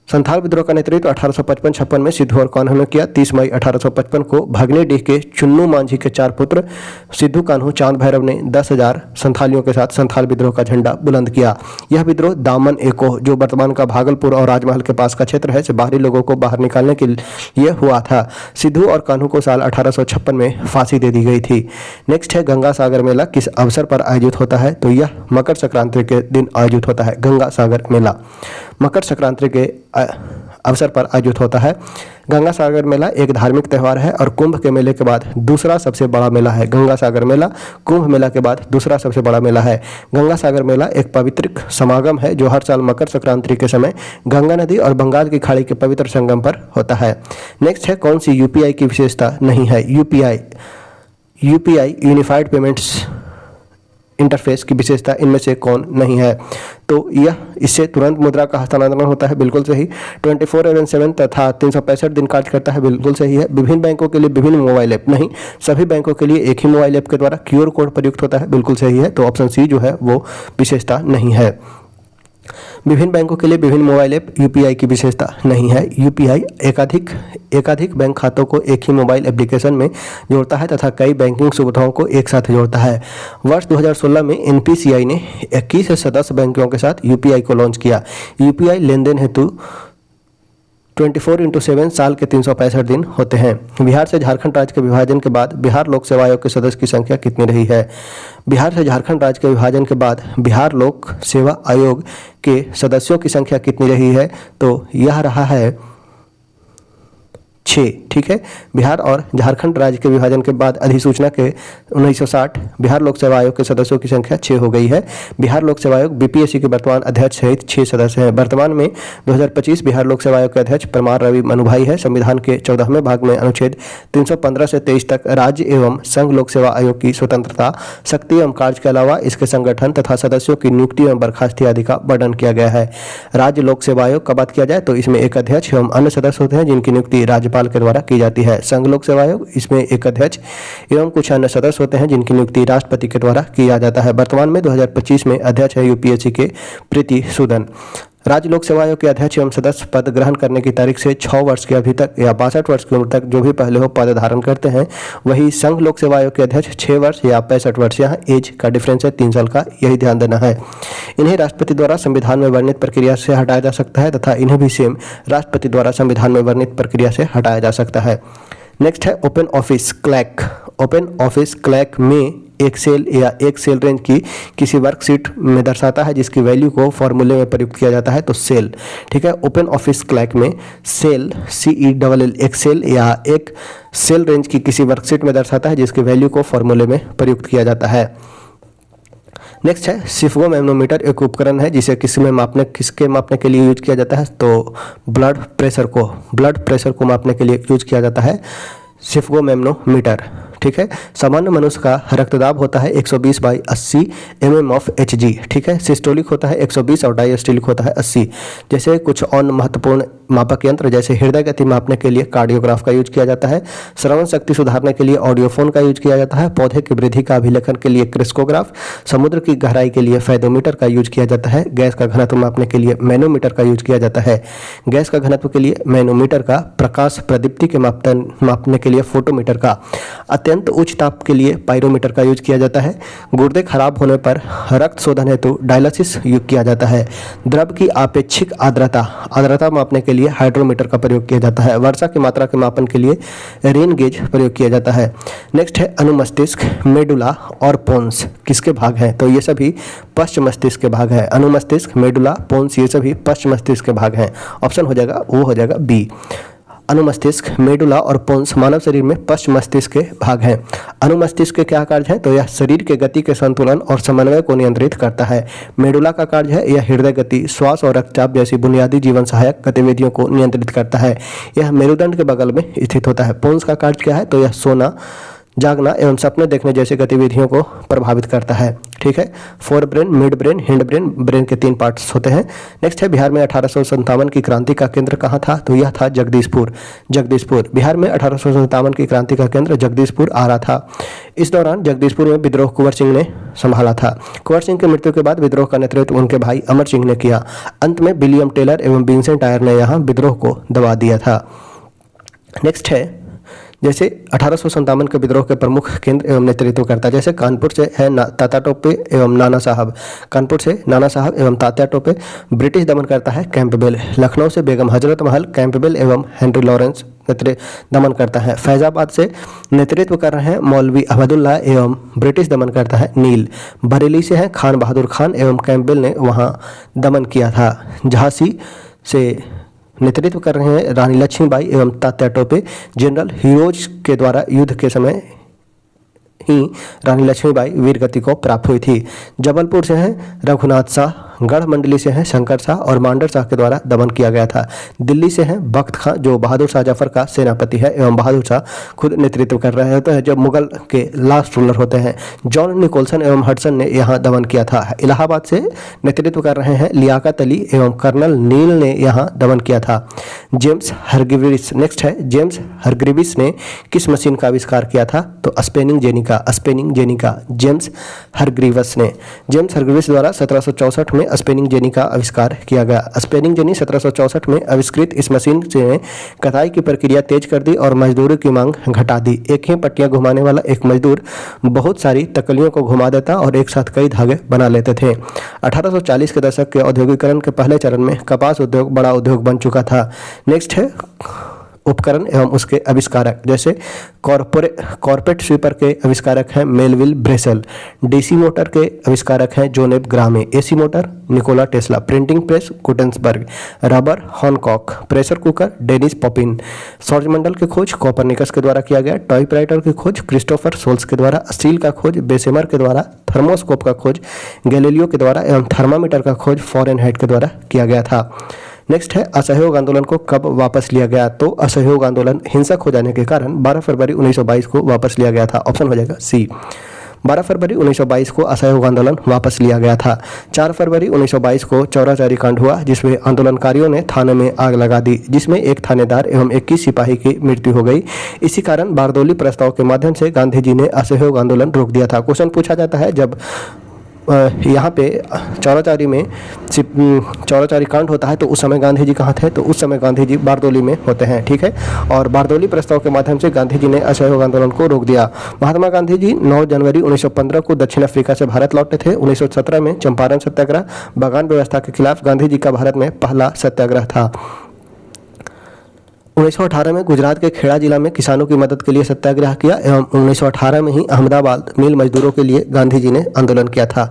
संथाल विद्रोह का नेतृत्व 1855-56 में सिद्धू और कान्हू ने किया। 30 मई 1855 को भगनेडीह के चुन्नू मांझी के 4 पुत्र सिद्धू, कान्हू, चांद भैरव ने 10,000 संथालियों के साथ संथाल विद्रोह का झंडा बुलंद किया। यह विद्रोह दामन एको जो वर्तमान का भागलपुर और राजमहल के पास का क्षेत्र है से बाहरी लोगों को बाहर निकालने के लिए हुआ था। सिद्धू और कान्हू को साल 1856 में फांसी दे दी गई थी। नेक्स्ट है गंगा सागर मेला किस अवसर पर आयोजित होता है? तो यह मकर संक्रांति के दिन आयोजित होता है। गंगा सागर मेला मकर संक्रांति के अवसर पर आयोजित होता है। गंगा सागर मेला एक धार्मिक त्यौहार है और कुंभ के मेले के बाद दूसरा सबसे बड़ा मेला है। गंगा सागर मेला कुंभ मेला के बाद दूसरा सबसे बड़ा मेला है। गंगा सागर मेला एक पवित्र समागम है जो हर साल मकर संक्रांति के समय गंगा नदी और बंगाल की खाड़ी के पवित्र संगम पर होता है। नेक्स्ट है कौन सी यूपीआई की विशेषता नहीं है? यूपीआई यूनिफाइड पेमेंट्स इंटरफेस की विशेषता इनमें से कौन नहीं है? तो यह इससे तुरंत मुद्रा का हस्तांतरण होता है, बिल्कुल सही। 24/7 तथा 365 दिन कार्य करता है, बिल्कुल सही है। विभिन्न बैंकों के लिए विभिन्न मोबाइल ऐप नहीं, सभी बैंकों के लिए एक ही मोबाइल ऐप के द्वारा क्यूआर कोड प्रयुक्त होता है, बिल्कुल सही है। तो ऑप्शन सी जो है वो विशेषता नहीं है। विभिन्न बैंकों के लिए विभिन्न मोबाइल ऐप यूपीआई की विशेषता नहीं है। यूपीआई एकाधिक बैंक खातों को एक ही मोबाइल एप्लीकेशन में जोड़ता है तथा कई बैंकिंग सुविधाओं को एक साथ जोड़ता है। वर्ष 2016 में एनपीसीआई ने 21 सदस्य बैंकों के साथ यूपीआई को लॉन्च किया। यूपीआई लेनदेन हेतु 24/7 साल के 365 दिन होते हैं। बिहार से झारखंड राज्य के विभाजन के बाद बिहार लोक सेवा आयोग के सदस्य की संख्या कितनी रही है? बिहार से झारखंड राज्य के विभाजन के बाद बिहार लोक सेवा आयोग के सदस्यों की संख्या कितनी रही है? तो यह रहा है 6। ठीक है, बिहार और झारखंड राज्य के विभाजन के बाद अधिसूचना के 1960 बिहार लोक सेवा आयोग के सदस्यों की संख्या 6 हो गई है। बिहार लोक सेवा आयोग बीपीएससी के वर्तमान अध्यक्ष सहित 6 सदस्य हैं। वर्तमान में 2025 बिहार लोक सेवा आयोग के अध्यक्ष परमार रवि मनुभाई है। संविधान के 14वें भाग में अनुच्छेद 315 से 23 तक राज्य एवं संघ लोक सेवा आयोग की स्वतंत्रता, शक्ति एवं कार्य के अलावा इसके संगठन तथा सदस्यों की नियुक्ति एवं बर्खास्ती आदि का वर्णन किया गया है। राज्य लोक सेवा आयोग का बात किया जाए तो इसमें एक अध्यक्ष एवं अन्य सदस्य होते हैं जिनकी नियुक्ति राज्यपाल के द्वारा की जाती है। संघ लोक सेवा आयोग इसमें एक अध्यक्ष एवं कुछ अन्य सदस्य होते हैं जिनकी नियुक्ति राष्ट्रपति के द्वारा किया जाता है। वर्तमान में 2025 में अध्यक्ष है यूपीएससी के प्रीति सूदन। राज्य लोक सेवा आयोग के अध्यक्ष एवं सदस्य पद ग्रहण करने की तारीख से 6 वर्ष की अवधि तक या 62 वर्ष की उम्र तक जो भी पहले हो पद धारण करते हैं। वही संघ लोक सेवा आयोग के अध्यक्ष 6 वर्ष या 65 वर्ष, यहाँ एज का डिफरेंस है 3 साल का, यही ध्यान देना है। इन्हें राष्ट्रपति द्वारा संविधान में वर्णित प्रक्रिया से हटाया जा सकता है तथा इन्हें भी सेम राष्ट्रपति द्वारा संविधान में वर्णित प्रक्रिया से हटाया जा सकता है। नेक्स्ट है open office clack. Open office clack में एक सेल या एक सेल रेंज की किसी वर्कशीट में दर्शाता है जिसकी वैल्यू को फॉर्मूले में प्रयुक्त किया जाता है, तो सेल। ठीक है, ओपन ऑफिस क्लैक में सेल CELL एक सेल या एक सेल रेंज की किसी वर्कशीट में दर्शाता है जिसकी वैल्यू को फॉर्मूले में प्रयुक्त किया जाता है। नेक्स्ट है सिफगो मैग्नोमीटर एक उपकरण है जिसे किसके मापने के लिए यूज किया जाता है, तो ब्लड प्रेशर को मापने के लिए यूज किया जाता है सिफगो मैग्नोमीटर। ठीक है। सामान्य मनुष्य का रक्तदाब होता है 120/80 mm ऑफ Hg, ठीक है। सिस्टोलिक होता है 120 और डायस्टोलिक होता है 80। जैसे कुछ अन्य महत्वपूर्ण मापक यंत्र जैसे हृदय गति मापने के लिए कार्डियोग्राफ का यूज किया जाता है, श्रवण शक्ति सुधारने के लिए ऑडियोफोन का यूज किया जाता है, पौधे की वृद्धि का अभिलेखन के लिए क्रिस्कोग्राफ, समुद्र की गहराई के लिए फेदोमीटर का यूज किया जाता है, गैस का घनत्व मापने के लिए मैनोमीटर का यूज किया जाता है, गैस का घनत्व के लिए मैनोमीटर का, प्रकाश प्रदीप्ति के मापने के लिए फोटोमीटर का, अत्यंत उच्च ताप के लिए पायरोमीटर का यूज किया जाता है, गुर्दे खराब होने पर रक्त शोधन हेतु डायलिसिस यूज किया जाता है, द्रव की आपेक्षिक आर्द्रता मापने के लिए हाइड्रोमीटर का प्रयोग किया जाता है, वर्षा की मात्रा के मापन के लिए रेन गेज प्रयोग किया जाता है। नेक्स्ट है अनुमस्तिष्क, मेडुला और पोन्स किसके भाग हैं? तो ये सभी पश्च मस्तिष्क के भाग हैं। अनुमस्तिष्क, मेडुला, पोन्स ये सभी पश्च मस्तिष्क के भाग हैं। ऑप्शन हो जाएगा वो हो जाएगा बी। अनुमस्तिष्क, मेडुला और पोन्स मानव शरीर में पश्च मस्तिष्क के भाग हैं। अनुमस्तिष्क के क्या कार्य है? तो यह शरीर के गति के संतुलन और समन्वय को नियंत्रित करता है। मेडुला का कार्य है यह हृदय गति, श्वास और रक्तचाप जैसी बुनियादी जीवन सहायक गतिविधियों को नियंत्रित करता है। यह मेरुदंड के बगल में स्थित होता है। पोन्स का कार्य क्या है? तो यह सोना, जागना एवं सपने देखने जैसी गतिविधियों को प्रभावित करता है। ठीक है। Fore brain, mid brain, hind brain, brain के 3 पार्ट्स होते हैं। नेक्स्ट है बिहार में 1857 की क्रांति का केंद्र कहाँ था? तो यह था जगदीशपुर। बिहार में 1857 की क्रांति का केंद्र जगदीशपुर आ रहा था। इस दौरान जगदीशपुर में विद्रोह कुंवर सिंह ने संभाला था। कुंवर सिंह की मृत्यु के बाद विद्रोह का नेतृत्व उनके भाई अमर सिंह ने किया। अंत में विलियम टेलर एवं विंसेंट आयर ने यहाँ विद्रोह को दबा दिया था। नेक्स्ट है जैसे 1857 के विद्रोह के प्रमुख केंद्र एवं नेतृत्वकर्ता, जैसे कानपुर से है तात्या टोपे एवं नाना साहब। कानपुर से नाना साहब एवं तात्या टोपे। ब्रिटिश दमन करता है कैंपबेल। लखनऊ से बेगम हजरत महल, कैंपबेल एवं हेनरी लॉरेंस दमन करता है। फैजाबाद से नेतृत्व कर रहे हैं मौलवी अहमदुल्लाह एवं ब्रिटिश दमन करता है नील। बरेली से है खान बहादुर खान एवं कैंपबेल ने वहाँ दमन किया था। झांसी से नेतृत्व कर रहे हैं रानी लक्ष्मीबाई एवं तात्या टोपे। जनरल हीरोज के द्वारा युद्ध के समय ही रानी लक्ष्मीबाई वीरगति को प्राप्त हुई थी। जबलपुर से हैं रघुनाथ शाह, गढ़ मंडली से हैं शंकर शाह और मांडर शाह के द्वारा दमन किया गया था। दिल्ली से हैं बख्त खां जो बहादुर शाह जफर का सेनापति है एवं बहादुर शाह खुद नेतृत्व कर रहे होते हैं, जो मुगल के लास्ट रूलर होते हैं। जॉन निकोलसन एवं हडसन ने यहाँ दमन किया था। इलाहाबाद से नेतृत्व कर रहे हैं लियाकत अली एवं कर्नल नील ने यहाँ दमन किया था। जेम्स हरग्रीव्स, नेक्स्ट है जेम्स हरग्रीव्स ने किस मशीन का आविष्कार किया था? तो स्पेनिंग जेनी का जेम्स हरग्रीव्स ने। जेम्स हरग्रीव्स द्वारा 1764 में स्पेनिंग जेनी का आविष्कार किया गया। स्पेनिंग जेनी 1764 में आविष्कृत इस मशीन से कताई की प्रक्रिया तेज कर दी और मजदूरों की मांग घटा दी। एक ही पट्टियां घुमाने वाला एक मजदूर बहुत सारी तकलियों को घुमा देता और एक साथ कई धागे बना लेते थे। 1840 के दशक के औद्योगिकरण के पहले चरण में कपास उद्योग बड़ा उद्योग बन चुका था। नेक्स्ट है उपकरण एवं उसके आविष्कारक, जैसे कॉर्पेट स्वीपर के आविष्कारक हैं मेलविल ब्रेसेल। डीसी मोटर के आविष्कारक हैं Zenobe Gramme. AC motor Nikola Tesla. Printing press Gutenberg. Rubber Hancock. Pressure cooker Denis Papin. सौरमंडल की खोज कोपरनिकस के द्वारा किया गया। टाइपराइटर की खोज क्रिस्टोफर सोल्स के द्वारा। स्टील का खोज बेसेमर के द्वारा। थर्मोस्कोप का खोज गैलीलियो के द्वारा एवं थर्मामीटर का खोज फॉरेनहाइट के द्वारा किया गया था। नेक्स्ट है असहयोग आंदोलन को कब वापस लिया गया? तो असहयोग आंदोलन हिंसक हो जाने के कारण 12 फरवरी 1922 को वापस लिया गया था। ऑप्शन हो जाएगा सी। 12 फरवरी 1922 को असहयोग आंदोलन वापस लिया गया था। 4 फरवरी 1922 को चौराचारी कांड हुआ जिसमें आंदोलनकारियों ने थाने में आग लगा दी, जिसमें एक थानेदार एवं 21 सिपाही की मृत्यु हो गई। इसी कारण बारदौली प्रस्ताव के माध्यम से गांधी जी ने असहयोग आंदोलन रोक दिया था। क्वेश्चन पूछा जाता है जब यहाँ पे चौराचारी कांड होता है तो उस समय गांधी जी कहाँ थे? तो उस समय गांधी जी बारदौली में होते हैं। ठीक है। और बारदौली प्रस्ताव के माध्यम से गांधी जी ने असहयोग आंदोलन को रोक दिया। महात्मा गांधी जी 9 जनवरी 1915 को दक्षिण अफ्रीका से भारत लौटे थे। 1917 में चंपारण सत्याग्रह, बागान व्यवस्था के खिलाफ गांधी जी का भारत में पहला सत्याग्रह था। 1918 में गुजरात के खेड़ा जिला में किसानों की मदद के लिए सत्याग्रह किया एवं 1918 में ही अहमदाबाद मिल मजदूरों के लिए गांधी जी ने आंदोलन किया था।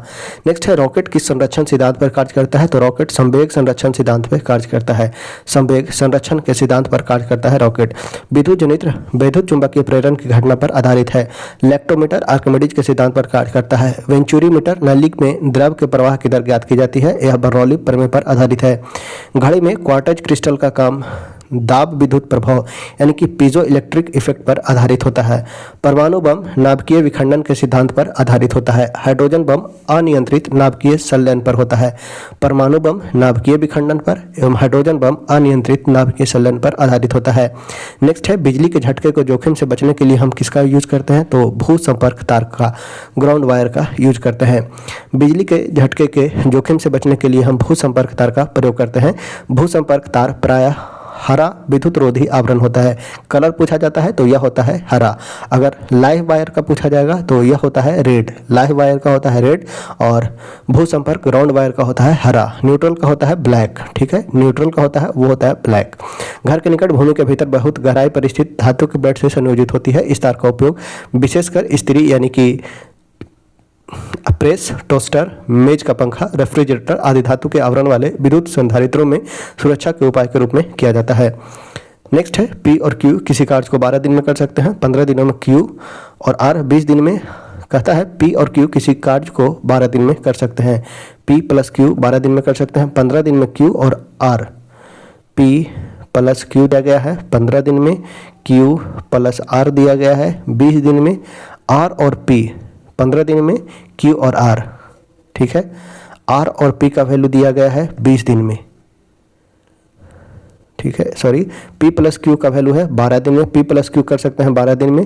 नेक्स्ट है रॉकेट किस संरक्षण सिद्धांत पर कार्य करता है? तो रॉकेट संवेग संरक्षण सिद्धांत पर कार्य करता है। संवेग संरक्षण के सिद्धांत पर कार्य करता है रॉकेट। विद्युत जनित्र वैद्युत चुंबकीय प्रेरण की घटना पर आधारित है। लैक्टोमीटर आर्किमिडीज के सिद्धांत पर कार्य करता है। वेंचुरी मीटर नली में द्रव के प्रवाह की दर ज्ञात की जाती है। यह बर्नौली प्रमेय पर आधारित है। घड़ी में क्वार्टज क्रिस्टल का काम दाब विद्युत प्रभाव यानी कि पीजो इलेक्ट्रिक इफेक्ट पर आधारित होता है। परमाणु बम नाभिकीय विखंडन के सिद्धांत पर आधारित होता है। हाइड्रोजन बम अनियंत्रित नाभिकीय संलयन पर होता है। परमाणु बम नाभिकीय विखंडन पर एवं हाइड्रोजन बम अनियंत्रित नाभिकीय संलयन पर आधारित होता है। नेक्स्ट है बिजली के झटके को जोखिम से बचने के लिए हम किसका यूज करते हैं, तो भू संपर्क तार का, ग्राउंड वायर का यूज करते हैं। बिजली के झटके के जोखिम से बचने के लिए हम भू संपर्क तार का प्रयोग करते हैं। भू संपर्क तार प्रायः हरा विद्युत रोधी आवरण होता है। कलर पूछा जाता है तो यह होता है हरा। अगर लाइव वायर का पूछा जाएगा तो यह होता है रेड। लाइव वायर का होता है रेड और भू संपर्क ग्राउंड वायर का होता है हरा। न्यूट्रल का होता है ब्लैक। ठीक है, न्यूट्रल का होता है वो होता है ब्लैक। घर के निकट भूमि के भीतर बहुत गहराई पर स्थित धातु के बेड से संयोजित होती है। इस तार का उपयोग विशेषकर स्त्री यानी कि प्रेस, टोस्टर, मेज का पंखा, रेफ्रिजरेटर आदि धातु के आवरण वाले विद्युत संधारित्रों में सुरक्षा के उपाय के रूप में किया जाता है। नेक्स्ट है पी और क्यू किसी कार्य को 12 दिन में कर सकते हैं, 15 दिनों में क्यू और आर 20 दिन में। कहता है पी और क्यू किसी कार्य को 12 दिन में कर सकते हैं। पी प्लस क्यू 12 दिन में कर सकते हैं, 15 दिन में क्यू और आर। पी प्लस क्यू दिया गया है 15 दिन में, क्यू प्लस आर दिया गया है 20 दिन में, आर और पी 15 दिन में, क्यू और आर। ठीक है, आर और पी का वैल्यू दिया गया है 20 दिन में। ठीक है, सॉरी, पी प्लस क्यू का वैल्यू है 12 दिन में। पी प्लस क्यू कर सकते हैं 12 दिन में,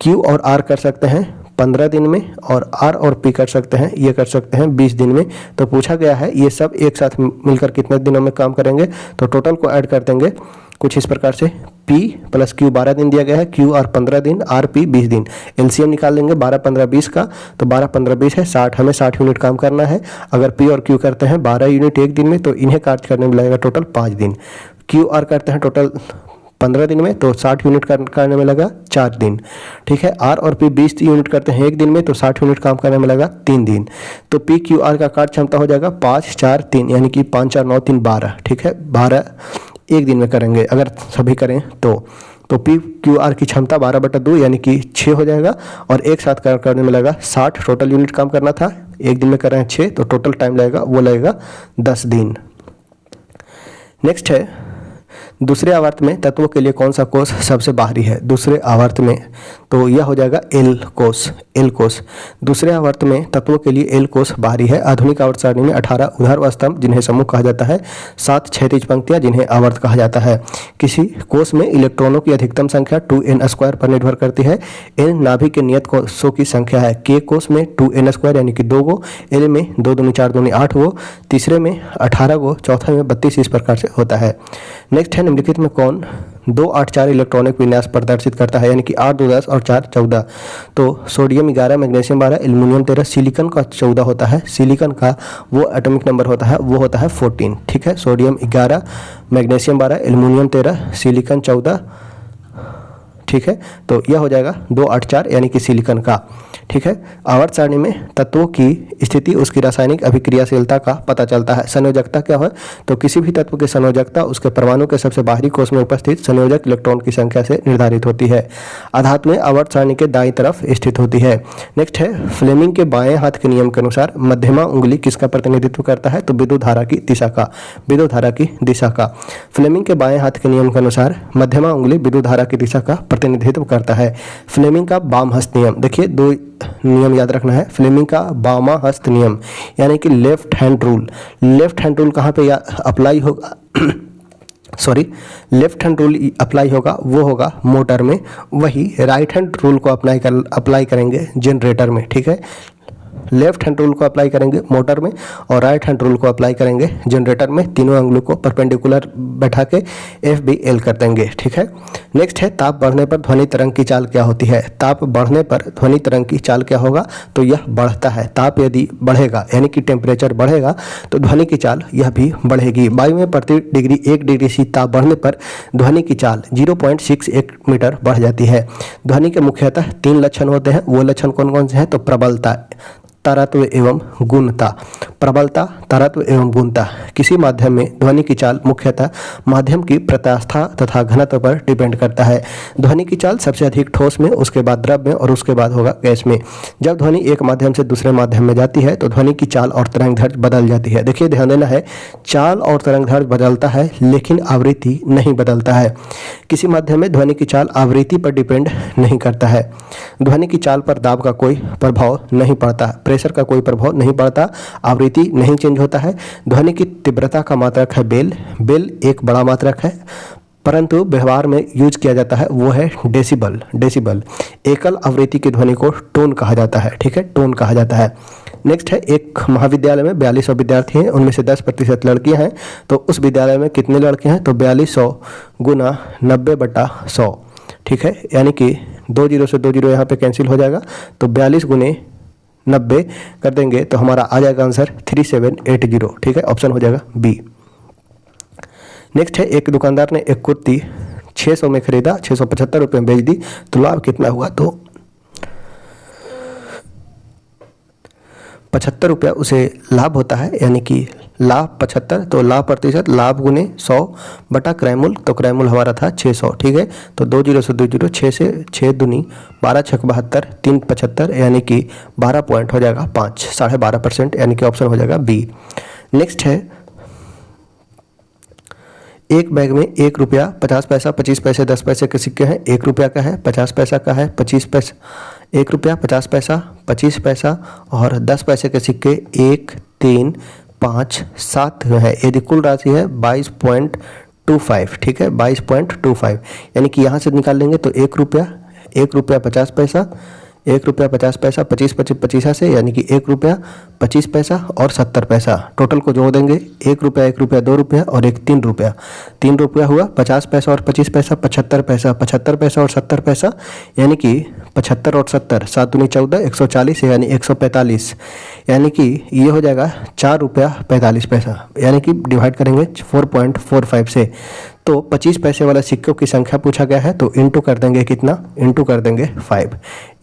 क्यू और आर कर सकते हैं 15 दिन में और आर और पी कर सकते हैं, ये कर सकते हैं 20 दिन में। तो पूछा गया है ये सब एक साथ मिलकर कितने दिनों में काम करेंगे, तो टोटल को ऐड कर देंगे कुछ इस प्रकार से। P प्लस Q 12 दिन दिया गया है, Q R 15 दिन, R P 20 दिन। एलसीएम निकाल लेंगे 12 15 20 का, तो 12 15 20 है 60, हमें 60 यूनिट काम करना है। अगर P और Q करते हैं 12 यूनिट एक दिन में तो इन्हें कार्य करने में लगेगा टोटल 5 दिन। Q R करते हैं टोटल 15 दिन में तो 60 यूनिट करने में लगा 4 दिन। ठीक है, R और P 20 यूनिट करते हैं एक दिन में तो 60 यूनिट काम करने में लगा 3 दिन। तो P Q R का कार्य क्षमता हो जाएगा 5 4 3 यानी कि 5 4 9 3 12। ठीक है, 12 एक दिन में करेंगे अगर सभी करें तो पी क्यू आर की क्षमता 12/2 यानी कि 6 हो जाएगा और एक साथ करने में लगा 60। टोटल यूनिट काम करना था, एक दिन में कर रहे हैं 6, तो टोटल टाइम लगेगा वो लगेगा 10 दिन। नेक्स्ट है दूसरे आवर्त में तत्वों के लिए कौन सा कोष सबसे बाहरी है। दूसरे आवर्त में तो यह हो जाएगा एल कोष। दूसरे आवर्त में तत्वों के लिए एल कोष बाहरी है। आधुनिक आवर्त सारणी में 18 ऊर्ध्वाधर स्तंभ जिन्हें समूह कहा जाता है, 7 क्षैतिज पंक्तियां जिन्हें आवर्त कहा जाता है। किसी कोष में इलेक्ट्रॉनों की अधिकतम संख्या 2n² पर निर्भर करती है। n नाभिक के नियत कोषों की संख्या है। k कोष में 2n² यानी कि 2 गो, l में 2 दूनी 4 दूनी 8 गो, तीसरे में 18 गो, चौथे में 32 इस प्रकार से होता है। नेक्स्ट है निम्नलिखित में कौन 2 8 4 इलेक्ट्रॉनिक विन्यास प्रदर्शित करता है, यानी कि 8 2 10 और 4 14। तो सोडियम 11, मैग्नीशियम 12, एल्युमिनियम 13, सिलिकॉन का 14 होता है। सिलिकॉन का वो एटॉमिक नंबर होता है वो होता है 14। ठीक है, सोडियम 11, मैग्नीशियम 12, एल्युमिनियम 13, सिलिकॉन 14। ठीक है, तो यह हो जाएगा 2 8 4 यानी कि सिलिकॉन का। ठीक है, आवर्त सारणी में तत्वों की स्थिति उसकी रासायनिक अभिक्रियाशीलता का पता चलता है। संयोजकता क्या है, तो किसी भी तत्व की संयोजकता उसके परमाणु के सबसे बाहरी कोष में उपस्थित संयोजक इलेक्ट्रॉन की संख्या से निर्धारित होती है। आधात्में आवर्त सारणी के दाईं तरफ स्थित होती है। नेक्स्ट है फ्लेमिंग के बाएं हाथ के नियम के अनुसार मध्यमा उंगली किसका प्रतिनिधित्व करता है, तो विद्युत धारा की दिशा का। फ्लेमिंग के बाएं हाथ के नियम के अनुसार मध्यमा उंगली विद्युत धारा की दिशा का प्रतिनिधित्व करता है। फ्लेमिंग का वाम हस्त नियम, देखिए 2 नियम याद रखना है। फ्लेमिंग का वामा हस्त नियम यानी कि left hand rule. Left hand rule कहाँ पे अप्लाई होगा लेफ्ट हैंड रूल अप्लाई होगा वो होगा मोटर में। वही राइट हैंड रूल को अप्लाई करेंगे जनरेटर में। ठीक है, लेफ्ट हैंड रूल को अप्लाई करेंगे मोटर में और राइट हैंड रूल को अप्लाई करेंगे जनरेटर में। तीनों अंगुलों को परपेंडिकुलर बैठा के FBL कर देंगे। ठीक है, नेक्स्ट है ताप बढ़ने पर ध्वनि तरंग की चाल क्या होती है। ताप बढ़ने पर ध्वनि तरंग की चाल क्या होगा, तो यह बढ़ता है। ताप यदि बढ़ेगा यानी कि टेम्परेचर बढ़ेगा तो ध्वनि की चाल यह भी बढ़ेगी। वायु में प्रति डिग्री 1 डिग्री C ताप बढ़ने पर ध्वनि की चाल 0.61 मीटर बढ़ जाती है। ध्वनि के मुख्यतः 3 लक्षण होते हैं। वो लक्षण कौन कौन से हैं, तो प्रबलता तारत्व एवं गुणता। प्रबलता, तारत्व एवं गुणता। किसी माध्यम में ध्वनि की चाल मुख्यतः माध्यम की प्रत्यास्थता तथा घनत्व पर डिपेंड करता है। ध्वनि की चाल सबसे अधिक ठोस में, उसके बाद द्रव में और उसके बाद होगा गैस में। जब ध्वनि एक माध्यम से दूसरे माध्यम में जाती है तो ध्वनि की चाल और तरंगदैर्घ्य बदल जाती है। देखिए ध्यान देना है, चाल और तरंगदैर्घ्य बदलता है लेकिन आवृत्ति नहीं बदलता है। किसी माध्यम में ध्वनि की चाल आवृत्ति पर डिपेंड नहीं करता है। ध्वनि की चाल पर दाब का कोई प्रभाव नहीं पड़ता, प्रेशर का कोई प्रभाव नहीं पड़ता, आवृत्ति नहीं चेंज होता है। ध्वनि की तीव्रता का मात्रक है बेल। बेल एक बड़ा मात्रक है परंतु व्यवहार में यूज किया जाता है वो है डेसिबल। डेसिबल एकल आवृत्ति की ध्वनि को टोन कहा जाता है। ठीक है, टोन कहा जाता है। नेक्स्ट है, एक महाविद्यालय में 4200 विद्यार्थी हैं, उनमें से 10% लड़कियां हैं, तो उस विद्यालय में कितने लड़के हैं? तो 4200 गुना 90/100। ठीक है, यानी कि 20 से 20 यहाँ पे कैंसिल हो जाएगा, तो 42 गुने 90 कर देंगे तो हमारा आ जाएगा आंसर 3780। ठीक है, ऑप्शन हो जाएगा बी। नेक्स्ट है, एक दुकानदार ने एक कुर्ती 600 में खरीदा, 675 रुपये में बेच दी, तो लाभ कितना हुआ? तो 75 रुपया उसे लाभ होता है, यानी कि लाभ 75, तो लाभ प्रतिशत लाभ गुने 100 बटा क्रयमूल, तो क्रयमूल हमारा था 600। ठीक है, तो 20 से 20, 6 से 6 दूनी 12 छक 72, 3 75, यानी कि 12 पॉइंट हो जाएगा 5, 12.5%, यानी कि ऑप्शन हो जाएगा बी। नेक्स्ट है, एक बैग में 1 रुपया 50 पैसा 25 पैसे 10 पैसे के सिक्के हैं। 1 रुपया का है, 50 पैसा का है, 25 पैसा, 1 रुपया 50 पैसा 25 पैसा और 10 पैसे के सिक्के 1 3 5 7 है। यदि कुल राशि है 22.25। ठीक है, 22.25, यानी कि यहाँ से निकाल लेंगे तो 1 रुपया 50 पैसा, 1 रुपया 50 पैसा 25 25 से, यानी कि 1 रुपया 25 पैसा और 70 पैसा, टोटल को जोड़ देंगे 1 रुपया 2 रुपया और 3 रुपया। 3 रुपया हुआ, 50 पैसा और 25 पैसा 75 पैसा, 75 पैसा और 70 पैसा, यानी कि 75 और 70, 7 दूनी 14, 140, यानी 145, यानी कि ये हो जाएगा 4 रुपया 45 पैसा, यानी कि डिवाइड करेंगे 4.45 से। तो 25 पैसे वाला सिक्कों की संख्या पूछा गया है, तो इंटू कर देंगे कितना? इंटू कर देंगे 5।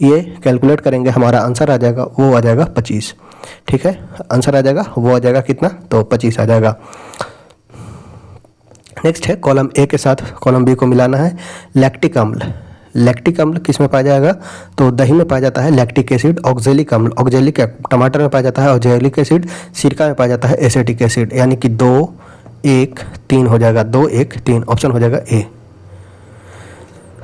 ये कैलकुलेट करेंगे, हमारा आंसर आ जाएगा, वो आ जाएगा 25। ठीक है, आंसर आ जाएगा, वो आ जाएगा कितना? तो 25 आ जाएगा। नेक्स्ट है, कॉलम ए के साथ कॉलम बी को मिलाना है। लैक्टिक अम्ल, लैक्टिक अम्ल किस में पाया जाएगा? तो दही में पाया जाता है लैक्टिक एसिड। ऑक्जेलिक अम्ल, ऑक्जेलिक टमाटर में पाया जाता है ऑक्जेलिक एसिड। सिरका में पाया जाता है एसिटिक एसिड, यानी कि 2 1 3 हो जाएगा, 2 1 3, ऑप्शन हो जाएगा ए।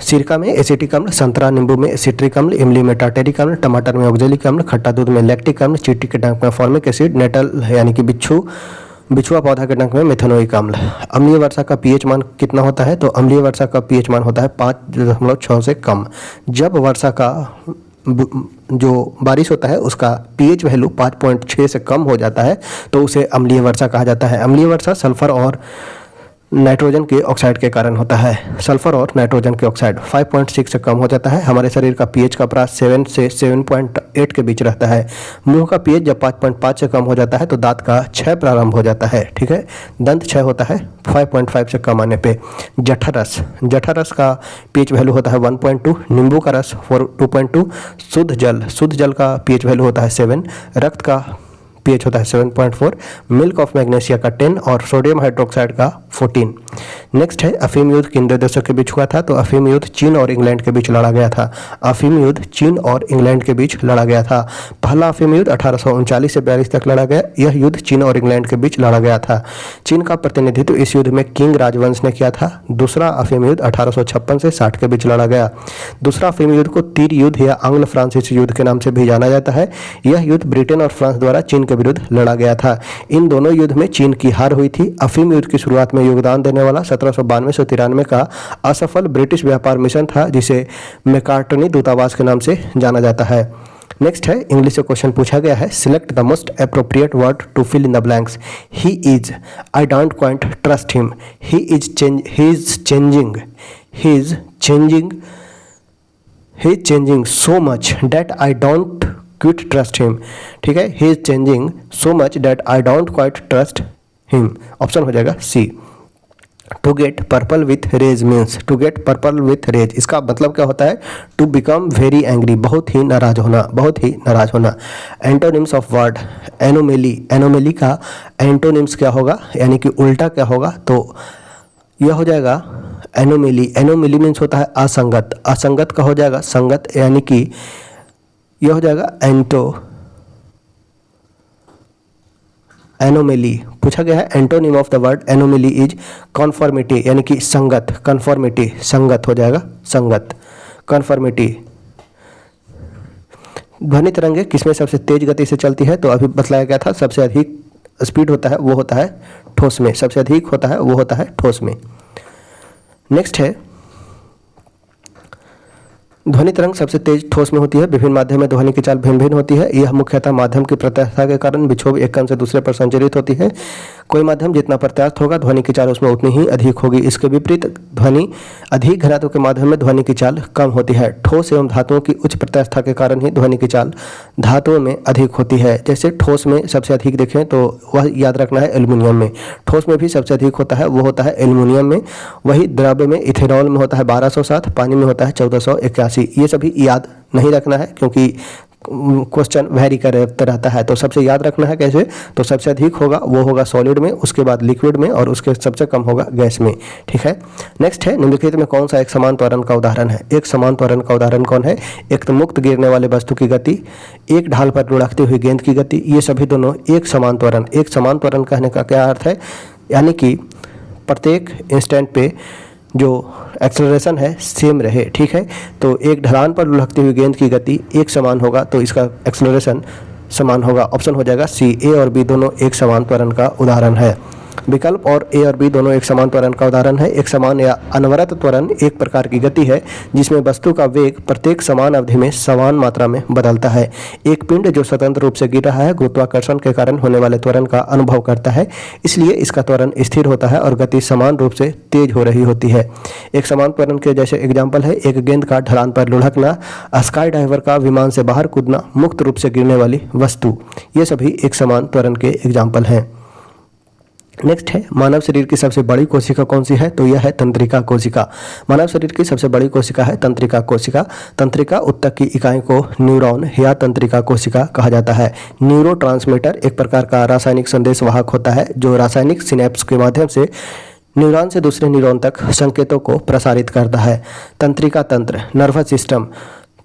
सिरका में एसिटिक अम्ल, संतरा नींबू में सिट्रिक अम्ल, इमली में टार्टेरिक अम्ल, टमाटर में ऑक्जेलिक अम्ल, खट्टा दूध में लैक्टिक अम्ल, चींटी के डंक में फॉर्मिक एसिड, नेटल यानी कि बिछुआ पौधा के डंक में मेथेनोइक अम्ल। अम्लीय वर्षा का पीएच मान कितना होता है? तो अम्लीय वर्षा का पीएच मान होता है 5.6 से कम। जब वर्षा का जो बारिश होता है उसका पीएच वैल्यू 5.6 से कम हो जाता है तो उसे अम्लीय वर्षा कहा जाता है। अम्लीय वर्षा सल्फर और नाइट्रोजन के ऑक्साइड के कारण होता है। सल्फर और नाइट्रोजन के ऑक्साइड 5.6 से कम हो जाता है। हमारे शरीर का पीएच का परास 7 से 7.8 के बीच रहता है। मुंह का पीएच जब 5.5 से कम हो जाता है तो दांत का क्षय प्रारंभ हो जाता है। ठीक है, दंत क्षय होता है 5.5 से कम आने पे। जठरस, जठरस का पीएच वैल्यू होता है 1.2, नींबू का रस 2.2, शुद्ध जल का पीएच वैल्यू होता है 7, रक्त का पीएच होता है 7.4, मिल्क ऑफ मैग्नीशिया का 10 और सोडियम हाइड्रोक्साइड का 14। नेक्स्ट है, अफीम युद्ध किन दो देशों के बीच हुआ था? तो अफीम युद्ध चीन और इंग्लैंड के बीच लड़ा गया था। अफीम युद्ध चीन और इंग्लैंड के बीच लड़ा गया था। पहला अफीम युद्ध 1839 से 42 तक लड़ा गया। यह युद्ध चीन और इंग्लैंड के बीच लड़ा गया था। चीन का प्रतिनिधित्व इस युद्ध में किंग राजवंश ने किया था। दूसरा अफीम युद्ध 1856 से 60 के बीच लड़ा गया। दूसरा अफीम युद्ध को तीर युद्ध या आंग्ल फ्रांसीसी युद्ध के नाम से भी जाना जाता है। यह युद्ध ब्रिटेन और फ्रांस द्वारा चीन के विरुद्ध लड़ा गया था। इन दोनों युद्ध में चीन की हार हुई थी। अफीम युद्ध की शुरुआत में योगदान देने वाला 1792 से 93 का असफल ब्रिटिश व्यापार मिशन था जिसे मैकार्टनी दूतावास के नाम से जाना जाता है। नेक्स्ट है, इंग्लिश से क्वेश्चन पूछा गया है। Select the most appropriate word to fill in the blanks. He is, I don't quite trust him. He is changing so much that I don't quit trust him. ठीक है, he is changing so much that I don't quite trust him, option हो जाएगा C. To get purple with rage means to get purple with rage, इसका मतलब क्या होता है? To become very angry, बहुत ही नाराज होना, बहुत ही नाराज होना। Antonyms of word anomaly, anomaly का एंटोनिम्स क्या होगा यानी कि उल्टा क्या होगा? तो यह हो जाएगा एनोमेली। एनोमेली मीन्स होता है असंगत, असंगत का हो जाएगा संगत, यानी कि यह हो जाएगा एनोमेली। पूछा गया है antonym of the word anomaly is conformity, यानी कि संगत, कन्फॉर्मिटी, संगत हो जाएगा संगत, कन्फॉर्मिटी। ध्वनि तरंगे किसमें सबसे तेज गति से चलती है? तो अभी बतलाया गया था सबसे अधिक स्पीड होता है वो होता है ठोस में, सबसे अधिक होता है वो होता है ठोस में। नेक्स्ट है ध्वनि तरंग सबसे तेज ठोस में होती है। विभिन्न माध्यम में ध्वनि की चाल भिन्न भिन्न होती है। यह मुख्यतः माध्यम की प्रत्यास्थता के कारण विक्षोभ एक कण से दूसरे पर संचरित होती है। कोई माध्यम जितना प्रत्यास्थ होगा ध्वनि की चाल उसमें उतनी ही अधिक होगी। इसके विपरीत ध्वनि अधिक घनत्व के माध्यम में ध्वनि की चाल कम होती है। ठोस एवं धातुओं की उच्च प्रत्यास्थता के कारण ही ध्वनि की चाल धातुओं में अधिक होती है। जैसे ठोस में सबसे अधिक देखें तो वह याद रखना है एल्युमिनियम में, ठोस में भी सबसे अधिक होता है वो होता है एल्युमिनियम में। वही द्रव्य में इथेनॉल में होता है 1207, पानी में होता है 1481। ये सभी याद नहीं रखना है क्योंकि क्वेश्चन वेरी करता रहता है। तो सबसे याद रखना है कैसे? तो सबसे अधिक होगा वो होगा सॉलिड में, उसके बाद लिक्विड में और उसके सबसे कम होगा गैस में। ठीक है। नेक्स्ट है निम्नलिखित में कौन सा एक समान त्वरण का उदाहरण है? एक समान त्वरण का उदाहरण कौन है? एक तो मुक्त गिरने वाले वस्तु की गति, एक ढाल पर लुढ़कती हुई गेंद की गति, ये सभी दोनों एक समान त्वरण। एक समान त्वरण कहने का क्या अर्थ है? यानी कि प्रत्येक इंस्टेंट पे जो एक्सेलरेशन है सेम रहे। ठीक है। तो एक ढलान पर लुढ़कती हुई गेंद की गति एक समान होगा तो इसका एक्सेलरेशन समान होगा। ऑप्शन हो जाएगा सी। ए और बी दोनों एक समान त्वरण का उदाहरण है। विकल्प और ए और बी दोनों एक समान त्वरण का उदाहरण है। एक समान या अनवरत त्वरण एक प्रकार की गति है जिसमें वस्तु का वेग प्रत्येक समान अवधि में समान मात्रा में बदलता है। एक पिंड जो स्वतंत्र रूप से गिर रहा है गुरुत्वाकर्षण के कारण होने वाले त्वरण का अनुभव करता है, इसलिए इसका त्वरण स्थिर होता है और गति समान रूप से तेज हो रही होती है। एक समान त्वरण के जैसे एग्जाम्पल है एक गेंद का ढलान पर लुढ़कना, स्काई डाइवर का विमान से बाहर कूदना, मुक्त रूप से गिरने वाली वस्तु, ये सभी एक समान त्वरण के एग्जाम्पल हैं। नेक्स्ट है मानव शरीर की सबसे बड़ी कोशिका कौन सी है? तो यह है तंत्रिका कोशिका। मानव शरीर की सबसे बड़ी कोशिका है तंत्रिका कोशिका। तंत्रिका उत्तक की इकाई को न्यूरॉन या तंत्रिका कोशिका कहा जाता है। न्यूरोट्रांसमीटर एक प्रकार का रासायनिक संदेश वाहक होता है जो रासायनिक सिनेप्स के माध्यम से न्यूरॉन से दूसरे न्यूरॉन तक संकेतों को प्रसारित करता है। तंत्रिका तंत्र नर्वस सिस्टम।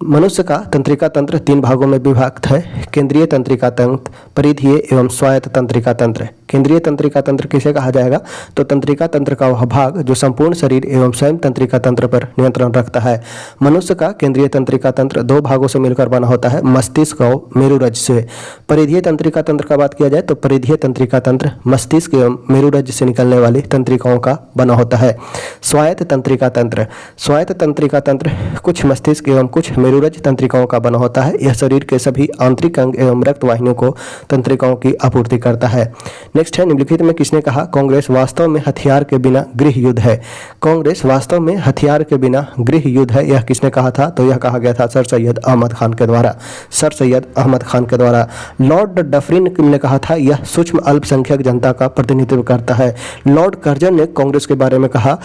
मनुष्य का तंत्रिका तंत्र 3 भागों में विभक्त है। केंद्रीय तंत्रिका तंत्र, परिधीय एवं स्वायत्त तंत्रिका तंत्र। केंद्रीय तंत्रिका तंत्र किसे कहा जाएगा? तो तंत्रिका तंत्र का वह भाग जो संपूर्ण शरीर एवं स्वयं तंत्रिका तंत्र पर नियंत्रण रखता है। मनुष्य का केंद्रीय तंत्रिका तंत्र 2 भागों से मिलकर बना होता है, मस्तिष्क और मेरुरज्ज से। परिधीय तंत्रिका तंत्र का बात किया जाए तो परिधीय तंत्रिका तंत्र मस्तिष्क एवं मेरुरज्ज से निकलने वाली तंत्रिकाओं का बना होता है। स्वायत्त तंत्रिका तंत्र, स्वायत्त तंत्रिका तंत्र कुछ मस्तिष्क एवं कुछ मेरुरज्ज तंत्रिकाओं का बना होता है। यह शरीर के सभी आंतरिक अंग एवं रक्त वाहिनियों को तंत्रिकाओं की आपूर्ति करता है। नेक्स्ट है निम्नलिखित में किसने कहा कांग्रेस वास्तव में हथियार के बिना गृह युद्ध है? कांग्रेस वास्तव में हथियार के बिना गृह युद्ध है, यह किसने कहा था? तो यह कहा गया था सर सैयद अहमद खान के द्वारा। सर सैयद अहमद खान के द्वारा। लॉर्ड डफरिन ने कहा था यह सूक्ष्म अल्पसंख्यक जनता का प्रतिनिधित्व करता है। लॉर्ड कर्जन ने कांग्रेस के बारे में कहा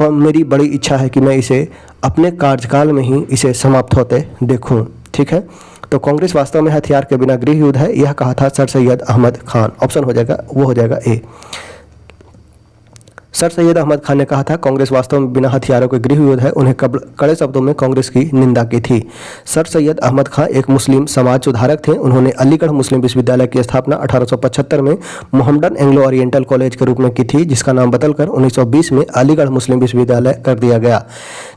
मेरी बड़ी इच्छा है कि मैं इसे अपने कार्यकाल में ही इसे समाप्त होते देखूं। ठीक है। तो कांग्रेस वास्तव में हथियार के बिना गृह युद्ध है, यह कहा था सर सैयद अहमद खान। ऑप्शन हो जाएगा वो हो जाएगा ए। सर सैयद अहमद खान ने कहा था कांग्रेस वास्तव में बिना हथियारों के गृह युद्ध है, उन्हें कड़े शब्दों में कांग्रेस की निंदा की थी। सर सैयद अहमद खान एक मुस्लिम समाज सुधारक थे। उन्होंने अलीगढ़ मुस्लिम विश्वविद्यालय की स्थापना 1875 में मोहम्मडन एंग्लो ओरिएंटल कॉलेज के रूप में की थी, जिसका नाम बदलकर 1920 में अलीगढ़ मुस्लिम विश्वविद्यालय कर दिया गया।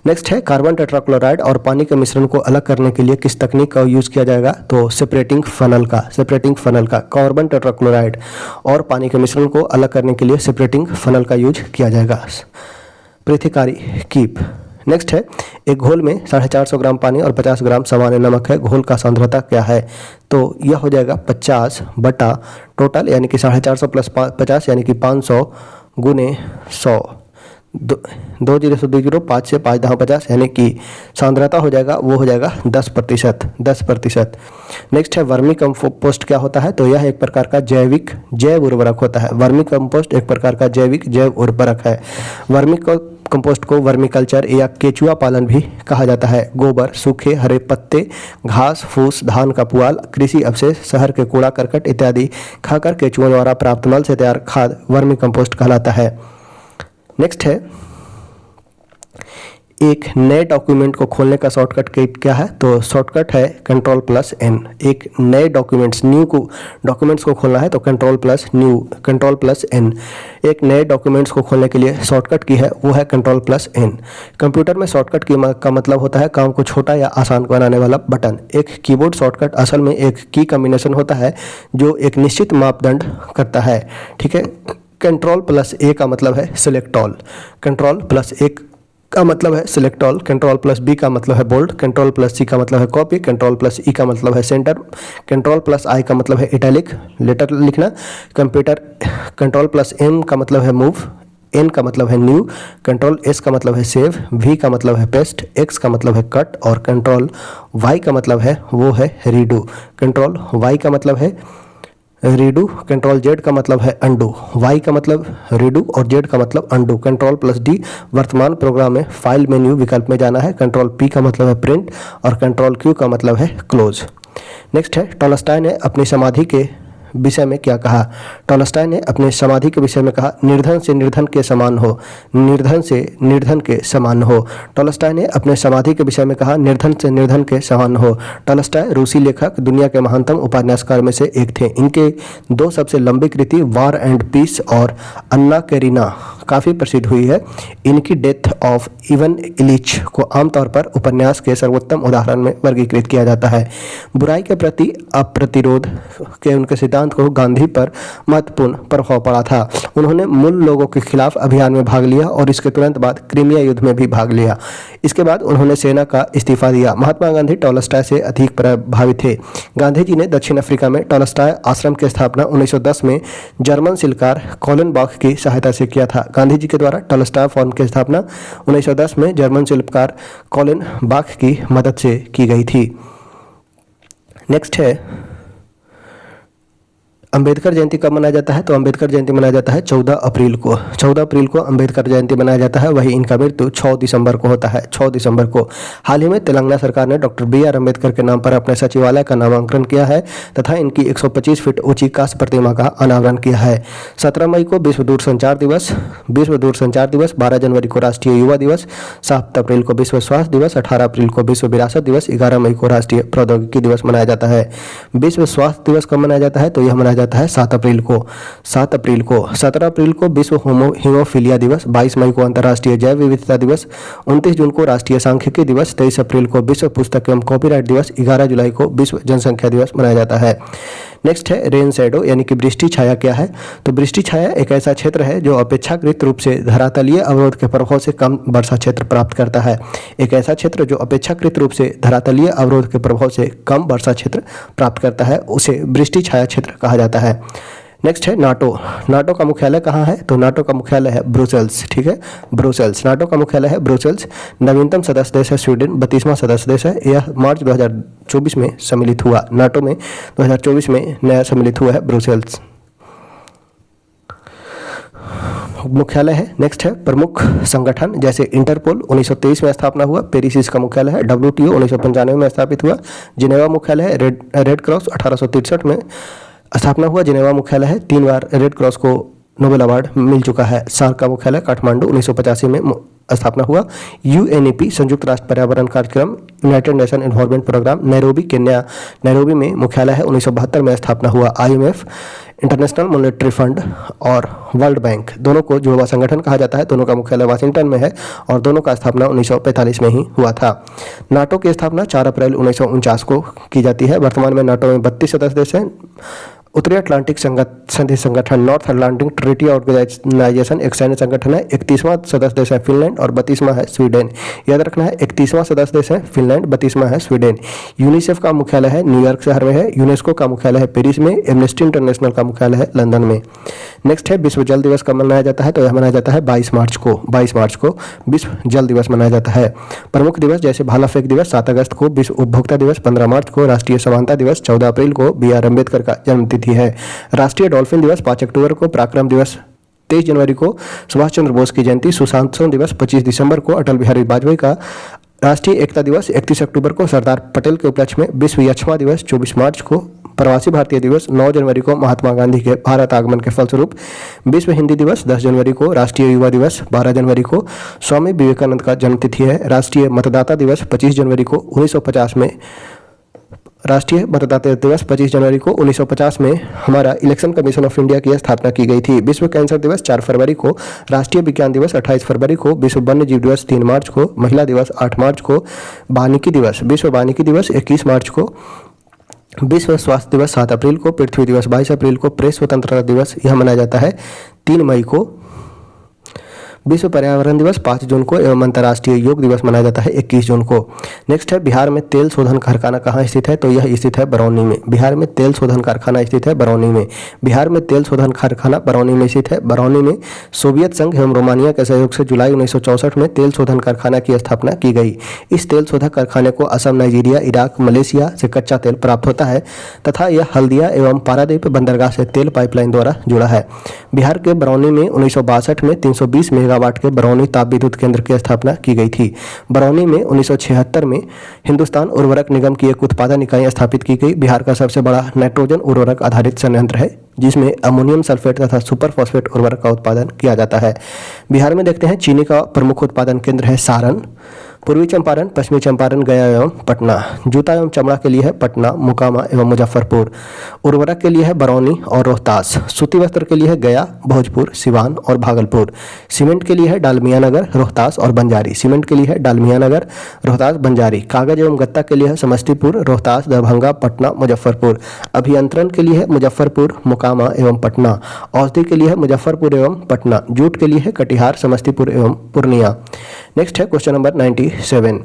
नेक्स्ट है कार्बन टेट्राक्लोराइड और पानी के मिश्रण को अलग करने के लिए किस तकनीक का यूज किया जाएगा? तो सेपरेटिंग फनल का। सेपरेटिंग फनल का कार्बन टेट्राक्लोराइड और पानी के मिश्रण को अलग करने के लिए सेपरेटिंग फनल का यूज किया जाएगा। पृथ्वीकारी कीप। नेक्स्ट है एक घोल में 450 ग्राम पानी और 50 ग्राम सामान्य नमक है, घोल का सांद्रता क्या है? तो यह हो जाएगा 50 बटा टोटल यानी कि 450 प्लस 50 यानी कि 500 गुने 100। दो जीरो से 2 जीरो, 5 से 5 10 50, यानी कि सांद्रता हो जाएगा वो हो जाएगा 10%। नेक्स्ट है वर्मी कंपोस्ट क्या होता है, तो यह एक प्रकार का जैव उर्वरक होता है। वर्मी कंपोस्ट एक प्रकार का जैव उर्वरक है। वर्मी कंपोस्ट को वर्मी कल्चर या केचुआ पालन भी कहा जाता है। गोबर, सूखे हरे पत्ते, घास फूस, धान का पुआल, कृषि अवशेष, शहर के कूड़ा करकट इत्यादि खाकर केचुओं द्वारा प्राप्त मल से तैयार खाद वर्मी कंपोस्ट कहलाता है। नेक्स्ट है एक नए डॉक्यूमेंट को खोलने का शॉर्टकट क्या है, तो शॉर्टकट है Ctrl+N। एक नए डॉक्यूमेंट्स को खोलना है तो Ctrl+N। एक नए डॉक्यूमेंट्स को खोलने के लिए शॉर्टकट की है वो है Ctrl+N। कंप्यूटर में शॉर्टकट की का मतलब होता है काम को छोटा या आसान बनाने वाला बटन। एक कीबोर्ड शॉर्टकट असल में एक की कॉम्बिनेशन होता है जो एक निश्चित मापदंड करता है। ठीक है, Ctrl+A का मतलब है सिलेक्ट ऑल, Ctrl+A का मतलब है सिलेक्ट ऑल, Ctrl+B का मतलब है बोल्ड, Ctrl+C का मतलब है कॉपी, Ctrl+E का मतलब है सेंटर, Ctrl+I का मतलब है इटैलिक लेटर लिखना, Ctrl+M का मतलब है मूव, N का मतलब है न्यू, Ctrl+S का मतलब है सेव, V का मतलब है पेस्ट, X का मतलब है कट और Ctrl+Y का मतलब है वो है रीडू। Ctrl+Y का मतलब है रीडू, Ctrl+Z का मतलब है अंडू, Y का मतलब रीडू और Z का मतलब अंडू। Ctrl+D वर्तमान प्रोग्राम में फाइल मेन्यू विकल्प में जाना है। Ctrl+P का मतलब है प्रिंट और Ctrl+Q का मतलब है क्लोज। नेक्स्ट है टॉलस्टॉय ने अपनी समाधि के विषय में क्या कहा। टॉलस्टॉय ने अपने समाधि के विषय में कहा निर्धन से निर्धन के समान हो, निर्धन से निर्धन के समान हो। टॉलस्टॉय ने अपने समाधि के विषय में कहा निर्धन से निर्धन के समान हो। टॉलस्टॉय रूसी लेखक, दुनिया के महानतम उपन्यासकार में से एक थे। इनके दो सबसे लंबी कृति वॉर एंड पीस और अन्ना कैरिना काफ़ी प्रसिद्ध हुई है। इनकी डेथ ऑफ इवन इलिच को आमतौर पर उपन्यास के सर्वोत्तम उदाहरण में वर्गीकृत किया जाता है। बुराई के प्रति अप्रतिरोध के उनके सिद्धांत को गांधी पर महत्वपूर्ण प्रभाव पड़ा था। उन्होंने मूल लोगों के खिलाफ अभियान में भाग लिया और इसके तुरंत बाद क्रीमिया युद्ध में भी भाग लिया। इसके बाद उन्होंने सेना का इस्तीफा दिया। महात्मा गांधी टॉलस्टॉय से अधिक प्रभावित थे। गांधी जी ने दक्षिण अफ्रीका में टॉलस्टॉय आश्रम की स्थापना 1910 में जर्मन शिल्पकार कॉलन बॉक की सहायता से किया था। गांधी जी के द्वारा टॉलस्टॉय फॉर्म की स्थापना 1910 में जर्मन शिल्पकार कॉलन बॉक की मदद से की गई थी। नेक्स्ट है अंबेडकर जयंती कब मनाया जाता है, तो अंबेडकर जयंती मनाया जाता है 14 अप्रैल को। 14 अप्रैल को अंबेडकर जयंती मनाया जाता है। वही इनका मृत्यु 6 दिसंबर को होता है, 6 दिसंबर को। हाल ही में तेलंगाना सरकार ने डॉक्टर BR अम्बेडकर के नाम पर अपने सचिवालय का नामांकन किया है तथा इनकी 125 फीट ऊंची कांस्य प्रतिमा का अनावरण किया है। 17 मई को विश्व दूरसंचार दिवस, 12 जनवरी को राष्ट्रीय युवा दिवस, 7 अप्रैल को विश्व स्वास्थ्य दिवस, 18 अप्रैल को विश्व विरासत दिवस, 11 मई को राष्ट्रीय प्रौद्योगिकी दिवस मनाया जाता है। विश्व स्वास्थ्य दिवस कब मनाया जाता है, तो यह मनाया जाता है 7 अप्रैल को। 17 अप्रैल को विश्व हीमोफीलिया दिवस, 22 मई को अंतर्राष्ट्रीय जैव विविधता दिवस, 29 जून को राष्ट्रीय सांख्यिकी दिवस, 23 अप्रैल को विश्व पुस्तक एवं कॉपीराइट दिवस, 11 जुलाई को विश्व जनसंख्या दिवस मनाया जाता है। नेक्स्ट है रेन शैडो यानी कि वृष्टि छाया क्या है, तो वृष्टि छाया एक ऐसा क्षेत्र है जो अपेक्षाकृत रूप से धरातलीय अवरोध के प्रभाव से कम वर्षा क्षेत्र प्राप्त करता है। एक ऐसा क्षेत्र जो अपेक्षाकृत रूप से धरातलीय अवरोध के प्रभाव से कम वर्षा क्षेत्र प्राप्त करता है उसे वृष्टि छाया क्षेत्र कहा जाता है। नेक्स्ट है नाटो। नाटो का मुख्यालय कहाँ है, तो नाटो का मुख्यालय है ब्रुसेल्स। ठीक है, ब्रुसेल्स, नाटो का मुख्यालय है ब्रुसेल्स। नवीनतम सदस्य देश है स्वीडन, 32वां सदस्य देश है। यह मार्च 2024 में सम्मिलित हुआ। नाटो में 2024 में नया सम्मिलित हुआ है ब्रुसेल्स, मुख्यालय है। नेक्स्ट है प्रमुख संगठन, जैसे इंटरपोल 1923 में स्थापना हुआ, पेरिस इसका मुख्यालय है। WTO 1995 में स्थापित हुआ। जिनेवा मुख्यालय है। रेड क्रॉस 1863 में स्थापना हुआ, जिनेवा मुख्यालय है। 3 बार रेड क्रॉस को नोबेल अवार्ड मिल चुका है। सार्क का मुख्यालय काठमांडू 1985 में स्थापना हुआ। UNEP संयुक्त राष्ट्र पर्यावरण कार्यक्रम, United Nation Environment Programme, Nairobi Kenya, Nairobi में मुख्यालय है। 1972 में स्थापना हुआ। IMF इंटरनेशनल मॉनेटरी फंड और वर्ल्ड बैंक दोनों को जुड़वा संगठन कहा जाता है। दोनों का मुख्यालय वाशिंगटन में है और दोनों का स्थापना 1945 में ही हुआ था। नाटो की स्थापना 4 अप्रैल 1949 को की जाती है। वर्तमान में नाटो में 32 सदस्य देश हैं उत्तरी अटलांटिक संधि संगठन, नॉर्थ अटलांटिक ट्रीटी ऑर्गेनाइजेशन एक सैन्य संगठन है। 31वां सदस्य देश है फिनलैंड और 32वां है स्वीडन। याद रखना है 31वां सदस्य देश है फिनलैंड, 32वां है स्वीडन। यूनिसेफ का मुख्यालय है न्यूयॉर्क शहर में है। यूनेस्को का मुख्यालय है पेरिस में। एमनेस्टी इंटरनेशनल का मुख्यालय है लंदन में। नेक्स्ट है विश्व जल दिवस कब मनाया जाता है, तो यह मनाया जाता है 22 मार्च को। 22 मार्च को विश्व जल दिवस मनाया जाता है। प्रमुख दिवस जैसे भाला फेंक दिवस 7 अगस्त को, विश्व उपभोक्ता दिवस 15 मार्च को, राष्ट्रीय समानता दिवस 14 अप्रैल को, BR अम्बेडकर का जन्मतिथि है। राष्ट्रीय डॉल्फिन दिवस 5 अक्टूबर को, पराक्रम दिवस 23 जनवरी को, सुभाष चंद्र बोस की जयंती सुशासन दिवस 25 दिसंबर को, अटल बिहारी वाजपेयी का राष्ट्रीय एकता दिवस 31 अक्टूबर को, सरदार पटेल के उपलक्ष्य में विश्व यक्ष्मा दिवस 24 मार्च को, प्रवासी भारतीय दिवस 9 जनवरी को, महात्मा गांधी के भारत आगमन के फलस्वरूप विश्व हिंदी दिवस 10 जनवरी को, राष्ट्रीय युवा दिवस 12 जनवरी को, स्वामी विवेकानंद का जन्मतिथि है। राष्ट्रीय मतदाता दिवस 25 जनवरी को 1950 में, राष्ट्रीय मतदाता दिवस 25 जनवरी को 1950 में हमारा इलेक्शन कमीशन ऑफ इंडिया की स्थापना की गई थी। विश्व कैंसर दिवस 4 फरवरी को, राष्ट्रीय विज्ञान दिवस 28 फरवरी को, विश्व वन्य जीव दिवस 3 मार्च को, महिला दिवस 8 मार्च को, वानिकी दिवस विश्व वानिकी दिवस 21 मार्च को, विश्व स्वास्थ्य दिवस 7 अप्रैल को, पृथ्वी दिवस 22 अप्रैल को, प्रेस स्वतंत्रता दिवस यह मनाया जाता है 3 मई को, विश्व पर्यावरण दिवस 5 जून को एवं अंतर्राष्ट्रीय योग दिवस मनाया जाता है 21 जून को। नेक्स्ट है बिहार में तेल शोधन कारखाना कहाँ स्थित है, तो यह स्थित है बरौनी में। बिहार में तेल शोधन कारखाना स्थित है बरौनी में। बिहार में तेल शोधन कारखाना बरौनी में स्थित है। बरौनी में सोवियत संघ एवं रोमानिया के सहयोग से जुलाई 1964 में तेल शोधन कारखाना की स्थापना की गई। इस तेल शोधक कारखाने को असम, नाइजीरिया, इराक, मलेशिया से कच्चा तेल प्राप्त होता है तथा यह हल्दिया एवं पारादीप बंदरगाह से तेल पाइपलाइन द्वारा जुड़ा है। बिहार के बरौनी में 1962 में 320 मेगावाट के बरौनी ताप विद्युत केंद्र की स्थापना की गई थी। बरौनी में 1976 में हिंदुस्तान उर्वरक निगम की एक उत्पादन इकाई स्थापित की गई। बिहार का सबसे बड़ा नाइट्रोजन उर्वरक आधारित संयंत्र है जिसमें अमोनियम सल्फेट तथा सुपर फॉस्फेट उर्वरक का उत्पादन किया जाता है। बिहार में देखते हैं चीनी का प्रमुख उत्पादन केंद्र है सारण, पूर्वी चंपारण, पश्चिमी चंपारण, गया एवं पटना। जूता एवं चमड़ा के लिए है पटना, मोकामा एवं मुजफ्फरपुर। उर्वरक के लिए है बरौनी और रोहतास। सूती वस्त्र के लिए है गया, भोजपुर, सिवान और भागलपुर। सीमेंट के लिए है डालमियानगर, रोहतास और बंजारी। सीमेंट के लिए है डालमियानगर, रोहतास, बंजारी। कागज एवं गत्ता के लिए है समस्तीपुर, रोहतास, दरभंगा, पटना, मुजफ्फरपुर। अभियंत्रण के लिए है मुजफ्फरपुर, मोकामा एवं पटना। औषधि के लिए है मुजफ्फरपुर एवं पटना। जूट के लिए है कटिहार, समस्तीपुर एवं पूर्णिया। नेक्स्ट है क्वेश्चन नंबर 97।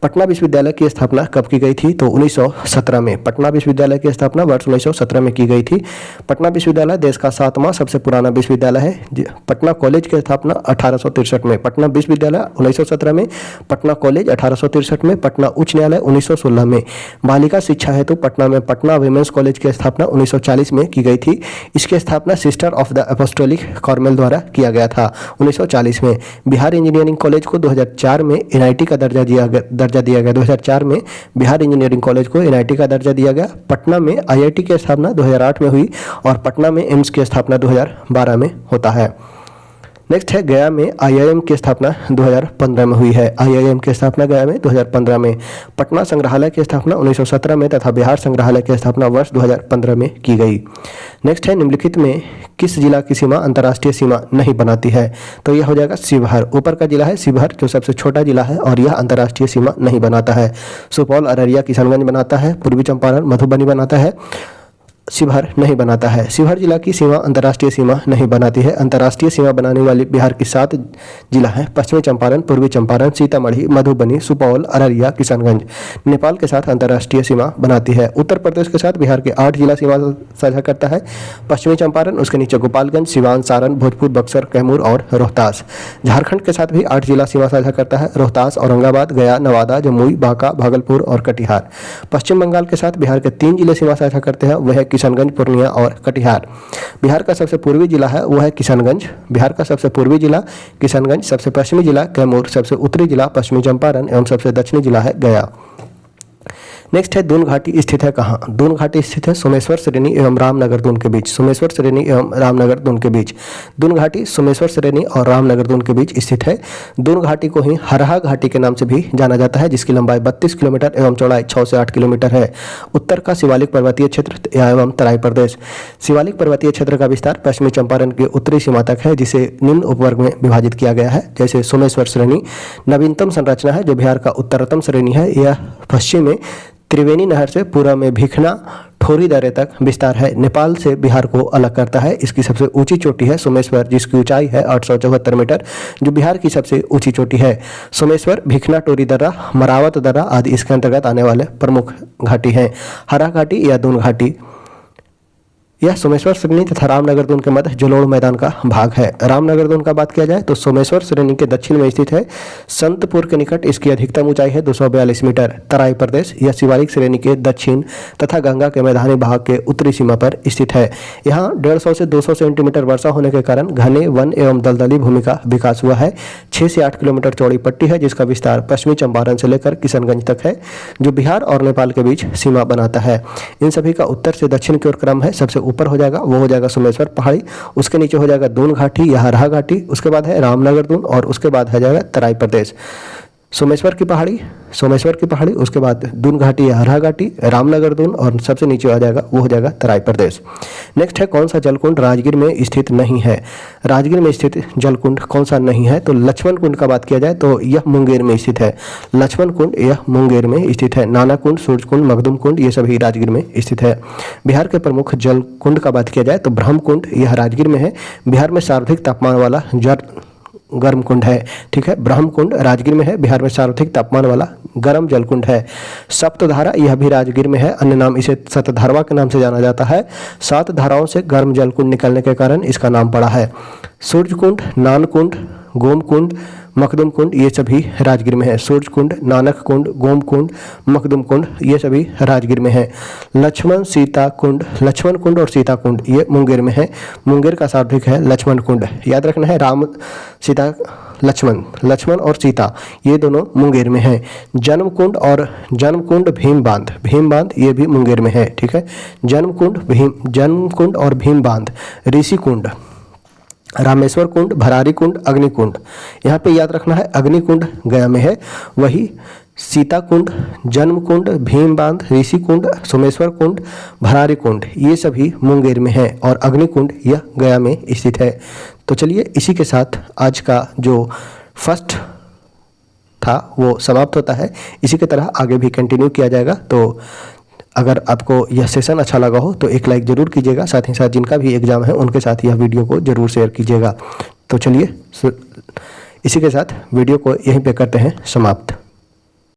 पटना विश्वविद्यालय की स्थापना कब की गई थी, तो 1917 में। पटना विश्वविद्यालय की स्थापना वर्ष 1917 में की गई थी। पटना विश्वविद्यालय देश का 7वां सबसे पुराना विश्वविद्यालय है। पटना कॉलेज की स्थापना 1863 में। पटना विश्वविद्यालय 1917 में, पटना कॉलेज 1863 में, पटना उच्च न्यायालय 1916 में। बालिका शिक्षा हेतु पटना में पटना विमेंस कॉलेज की स्थापना 1940 में की गई थी। इसकी स्थापना sister of the apostolic Carmel द्वारा किया गया था 1940 में। बिहार इंजीनियरिंग कॉलेज को 2004 में NIT का दर्जा दिया गया। 2004 में बिहार इंजीनियरिंग कॉलेज को NIT का दर्जा दिया गया। पटना में IIT की स्थापना 2008 में हुई और पटना में एम्स की स्थापना 2012 में होता है। नेक्स्ट है गया में IIM की स्थापना 2015 में हुई है। IIM की स्थापना गया में 2015 में। पटना संग्रहालय की स्थापना 1917 में तथा बिहार संग्रहालय की स्थापना वर्ष 2015 में की गई। नेक्स्ट है निम्नलिखित में किस जिला की सीमा अंतर्राष्ट्रीय सीमा नहीं बनाती है, तो यह हो जाएगा शिवहर। ऊपर का जिला है शिवहर जो सबसे छोटा जिला है और यह अंतर्राष्ट्रीय सीमा नहीं बनाता है। सुपौल, अररिया, किशनगंज बनाता है। पूर्वी चंपारण, मधुबनी बनाता है। शिवहर नहीं बनाता है। शिवहर जिला की सीमा अंतर्राष्ट्रीय सीमा नहीं बनाती है। अंतर्राष्ट्रीय सीमा बनाने वाली बिहार की 7 जिला हैं: पश्चिमी चंपारण, पूर्वी चंपारण, सीतामढ़ी, मधुबनी, सुपौल, अररिया, किशनगंज। नेपाल के साथ अंतर्राष्ट्रीय सीमा बनाती है। उत्तर प्रदेश के साथ बिहार के 8 जिला सीमा साझा करता है: पश्चिमी चंपारण, उसके नीचे गोपालगंज, सिवान, सारण, भोजपुर, बक्सर, कैमूर और रोहतास। झारखंड के साथ भी 8 जिला सीमा साझा करता है: रोहतास, औरंगाबाद, गया, नवादा, जमुई, बांका, भागलपुर और कटिहार। पश्चिम बंगाल के साथ बिहार के 3 जिले सीमा साझा करते हैं, वह है किशनगंज, पूर्णिया और कटिहार। बिहार का सबसे पूर्वी जिला है वह है किशनगंज। बिहार का सबसे पूर्वी जिला किशनगंज, सबसे पश्चिमी जिला कैमूर, सबसे उत्तरी जिला पश्चिमी चंपारण एवं सबसे दक्षिणी जिला है गया। नेक्स्ट है दून घाटी स्थित है कहाँ? दून घाटी स्थित है सोमेश्वर श्रेणी एवं रामनगर दून के बीच। सोमेश्वर श्रेणी एवं रामनगर दून के बीच दून घाटी सोमेश्वर श्रेणी और रामनगर दून के बीच स्थित है। दून घाटी को ही हरहा घाटी के नाम से भी जाना जाता है, जिसकी लंबाई 32 किलोमीटर एवं चौड़ाई 6 से 8 किलोमीटर है। उत्तर का शिवालिक पर्वतीय क्षेत्र एवं तराई प्रदेश। शिवालिक पर्वतीय क्षेत्र का विस्तार पश्चिमी चंपारण के उत्तरी सीमा तक है, जिसे निम्न उपवर्ग में विभाजित किया गया है। जैसे सोमेश्वर श्रेणी नवीनतम संरचना है जो बिहार का उत्तरतम श्रेणी है। यह पश्चिम में त्रिवेणी नहर से पूर्व में भिखना, थोड़ी दर्रे तक विस्तार है। नेपाल से बिहार को अलग करता है। इसकी सबसे ऊंची चोटी है सोमेश्वर, जिसकी ऊंचाई है 874 मीटर, जो बिहार की सबसे ऊंची चोटी है। सोमेश्वर, भिखना टोरी दर्रा, मरावत दर्रा आदि इसके अंतर्गत आने वाले प्रमुख घाटी हैं। हरा घाटी या दून घाटी, यह सोमेश्वर श्रेणी तथा रामनगर दून के मध्य जलोढ़ मैदान का भाग है। रामनगर दून का बात किया जाए तो सोमेश्वर श्रेणी के दक्षिण में स्थित है। संतपुर के निकट इसकी अधिकतम ऊंचाई है 242 मीटर। तराई प्रदेश यह शिवालिक श्रेणी के दक्षिण तथा गंगा के मैदानी भाग के उत्तरी सीमा पर स्थित है। यहाँ 150 से 200 सेंटीमीटर वर्षा होने के कारण घने वन एवं दलदली भूमि का विकास हुआ है। 6 से 8 किलोमीटर चौड़ी पट्टी है, जिसका विस्तार पश्चिमी चंपारण से लेकर किशनगंज तक है, जो बिहार और नेपाल के बीच सीमा बनाता है। इन सभी का उत्तर से दक्षिण की ओर क्रम है। सबसे ऊपर हो जाएगा वो हो जाएगा सोमेश्वर पहाड़ी, उसके नीचे हो जाएगा दून घाटी या हरा घाटी, उसके बाद है रामनगर दून और उसके बाद है जाएगा तराई प्रदेश। सोमेश्वर की पहाड़ी, उसके बाद दून घाटी या हरा घाटी, रामनगर दून और सबसे नीचे आ जाएगा वो हो जाएगा तराई प्रदेश। नेक्स्ट है कौन सा जलकुंड राजगीर में स्थित नहीं है। राजगीर में स्थित जलकुंड कौन सा नहीं है, तो लक्ष्मण कुंड का बात किया जाए तो यह मुंगेर में स्थित है। लक्ष्मण कुंड यह मुंगेर में स्थित है। नाना कुंड, सूर्य कुंड, मखदुम कुंड ये सभी राजगीर में स्थित है। बिहार के प्रमुख जल कुंड का बात किया जाए तो ब्रह्म कुंड यह राजगीर में है। बिहार में सर्वाधिक तापमान वाला गर्म कुंड है। ठीक है, ब्रह्म कुंड राजगीर में है, बिहार में सर्वाधिक तापमान वाला गर्म जल कुंड है। सप्तधारा यह भी राजगीर में है, अन्य नाम इसे सतधारवा के नाम से जाना जाता है। 7 धाराओं से गर्म जल कुंड निकलने के कारण इसका नाम पड़ा है। सूर्य कुंड, नान कुंड, गोम कुंड, मखदुम कुंड ये सभी राजगीर में है। सूर्य कुंड, नानक कुंड, गोम कुंड, मखदुम कुंड ये सभी राजगीर में है। लक्ष्मण कुंड और सीता कुंड ये मुंगेर में है। मुंगेर का सर्वाधिक है लक्ष्मण कुंड। याद रखना है राम सीता लक्ष्मण और सीता ये दोनों मुंगेर में है। जन्म कुंड भीम बांध ये भी मुंगेर में है। ठीक है, जन्म कुंड और भीम बांध। ऋषि कुंड, रामेश्वर कुंड, भरारी कुंड, अग्निकुंड, यहाँ पे याद रखना है अग्निकुंड गया में है। वही सीता कुंड, जन्म कुंड, भीम बांध, ऋषि कुंड, सोमेश्वर कुंड, भरारी कुंड ये सभी मुंगेर में है और अग्निकुंड यह गया में स्थित है। तो चलिए इसी के साथ आज का जो फर्स्ट था वो समाप्त होता है। इसी की तरह आगे भी कंटिन्यू किया जाएगा। तो अगर आपको यह सेशन अच्छा लगा हो तो एक लाइक ज़रूर कीजिएगा। साथ ही साथ जिनका भी एग्ज़ाम है उनके साथ यह वीडियो को ज़रूर शेयर कीजिएगा। तो चलिए इसी के साथ वीडियो को यहीं पे करते हैं समाप्त।